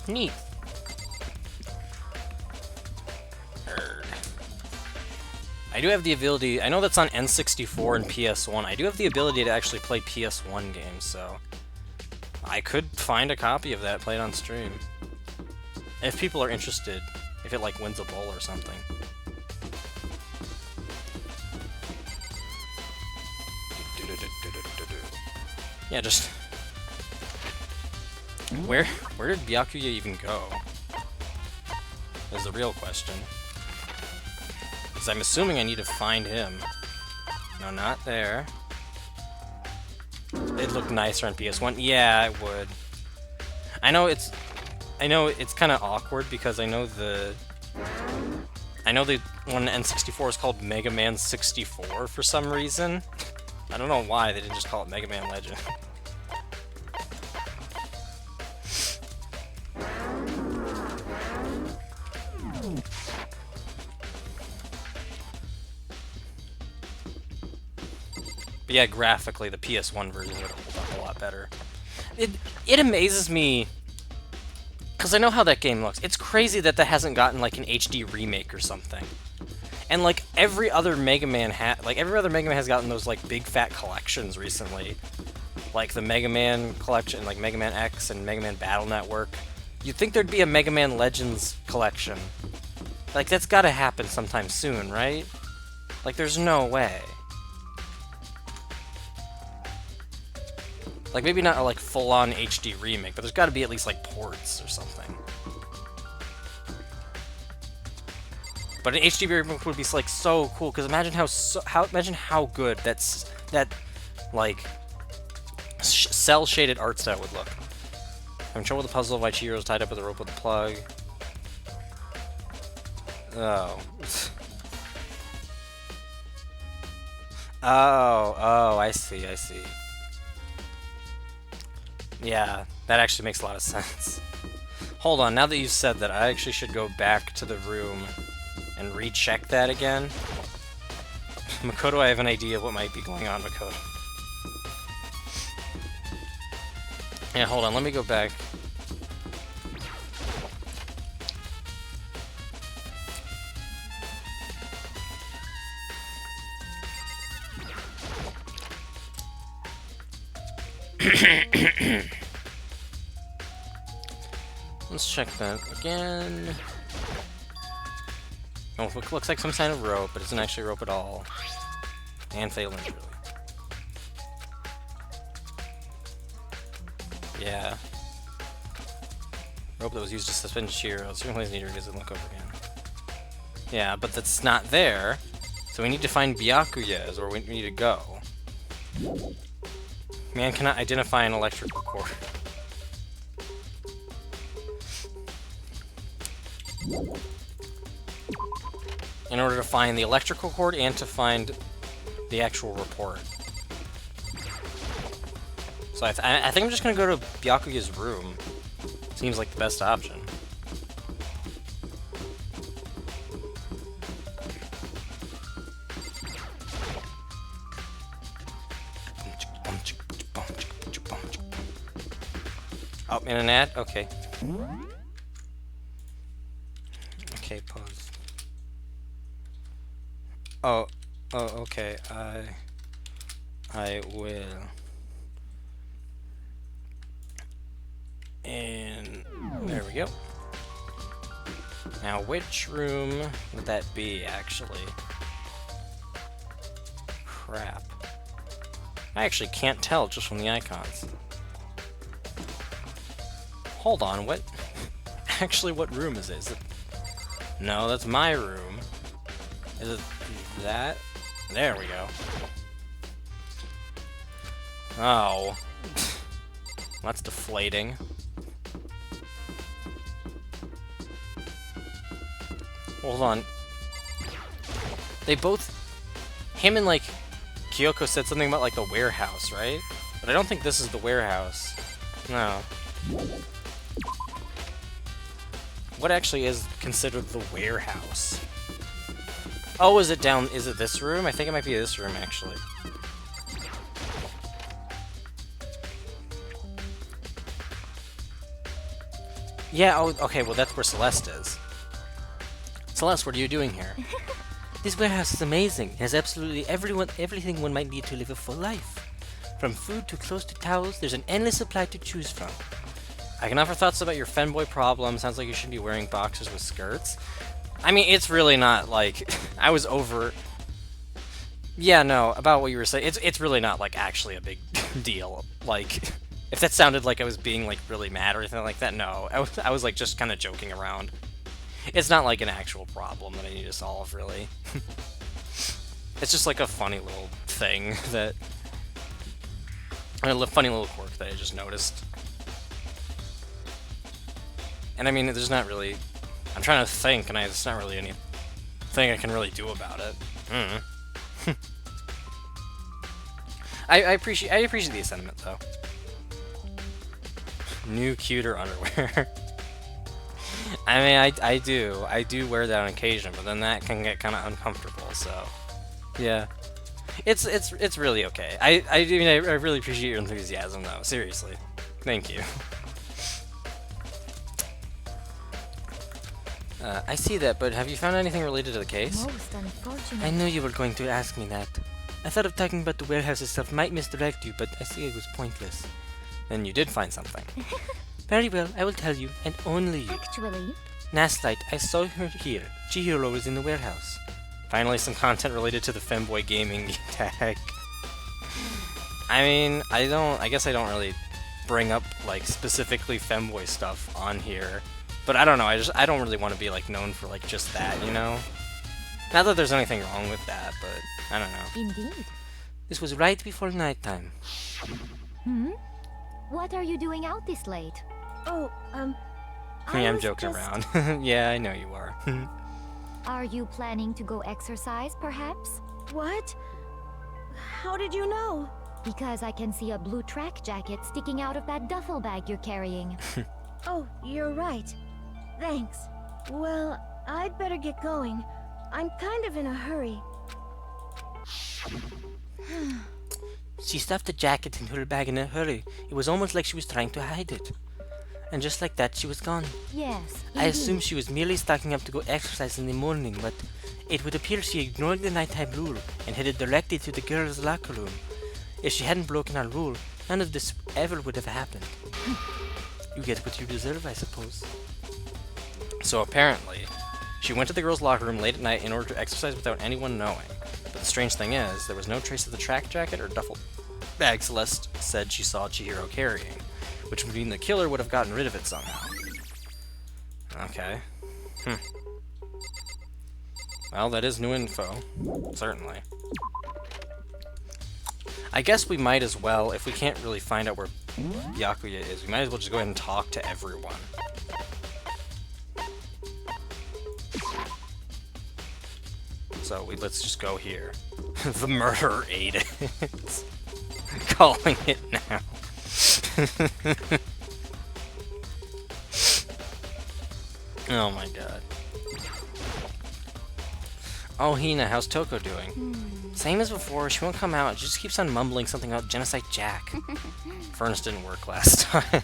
Neat. I do have the ability, I know that's on N64 and PS1, I do have the ability to actually play PS1 games, so I could find a copy of that, play it on stream. If people are interested, if it like wins a bowl or something. Yeah, just... Where did Byakuya even go? Is the real question. Because I'm assuming I need to find him. No, not there. It'd look nicer on PS1. Yeah, it would. I know it's kind of awkward because I know the one on N64 is called Mega Man 64 for some reason. I don't know why they didn't just call it Mega Man Legend. But yeah, graphically, the PS1 version would hold up a lot better. It amazes me, because I know how that game looks. It's crazy that that hasn't gotten like an HD remake or something. And like every other Mega Man has gotten those like big fat collections recently. Like the Mega Man collection, like Mega Man X and Mega Man Battle Network. You'd think there'd be a Mega Man Legends collection. Like that's gotta happen sometime soon, right? Like there's no way. Like, maybe not a, like, full-on HD remake, but there's gotta be at least, like, ports or something. But an HD remake would be, like, so cool, because imagine imagine how good that, like, cel-shaded art style would look. Having trouble with the puzzle of why Chihiro's tied up with a rope with a plug. Oh. Oh, I see. Yeah, that actually makes a lot of sense. Hold on, now that you've said that, I actually should go back to the room and recheck that again. Makoto, I have an idea of what might be going on, Makoto. Yeah, hold on, let me go back. Let's check that again. Oh, it looks like some kind of rope, but it isn't actually rope at all. And fatal injury. Yeah. Rope that was used to suspend Chihiro. Certainly is needed because it look over again. Yeah, but that's not there. So we need to find Byakuya is where we need to go. Man cannot identify an electrical cord. In order to find the electrical cord and to find the actual report. So I think I'm just gonna go to Byakuya's room. Seems like the best option. Oh, in an ad? Okay. Okay, pause. Oh, okay. I will. And there we go. Now, which room would that be, actually? Crap. I actually can't tell just from the icons. Hold on, what? Actually, what room is it? Is it... No, that's my room. Is it that? There we go. Oh. That's deflating. Hold on. They both... Him and, like, Kyoko said something about, like, the warehouse, right? But I don't think this is the warehouse. No. What actually is considered the warehouse? Oh, is it down... Is it this room? I think it might be this room, actually. Yeah, oh, okay, well, that's where Celeste is. Celeste, what are you doing here? This warehouse is amazing. It has absolutely everything one might need to live a full life. From food to clothes to towels, there's an endless supply to choose from. I can offer thoughts about your femboy problem. Sounds like you should be wearing boxers with skirts. I mean, it's really not, like... I was over... Yeah, no, about what you were saying. It's really not, like, actually a big deal. Like, if that sounded like I was being, like, really mad or anything like that, no. I was like, just kind of joking around. It's not, like, an actual problem that I need to solve, really. It's just, like, a funny little thing that... A funny little quirk that I just noticed. And I mean, there's not really... I'm trying to think, and there's not really anything I can really do about it. I appreciate the sentiment, though. New cuter underwear. I mean, I do wear that on occasion, but then that can get kind of uncomfortable. So, yeah, it's really okay. I mean, I really appreciate your enthusiasm, though. Seriously, thank you. I see that, but have you found anything related to the case? Most unfortunate. I knew you were going to ask me that. I thought of talking about the warehouse itself might misdirect you, but I see it was pointless. Then you did find something. Very well, I will tell you, and only you. Actually, Last night, I saw her here. Chihiro was in the warehouse. Finally, some content related to the femboy gaming tag. I mean, I guess I don't really bring up, like, specifically femboy stuff on here. But I don't know, I don't really want to be, like, known for, like, just that, you know? Not that there's anything wrong with that, but I don't know. indeed. This was right before nighttime. Hmm? What are you doing out this late? Oh, Yeah, I'm joking around. Yeah, I know you are. Are you planning to go exercise, perhaps? What? How did you know? Because I can see a blue track jacket sticking out of that duffel bag you're carrying. Oh, you're right. Thanks. Well, I'd better get going. I'm kind of in a hurry. She stuffed the jacket into her bag in a hurry. It was almost like she was trying to hide it. And just like that, she was gone. Yes, I indeed. assumed she was merely stocking up to go exercise in the morning, but it would appear she ignored the nighttime rule and headed directly to the girls' locker room. If she hadn't broken our rule, none of this ever would have happened. You get what you deserve, I suppose. So apparently, she went to the girls' locker room late at night in order to exercise without anyone knowing. But the strange thing is, there was no trace of the track jacket or duffel bag Celeste said she saw Chihiro carrying, which would mean the killer would have gotten rid of it somehow. Okay. Well, that is new info. Certainly. I guess we might as well, if we can't really find out where Byakuya is, we might as well just go ahead and talk to everyone. So let's just go here. The murderer ate it. Calling it now. Oh my god. Oh, Hina, how's Toko doing? Same as before, she won't come out. She just keeps on mumbling something about Genocide Jack. Furnace didn't work last time.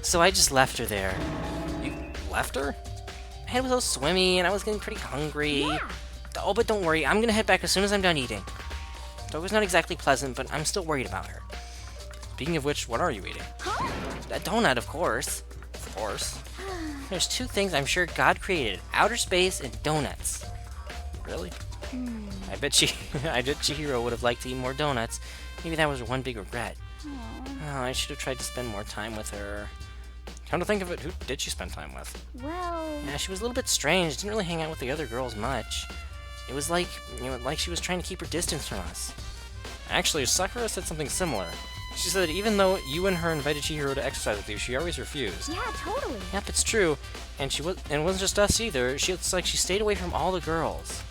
So I just left her there. You left her? My head was all swimmy, and I was getting pretty hungry. Yeah. Oh, but don't worry, I'm gonna head back as soon as I'm done eating. It was not exactly pleasant, but I'm still worried about her. Speaking of which, what are you eating? A donut, of course. Of course. There's two things I'm sure God created: outer space and donuts. Really? I bet Chihiro would have liked to eat more donuts. Maybe that was her one big regret. Oh, I should have tried to spend more time with her. Come to think of it, who did she spend time with? Well, Yeah, she was a little bit strange. Didn't really hang out with the other girls much. It was like, like she was trying to keep her distance from us. Actually, Sakura said something similar. She said that even though you and her invited Chihiro to exercise with you, she always refused. yeah, totally. Yep, it's true. And it wasn't just us either. It's like she stayed away from all the girls.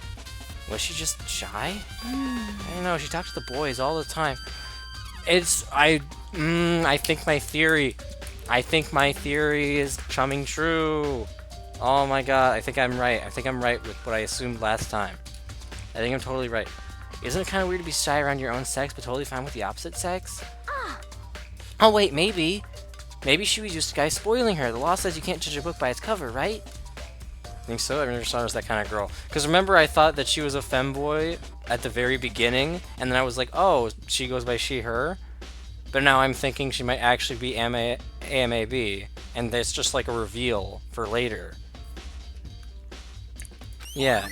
Was she just shy? I don't know. She talked to the boys all the time. I think my theory is coming true. Oh my god, I think I'm right. I think I'm right with what I assumed last time. I think I'm totally right. Isn't it kind of weird to be shy around your own sex, but totally fine with the opposite sex? Oh wait, maybe. Maybe she was just a guy spoiling her. The law says you can't judge a book by its cover, right? Think so? I never saw her as that kind of girl. Because remember, I thought that she was a femboy at the very beginning, and then I was like, oh, she goes by she, her? But now I'm thinking she might actually be AMAB, and it's just like a reveal for later. Yeah.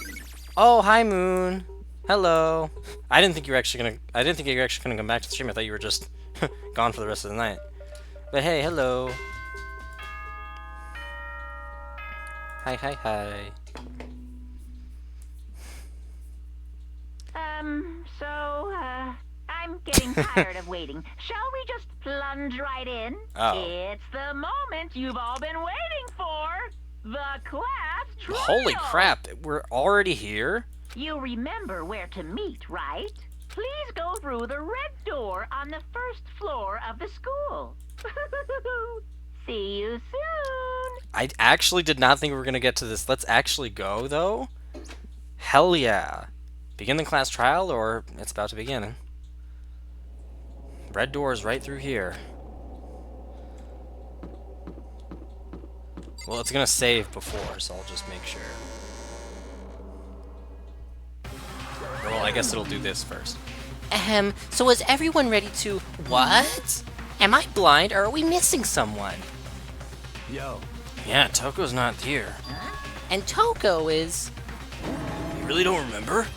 Oh, hi, Moon. Hello. I didn't think you were actually gonna come back to the stream. I thought you were just gone for the rest of the night. But hey, hello. Hi, hi, hi. I'm getting tired of waiting. Shall we just plunge right in? Oh. It's the moment you've all been waiting for. The class trial. Holy crap, we're already here? You remember where to meet, right? Please go through the red door on the first floor of the school. See you soon. I actually did not think we were going to get to this. Let's actually go, though. Hell yeah. Begin the class trial, or it's about to begin. Red door is right through here. Well, it's going to save before, so I'll just make sure. Well, I guess it'll do this first. So is everyone ready to... What? Am I blind, or are we missing someone? Yo, Yeah, Toko's not here. And Toko is... You really don't remember?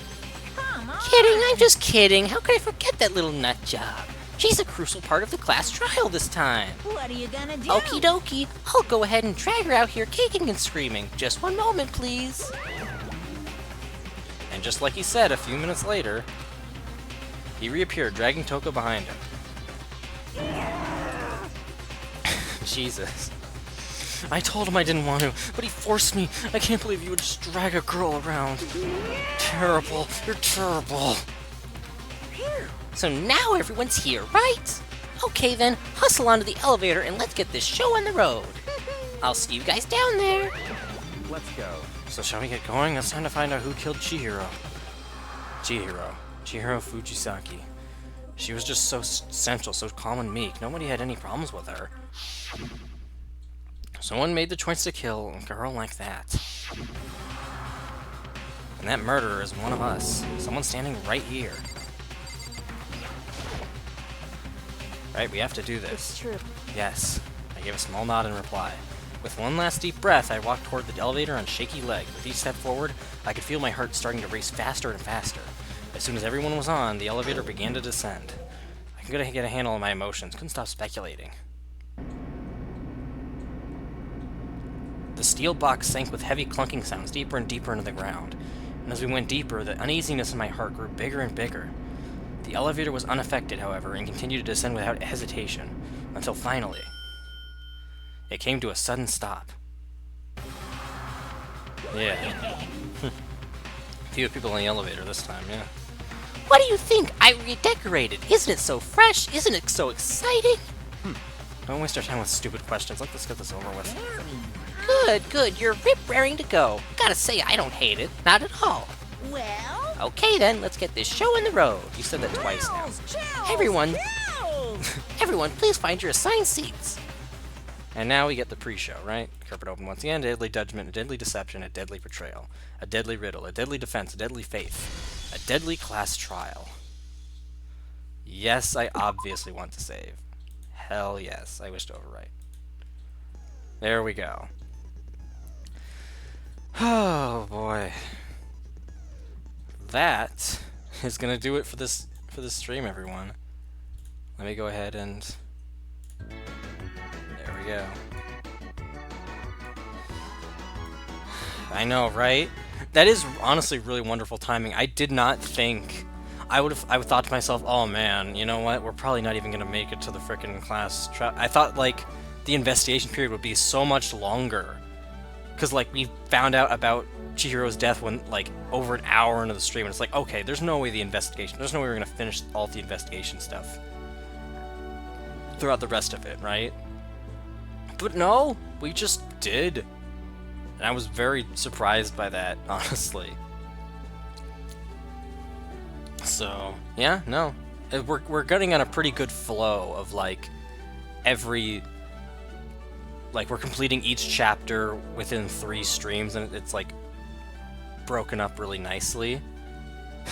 Kidding, I'm just kidding. How could I forget that little nut job? She's a crucial part of the class trial this time. What are you gonna do? Okie dokie, I'll go ahead and drag her out here kicking and screaming. Just one moment, please. And just like he said a few minutes later, he reappeared, dragging Toko behind him. Jesus. I told him I didn't want to, but he forced me. I can't believe you would just drag a girl around. Terrible. You're terrible. So now everyone's here, right? Okay then, hustle onto the elevator and let's get this show on the road. I'll see you guys down there. Let's go. So shall we get going? It's time to find out who killed Chihiro. Chihiro Fujisaki. She was just so central, so calm and meek. Nobody had any problems with her. Someone made the choice to kill a girl like that. And that murderer is one of us. Someone standing right here. Right, we have to do this. It's true. Yes. I gave a small nod in reply. With one last deep breath, I walked toward the elevator on shaky leg. With each step forward, I could feel my heart starting to race faster and faster. As soon as everyone was on, the elevator began to descend. I couldn't get a handle on my emotions, couldn't stop speculating. The steel box sank with heavy clunking sounds deeper and deeper into the ground. And as we went deeper, the uneasiness in my heart grew bigger and bigger. The elevator was unaffected, however, and continued to descend without hesitation, until finally, it came to a sudden stop. Yeah. Few people in the elevator this time, yeah. What do you think? I redecorated. Isn't it so fresh? Isn't it so exciting? Don't waste our time with stupid questions. Let's get this over with. Good. You're raring to go. Gotta say, I don't hate it. Not at all. Well, Okay then, let's get this show on the road. You said that twice now. chills, Everyone, chills. everyone, please find your assigned seats. And now we get the pre-show, right? Carpet open once again. A deadly judgment, a deadly deception, a deadly betrayal, a deadly riddle, a deadly defense, a deadly faith, a deadly class trial. Yes, I obviously want to save. Hell yes, I wish to overwrite. There we go. Oh boy. That is gonna do it for this stream, everyone. Let me go ahead and there we go. I know, right? That is honestly really wonderful timing. I did not think I would thought to myself, oh man, you know what? We're probably not even gonna make it to the frickin' class trial. I thought like the investigation period would be so much longer. Cause like we found out about Chihiro's death when like over an hour into the stream, and it's like, okay, there's no way there's no way we're gonna finish all the investigation stuff throughout the rest of it, right? But no, we just did. And I was very surprised by that, honestly. So, yeah, no. We're getting on a pretty good flow of like we're completing each chapter within 3 streams, and it's like broken up really nicely.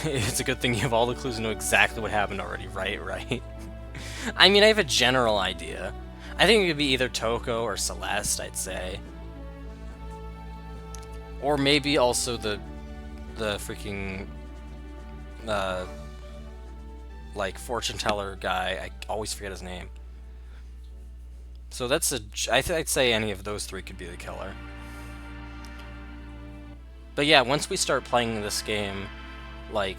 It's a good thing you have all the clues and know exactly what happened already, right? I mean, I have a general idea. I think it could be either Toko or Celeste, I'd say. Or maybe also the freaking like fortune teller guy. I always forget his name. So that's I'd say any of those 3 could be the killer. But yeah, once we start playing this game, like,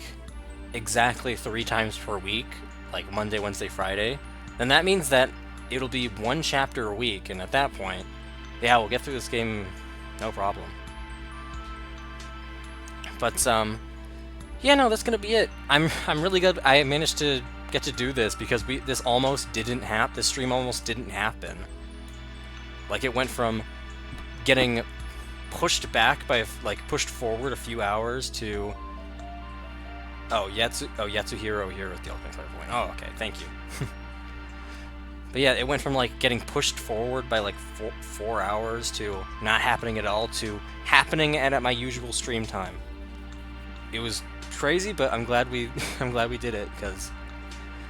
exactly 3 times per week, like Monday, Wednesday, Friday, then that means that it'll be 1 chapter a week, and at that point, yeah, we'll get through this game no problem. But, yeah, no, that's gonna be it. I'm really good. I managed to get to do this because this stream almost didn't happen. Like, it went from getting pushed back by, like, pushed forward a few hours to... Yatsuhiro here with the ultimate clairvoyant. Oh, okay, thank you. But yeah, it went from, like, getting pushed forward by, like, 4 hours to not happening at all to happening at my usual stream time. It was crazy, but I'm glad we did it, because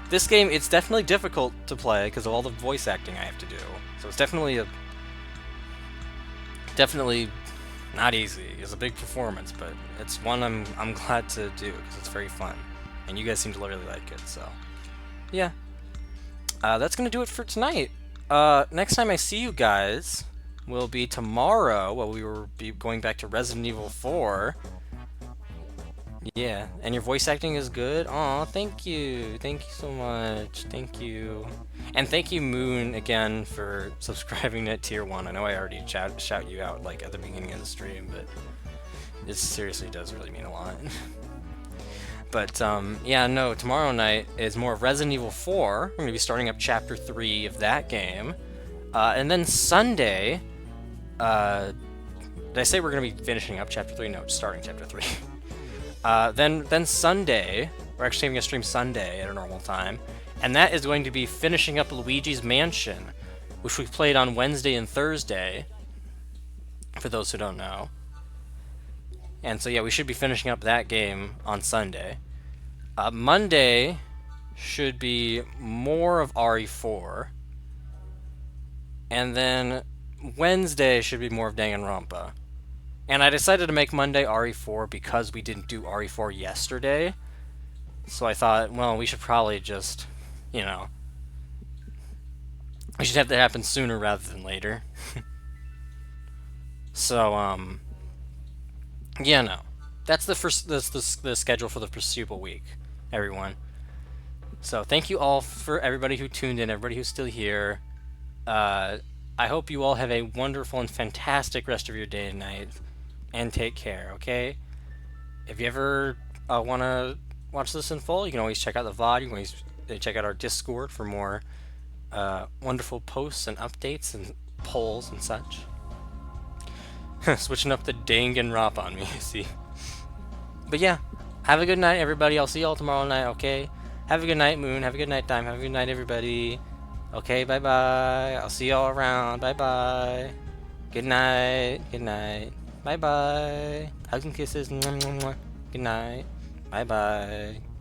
this game, it's definitely difficult to play because of all the voice acting I have to do. So it's definitely not easy. It's a big performance, but it's one I'm glad to do because it's very fun, and you guys seem to really like it. So yeah, that's gonna do it for tonight. Next time I see you guys will be tomorrow. Well, we will be going back to Resident Evil 4. Yeah, and your voice acting is good. Aw, thank you so much. Thank you, and thank you Moon again for subscribing to Tier 1. I know I already shout you out like at the beginning of the stream, but this seriously does really mean a lot. But yeah, no, tomorrow night is more Resident Evil 4. We're gonna be starting up Chapter 3 of that game, and then Sunday. Did I say we're gonna be finishing up Chapter 3? No, just starting Chapter 3. Then Sunday, we're actually having a stream Sunday at a normal time, and that is going to be finishing up Luigi's Mansion, which we played on Wednesday and Thursday, for those who don't know. And so yeah, we should be finishing up that game on Sunday. Monday should be more of RE4, and then Wednesday should be more of Danganronpa. And I decided to make Monday RE4 because we didn't do RE4 yesterday. So I thought, well, we should probably just, you know, we should have that happen sooner rather than later. So, yeah, no. That's the schedule for the foreseeable week, everyone. So thank you all for everybody who tuned in, everybody who's still here. I hope you all have a wonderful and fantastic rest of your day and night. And take care, okay? If you ever want to watch this in full, you can always check out the VOD. You can always check out our Discord for more wonderful posts and updates and polls and such. Switching up the Danganronpa on me, see? But yeah, have a good night, everybody. I'll see you all tomorrow night, okay? Have a good night, Moon. Have a good night, Time. Have a good night, everybody. Okay, bye-bye. I'll see y'all around. Bye-bye. Good night. Good night. Bye-bye. Hugs and kisses. Mwah, mwah, mwah. Good night. Bye-bye.